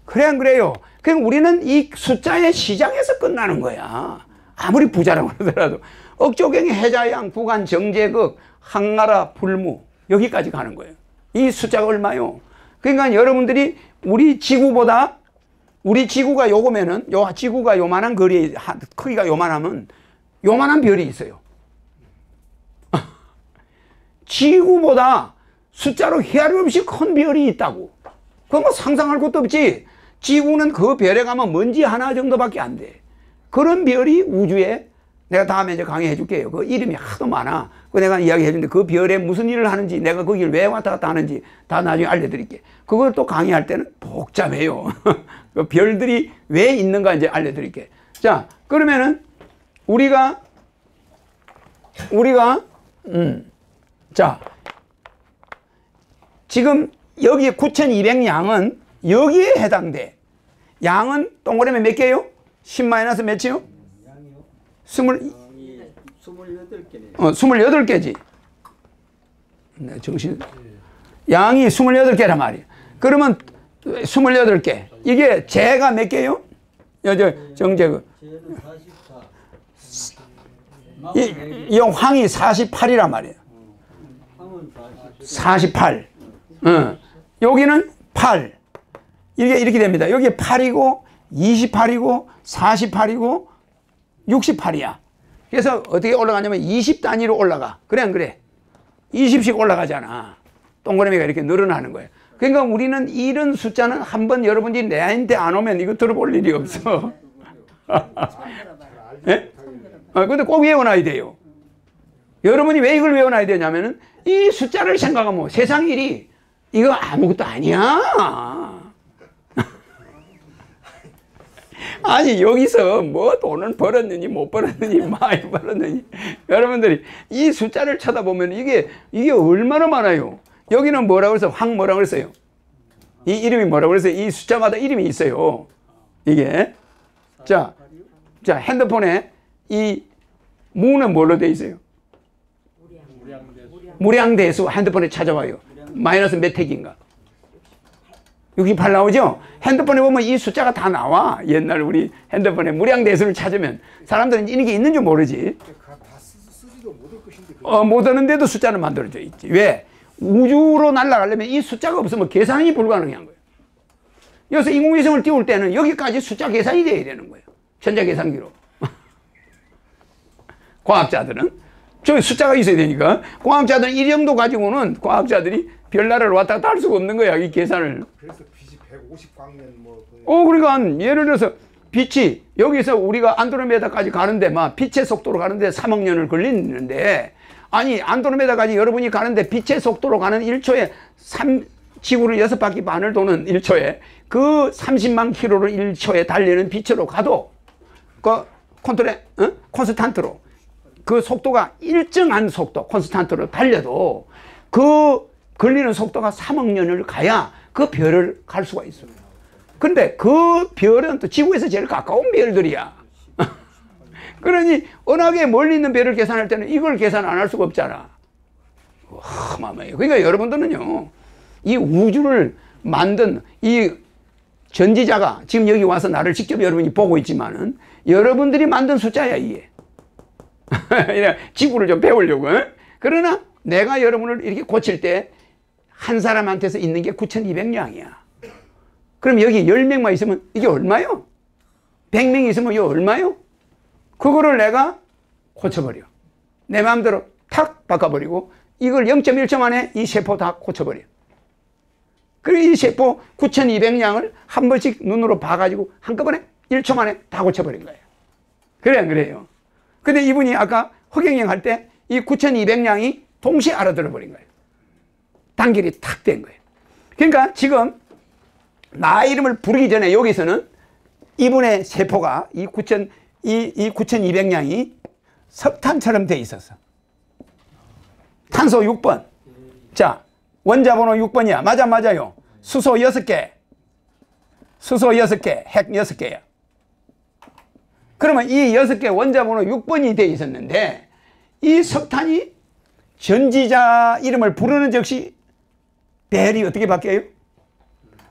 [SPEAKER 1] 그래 안 그래요? 그럼 우리는 이 숫자의 시작에서 끝나는 거야. 아무리 부자라고 그러더라도. 억조경이 해자양, 구간, 정제극, 항나라, 불무 여기까지 가는 거예요. 이 숫자가 얼마요? 그러니까 여러분들이 우리 지구가 요거면은 지구가 요만한 거리 크기가 요만하면 요만한 별이 있어요. 지구보다 숫자로 헤아림 없이 큰 별이 있다고. 그거 뭐 상상할 것도 없지. 지구는 그 별에 가면 먼지 하나 정도밖에 안 돼. 그런 별이 우주에 내가 다음에 이제 강의해 줄게요. 그 이름이 하도 많아. 그 내가 이야기해 주는데 그 별에 무슨 일을 하는지 내가 거기를 왜 왔다 갔다 하는지 다 나중에 알려드릴게. 그걸 또 강의할 때는 복잡해요. 그 별들이 왜 있는가 이제 알려드릴게. 자, 그러면은 우리가 자, 지금 여기 9200양은 여기에 해당돼. 양은 동그라미 몇 개요? 10 마이너스 몇이요?
[SPEAKER 4] 양이요? 28개네.
[SPEAKER 1] 28개지. 네, 정신. 양이 28개란 말이야. 그러면 28개. 이게 재가 몇 개요? 정제가.
[SPEAKER 4] 쟤는 44.
[SPEAKER 1] 이 황이 48이란 말이에요.
[SPEAKER 4] 황은
[SPEAKER 1] 48. 여기는 8. 이렇게 됩니다. 여기 8이고, 28이고, 48이고, 68이야. 그래서 어떻게 올라가냐면 20단위로 올라가. 그래, 안 그래? 20씩 올라가잖아. 동그라미가 이렇게 늘어나는 거예요. 그러니까 우리는 이런 숫자는 한번 여러분들이 내한테 안 오면 이거 들어볼 일이 없어. 예? 근데 꼭 외워놔야 돼요. 여러분이 왜 이걸 외워놔야 되냐면은 이 숫자를 생각하면 세상 일이 이거 아무것도 아니야. 아니 여기서 뭐 돈을 벌었느니 못 벌었느니 많이 벌었느니 여러분들이 이 숫자를 쳐다보면 이게 얼마나 많아요. 여기는 뭐라고 해서 황 뭐라고 그랬어요? 이 이름이 뭐라고 그랬어요? 이 숫자마다 이름이 있어요. 이게 자 핸드폰에 이 무는 뭘로 돼 있어요? 무량대수 핸드폰에 찾아와요. 마이너스 몇 택인가? 68 나오죠? 핸드폰에 보면 이 숫자가 다 나와. 옛날 우리 핸드폰에 무량대수를 찾으면 사람들은 이런 게 있는 줄 모르지.
[SPEAKER 3] 다 쓰지도 못할 것인데.
[SPEAKER 1] 못 하는데도 숫자는 만들어져 있지. 왜? 우주로 날아가려면 이 숫자가 없으면 계산이 불가능한 거예요. 여기서 인공위성을 띄울 때는 여기까지 숫자 계산이 돼야 되는 거예요. 전자계산기로. 과학자들은 저기 숫자가 있어야 되니까 과학자들은 이 정도 가지고는 과학자들이 별나라를 왔다 갔다 할 수가 없는 거야. 이 계산을.
[SPEAKER 3] 그래서 빛이 150광년 뭐.
[SPEAKER 1] 그러니까 예를 들어서 빛이 여기서 우리가 안드로메다까지 가는데 막 빛의 속도로 가는데 3억 년을 걸리는데 아니 안드로메다까지 여러분이 가는데 빛의 속도로 가는 1초에 지구를 6바퀴 반을 도는 1초에 그 30만 킬로를 1초에 달리는 빛으로 가도 그 콘스탄트로 그 속도가 일정한 속도 콘스탄트로 달려도 그 걸리는 속도가 3억 년을 가야 그 별을 갈 수가 있어요. 근데 그 별은 또 지구에서 제일 가까운 별들이야. 그러니 워낙에 멀리 있는 별을 계산할 때는 이걸 계산 안 할 수가 없잖아. 어마어마해요. 그러니까 여러분들은요, 이 우주를 만든 이 전지자가 지금 여기 와서 나를 직접 여러분이 보고 있지만은 여러분들이 만든 숫자야, 이게. 지구를 좀 배우려고. 그러나 내가 여러분을 이렇게 고칠 때 한 사람한테서 있는 게 9,200량이야. 그럼 여기 10명만 있으면 이게 얼마요? 100명이 있으면 이게 얼마요? 그거를 내가 고쳐버려. 내 마음대로 탁 바꿔버리고 이걸 0.1초 만에 이 세포 다 고쳐버려. 그리고 이 세포 9,200량을 한 번씩 눈으로 봐가지고 한꺼번에 1초 만에 다 고쳐버린 거예요. 그래 안 그래요? 근데 이분이 아까 허경영 할 때 이 9,200량이 동시에 알아들어 버린 거예요. 단결이 탁 된 거예요. 그러니까 지금 나 이름을 부르기 전에 여기서는 이분의 세포가 이 9,200량이 석탄처럼 돼 있었어. 탄소 6번. 자, 원자번호 6번이야. 맞아요. 수소 6개. 수소 6개, 핵 6개야. 그러면 이 6개 원자번호 6번이 돼 있었는데 이 석탄이 전지자 이름을 부르는 즉시 배열이 어떻게 바뀌어요?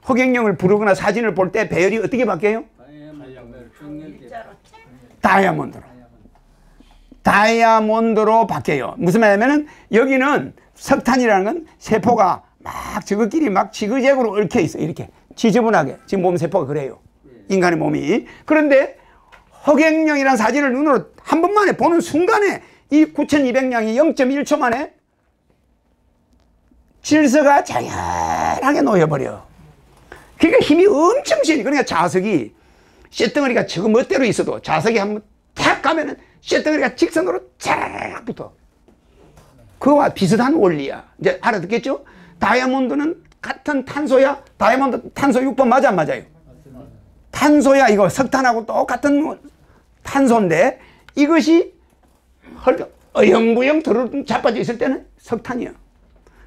[SPEAKER 1] 허경영을 부르거나 사진을 볼 때 배열이 어떻게 바뀌어요? 다이아몬드로 바뀌어요. 무슨 말이냐면은 여기는 석탄이라는 건 세포가 막 저것끼리 막 지그재그로 얽혀 있어. 이렇게 지저분하게. 지금 몸 세포가 그래요. 인간의 몸이. 그런데 허경영이라는 사진을 눈으로 한 번만에 보는 순간에 이 9,200량이 0.1초 만에 질서가 자연하게 놓여버려. 그러니까 힘이 엄청 세니. 그러니까 자석이 쇳덩어리가 저거 멋대로 있어도 자석이 한번 탁 가면은 쇳덩어리가 직선으로 쫙 붙어. 그거와 비슷한 원리야. 이제 알아듣겠죠? 다이아몬드는 같은 탄소야. 다이아몬드 탄소 6번 맞아 안 맞아요? 탄소야. 이거 석탄하고 똑같은 탄소인데 이것이 어영부영 들어 자빠져 있을 때는 석탄이야.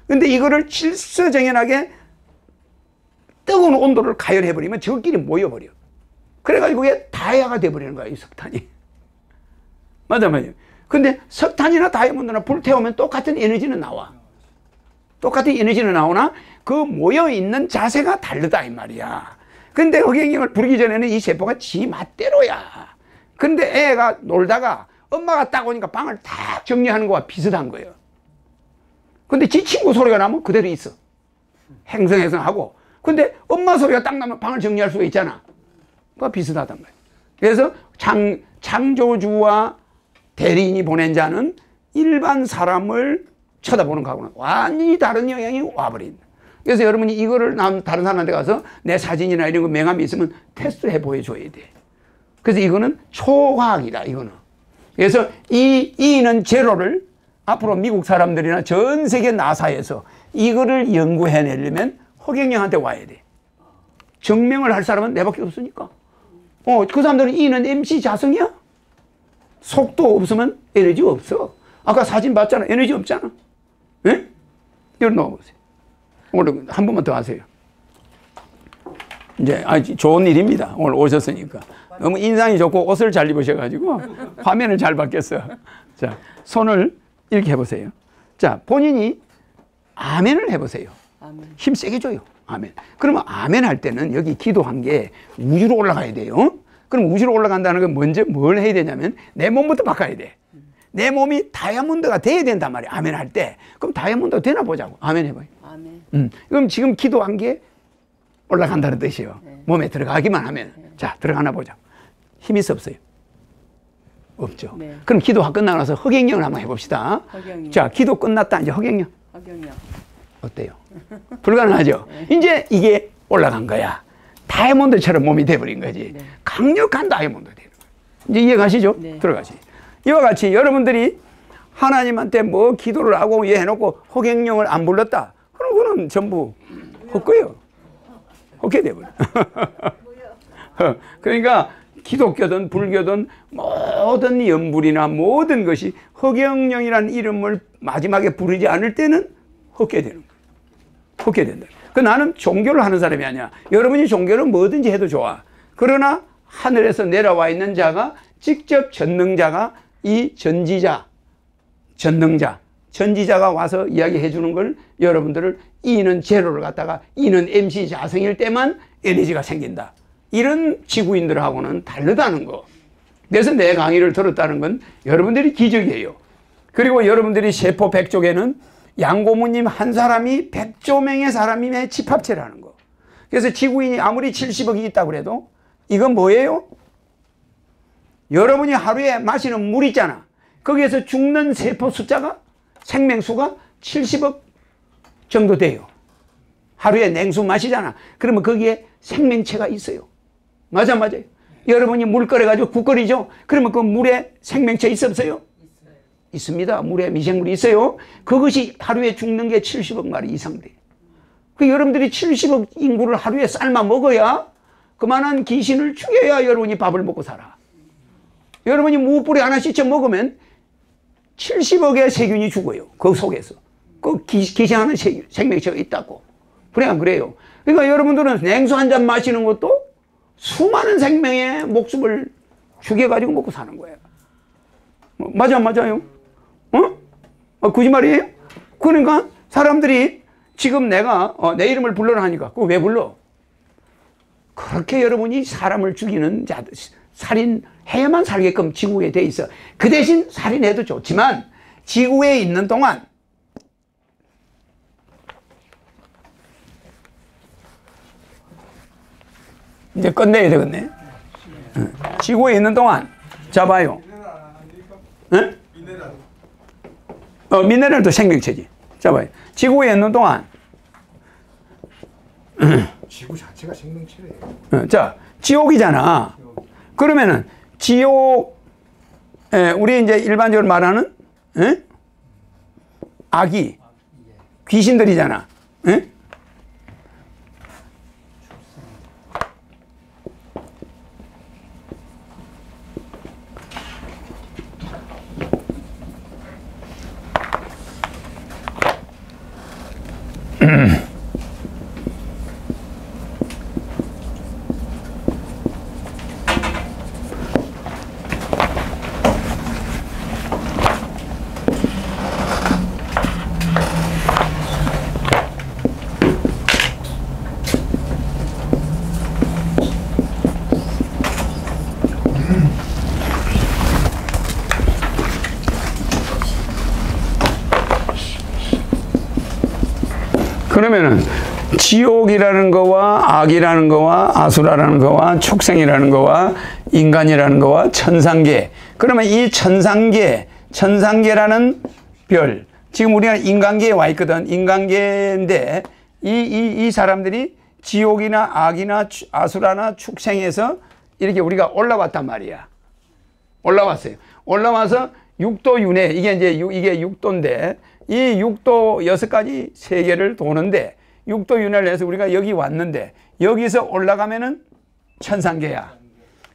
[SPEAKER 1] 근데 이거를 질서정연하게 뜨거운 온도를 가열해버리면 저끼리 모여버려. 그래가지고 그게 다이아가 돼버리는 거야, 이 석탄이. 맞아요. 근데 석탄이나 다이아몬드나 불태우면 똑같은 에너지는 나와. 똑같은 에너지는 나오나 그 모여있는 자세가 다르다 이 말이야. 근데 허경영을 부르기 전에는 이 세포가 지 맛대로야. 근데 애가 놀다가 엄마가 딱 오니까 방을 탁 정리하는 거와 비슷한 거예요. 근데 지 친구 소리가 나면 그대로 있어. 행성하고. 근데 엄마 소리가 딱 나면 방을 정리할 수가 있잖아. 그거 비슷하단 말이에요. 그래서 창조주와 대리인이 보낸 자는 일반 사람을 쳐다보는 거하고는 완전히 다른 영향이 와버린다. 그래서 여러분이 이거를 다른 사람한테 가서 내 사진이나 이런 거 명함이 있으면 테스트해 보여줘야 돼. 그래서 이거는 초과학이다, 이거는. 그래서 이는 제로를 앞으로 미국 사람들이나 전 세계 나사에서 이거를 연구해내려면 허경영한테 와야 돼. 증명을 할 사람은 내밖에 없으니까. 그 사람들은 이는 MC 자성이야. 속도 없으면 에너지 없어. 아까 사진 봤잖아. 에너지 없잖아. 예? 여기 넣어보세요. 오늘 한 번만 더 하세요. 이제 좋은 일입니다. 오늘 오셨으니까. 너무 인상이 좋고 옷을 잘 입으셔가지고 화면을 잘 받겠어요. 자, 손을 이렇게 해보세요. 자, 본인이 아멘을 해보세요.
[SPEAKER 5] 아멘.
[SPEAKER 1] 힘 세게 줘요. 아멘. 그러면 아멘 할 때는 여기 기도한 게 우주로 올라가야 돼요. 그럼 우주로 올라간다는 건 먼저 뭘 해야 되냐면 내 몸부터 바꿔야 돼. 내 몸이 다이아몬드가 돼야 된단 말이야. 아멘 할 때. 그럼 다이아몬드가 되나 보자고. 아멘 해봐요.
[SPEAKER 5] 아멘.
[SPEAKER 1] 그럼 지금 기도한 게 올라간다는 뜻이에요.
[SPEAKER 5] 네.
[SPEAKER 1] 몸에 들어가기만 하면.
[SPEAKER 5] 네.
[SPEAKER 1] 자, 들어가나 보자. 힘이 없어요? 없죠.
[SPEAKER 5] 네.
[SPEAKER 1] 그럼 기도가 끝나고 나서 허경영을 한번 해봅시다.
[SPEAKER 5] 허경영.
[SPEAKER 1] 자, 기도 끝났다. 이제 허경영.
[SPEAKER 5] 허경영.
[SPEAKER 1] 어때요? 불가능하죠?
[SPEAKER 5] 네.
[SPEAKER 1] 이제 이게 올라간 거야. 다이아몬드처럼 몸이 돼버린 거지.
[SPEAKER 5] 네.
[SPEAKER 1] 강력한 다이아몬드 되는 거야. 이제 이해가시죠?
[SPEAKER 5] 네.
[SPEAKER 1] 들어가시. 이와 같이 여러분들이 하나님한테 뭐 기도를 하고 해놓고 허경영을 안 불렀다. 그럼 그거는 전부 헛거예요. 헛게 돼버려. 그러니까 기독교든 불교든 모든 연불이나 모든 것이 허경영이라는 이름을 마지막에 부르지 않을 때는 헛게 되는 거예요. 포기해야 된다. 그 나는 종교를 하는 사람이 아니야. 여러분이 종교를 뭐든지 해도 좋아. 그러나 하늘에서 내려와 있는 자가 직접 전능자가 이 전지자가 와서 이야기해 주는 걸 여러분들을 이는 제로를 갖다가 이는 MC 자성일 때만 에너지가 생긴다. 이런 지구인들하고는 다르다는 거. 그래서 내 강의를 들었다는 건 여러분들이 기적이에요. 그리고 여러분들이 세포 100쪽에는 양고무님 한 사람이 100조 명의 사람의 집합체라는 거. 그래서 지구인이 아무리 70억이 있다고 그래도 이건 뭐예요? 여러분이 하루에 마시는 물 있잖아. 거기에서 죽는 세포 숫자가 생명수가 70억 정도 돼요. 하루에 냉수 마시잖아. 그러면 거기에 생명체가 있어요. 맞아요. 여러분이 물 끓여가지고 국 끓이죠. 그러면 그 물에 생명체 있어요? 있습니다. 물에 미생물이 있어요. 그것이 하루에 죽는 게 70억 마리 이상 돼요. 그 여러분들이 70억 인구를 하루에 삶아 먹어야 그만한 귀신을 죽여야 여러분이 밥을 먹고 살아. 여러분이 무뿌리 하나씩 쳐 먹으면 70억의 세균이 죽어요. 그 속에서. 그 기생하는 생명체가 있다고. 그래, 안 그래요? 그러니까 여러분들은 냉수 한 잔 마시는 것도 수많은 생명의 목숨을 죽여가지고 먹고 사는 거예요. 맞아요? 거짓말이에요? 그러니까 사람들이 지금 내가 내 이름을 불러라 하니까 그거 왜 불러? 그렇게 여러분이 사람을 죽이는 자들, 살인해야만 살게끔 지구에 돼 있어. 그 대신 살인해도 좋지만 지구에 있는 동안 이제 끝내야 되겠네. 지구에 있는 동안 자 봐요. 미네랄도 생명체지. 자 봐요. 지구에 있는 동안
[SPEAKER 3] 지구 자체가 생명체래요.
[SPEAKER 1] 자, 지옥이잖아. 그러면은 지옥, 우리 이제 일반적으로 말하는 악이 귀신들이잖아. 그러면은 지옥이라는 거와 악이라는 거와 아수라라는 거와 축생이라는 거와 인간이라는 거와 천상계. 그러면 이 천상계라는 별, 지금 우리가 인간계에 와 있거든. 인간계인데 이 사람들이 지옥이나 악이나 아수라나 축생에서 이렇게 우리가 올라왔단 말이야. 올라왔어요. 올라와서 육도 윤회, 이게 육도인데 이 육도 6가지 세계를 도는데 육도 윤회를 해서 우리가 여기 왔는데 여기서 올라가면은 천상계야.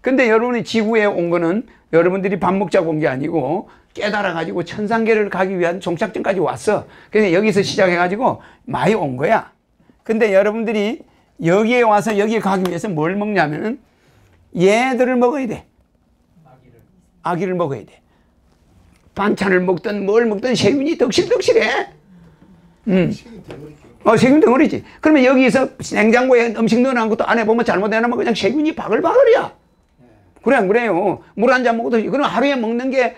[SPEAKER 1] 근데 여러분이 지구에 온 거는 여러분들이 밥 먹자고 온 게 아니고 깨달아가지고 천상계를 가기 위한 종착점까지 왔어. 그래서 여기서 시작해가지고 많이 온 거야. 근데 여러분들이 여기에 와서 여기에 가기 위해서 뭘 먹냐면은 얘들을 먹어야 돼. 아기를 먹어야 돼. 반찬을 먹든 뭘 먹든 세균이 덕실덕실해. 세균 덩어리지. 그러면 여기서 냉장고에 음식 넣어놓은 것도 안에 보면 잘못해놓으면 그냥 세균이 바글바글이야. 그래, 안 그래요? 물 한 잔 먹어도, 그럼 하루에 먹는 게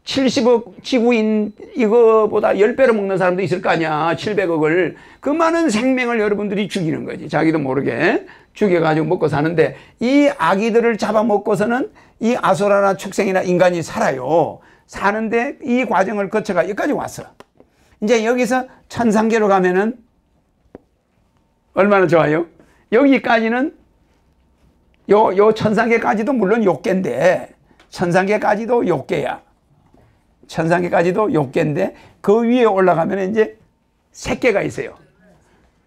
[SPEAKER 1] 70억 지구인 이거보다 10배로 먹는 사람도 있을 거 아니야. 700억을. 그 많은 생명을 여러분들이 죽이는 거지. 자기도 모르게 죽여가지고 먹고 사는데 이 아기들을 잡아먹고서는 이 아수라나 축생이나 인간이 살아요. 사는데 이 과정을 거쳐가 여기까지 왔어. 이제 여기서 천상계로 가면은 얼마나 좋아요? 여기까지는 요 천상계까지도 물론 욕계인데 천상계까지도 욕계야. 천상계까지도 욕계인데 그 위에 올라가면 이제 색계가 있어요.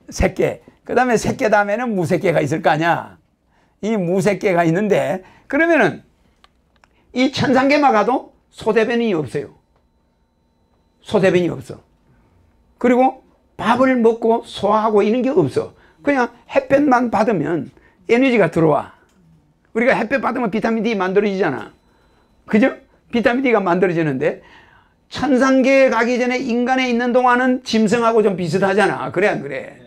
[SPEAKER 1] 색계. 그 다음에 색계 다음에는 무색계가 있을 거 아니야. 이 무색계가 있는데 그러면은 이 천상계만 가도 소대변이 없어요. 소대변이 없어. 그리고 밥을 먹고 소화하고 이런 게 없어. 그냥 햇볕만 받으면 에너지가 들어와. 우리가 햇볕 받으면 비타민 D 만들어지잖아. 그죠? 비타민 D가 만들어지는데 천상계에 가기 전에 인간에 있는 동안은 짐승하고 좀 비슷하잖아. 그래 안 그래?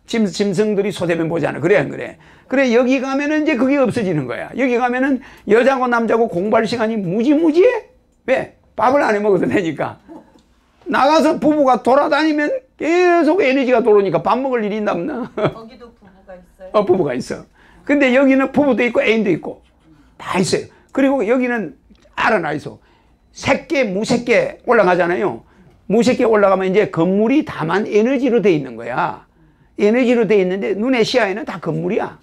[SPEAKER 1] 짐승들이 소대면 보잖아. 그래 안 그래? 그래 여기 가면은 이제 그게 없어지는 거야. 여기 가면은 여자고 남자고 공부할 시간이 무지무지해. 왜? 밥을 안 해 먹어도 되니까. 나가서 부부가 돌아다니면 계속 에너지가 돌아오니까 밥 먹을 일이 있나 없나?
[SPEAKER 2] 거기도 부부가 있어요?
[SPEAKER 1] 부부가 있어. 근데 여기는 부부도 있고 애인도 있고 다 있어요. 그리고 여기는 알아나 있어. 새끼, 무새끼 올라가잖아요. 무새끼 올라가면 이제 건물이 다만 에너지로 돼 있는 거야. 에너지로 돼 있는데 눈의 시야에는 다 건물이야.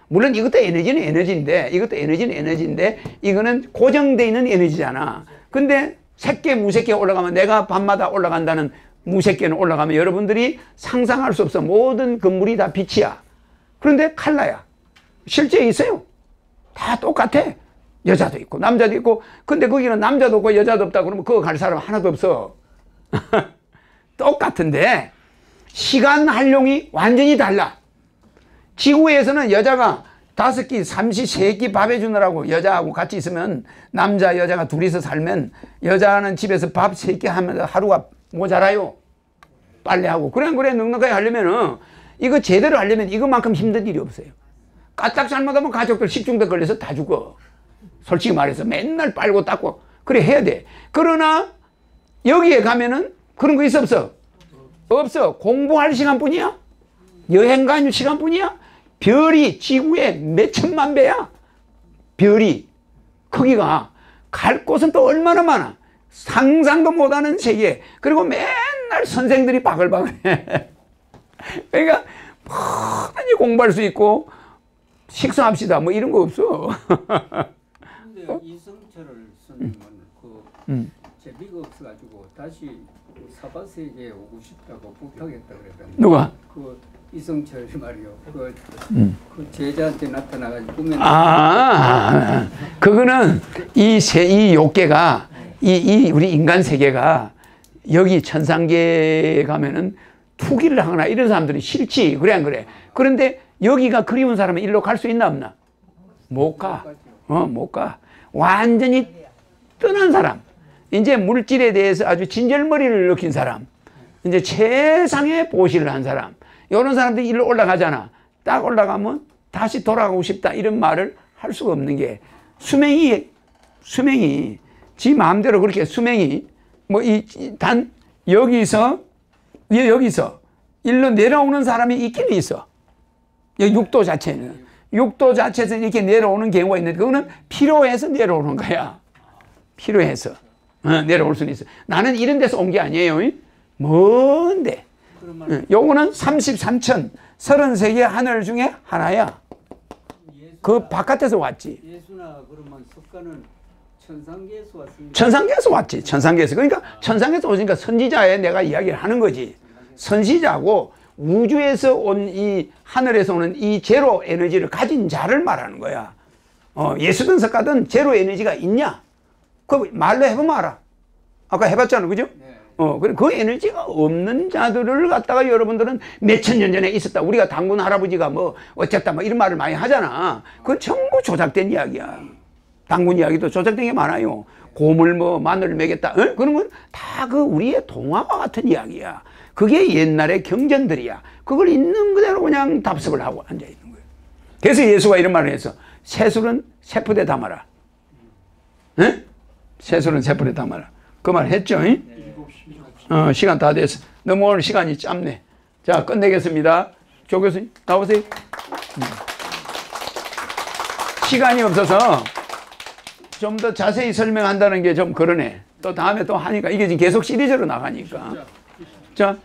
[SPEAKER 1] 물론 이것도 에너지는 에너지인데, 이것도 에너지는 에너지인데, 이거는 고정돼 있는 에너지잖아. 근데 새끼, 무새끼 올라가면 내가 밤마다 올라간다는 무새끼는 올라가면 여러분들이 상상할 수 없어. 모든 건물이 다 빛이야. 그런데 칼라야. 실제 있어요. 다 똑같아. 여자도 있고 남자도 있고. 근데 거기는 남자도 없고 여자도 없다 그러면 그거 갈 사람 하나도 없어. 똑같은데 시간 활용이 완전히 달라. 지구에서는 여자가 5끼, 3끼 밥 해주느라고 여자하고 같이 있으면 남자 여자가 둘이서 살면 여자는 집에서 밥 3끼 하면 하루가 모자라요. 빨래하고. 그래 안 그래? 넉넉하게 하려면은 이거 제대로 하려면 이것만큼 힘든 일이 없어요. 까딱 잘못하면 가족들 식중독 걸려서 다 죽어. 솔직히 말해서 맨날 빨고 닦고 그래 해야 돼. 그러나 여기에 가면은 그런 거 있어 없어? 없어. 공부할 시간뿐이야. 여행 가는 시간뿐이야. 별이 지구에 몇 천만 배야. 별이 크기가 갈 곳은 또 얼마나 많아. 상상도 못하는 세계. 그리고 맨날 선생들이 바글바글해. 그러니까 뭐든지 공부할 수 있고 식사합시다 뭐 이런 거 없어.
[SPEAKER 4] 근데 이성철을 선생님은 재미가 없어가지고 다시 사바세계에 오고 싶다고 부탁했다 그랬던데.
[SPEAKER 1] 누가?
[SPEAKER 4] 그 이성철 말이요. 그 제자한테 나타나가지고 꿈에
[SPEAKER 1] 그거는 이 욕계가 이 우리 인간 세계가 여기 천상계에 가면은 투기를 하거나 이런 사람들은 싫지. 그래 안 그래? 그런데 여기가 그리운 사람은 일로 갈 수 있나 없나? 못 가. 못 가. 완전히 떠난 사람. 이제 물질에 대해서 아주 진절머리를 느낀 사람. 이제 최상의 보시를 한 사람. 이런 사람들이 일로 올라가잖아. 딱 올라가면 다시 돌아가고 싶다. 이런 말을 할 수가 없는 게 수명이 지 마음대로 그렇게 수명이 뭐 단 여기서 일로 내려오는 사람이 있기는 있어. 육도 자체는. 육도 자체에서 이렇게 내려오는 경우가 있는데 그거는 필요해서 내려오는 거야. 필요해서. 내려올 수는 있어. 나는 이런 데서 온 게 아니에요. 뭔데? 요거는 33천 33개 하늘 중에 하나야. 그 바깥에서 왔지.
[SPEAKER 4] 예수나 그러면 석가는 천상계에서 왔습니다.
[SPEAKER 1] 천상계에서 왔지. 천상계에서. 그러니까 천상계에서 오니까 선지자에 내가 이야기를 하는 거지. 선지자고 우주에서 온 이 하늘에서 오는 이 제로 에너지를 가진 자를 말하는 거야. 예수든 석가든 제로 에너지가 있냐? 그 말로 해보면 알아. 아까 해봤잖아. 그죠?
[SPEAKER 4] 네.
[SPEAKER 1] 그 에너지가 없는 자들을 갖다가 여러분들은 몇천 년 전에 있었다. 우리가 당군 할아버지가 뭐 어쨌다 뭐 이런 말을 많이 하잖아. 그건 전부 조작된 이야기야. 당군 이야기도 조작된 게 많아요. 곰을 뭐 마늘을 먹였다. 그런 건 다 그 우리의 동화와 같은 이야기야. 그게 옛날의 경전들이야. 그걸 있는 그대로 그냥 답습을 하고 앉아있는 거예요. 그래서 예수가 이런 말을 했어. 새술은 세풀에 담아라. 응? 새술은 세풀에 담아라. 그 말 했죠? 시간 다 됐어. 너무 오늘 시간이 짧네. 자, 끝내겠습니다. 조 교수님, 나오세요. 시간이 없어서 좀 더 자세히 설명한다는 게 좀 그러네. 또 다음에 또 하니까 이게 지금 계속 시리즈로 나가니까. 자.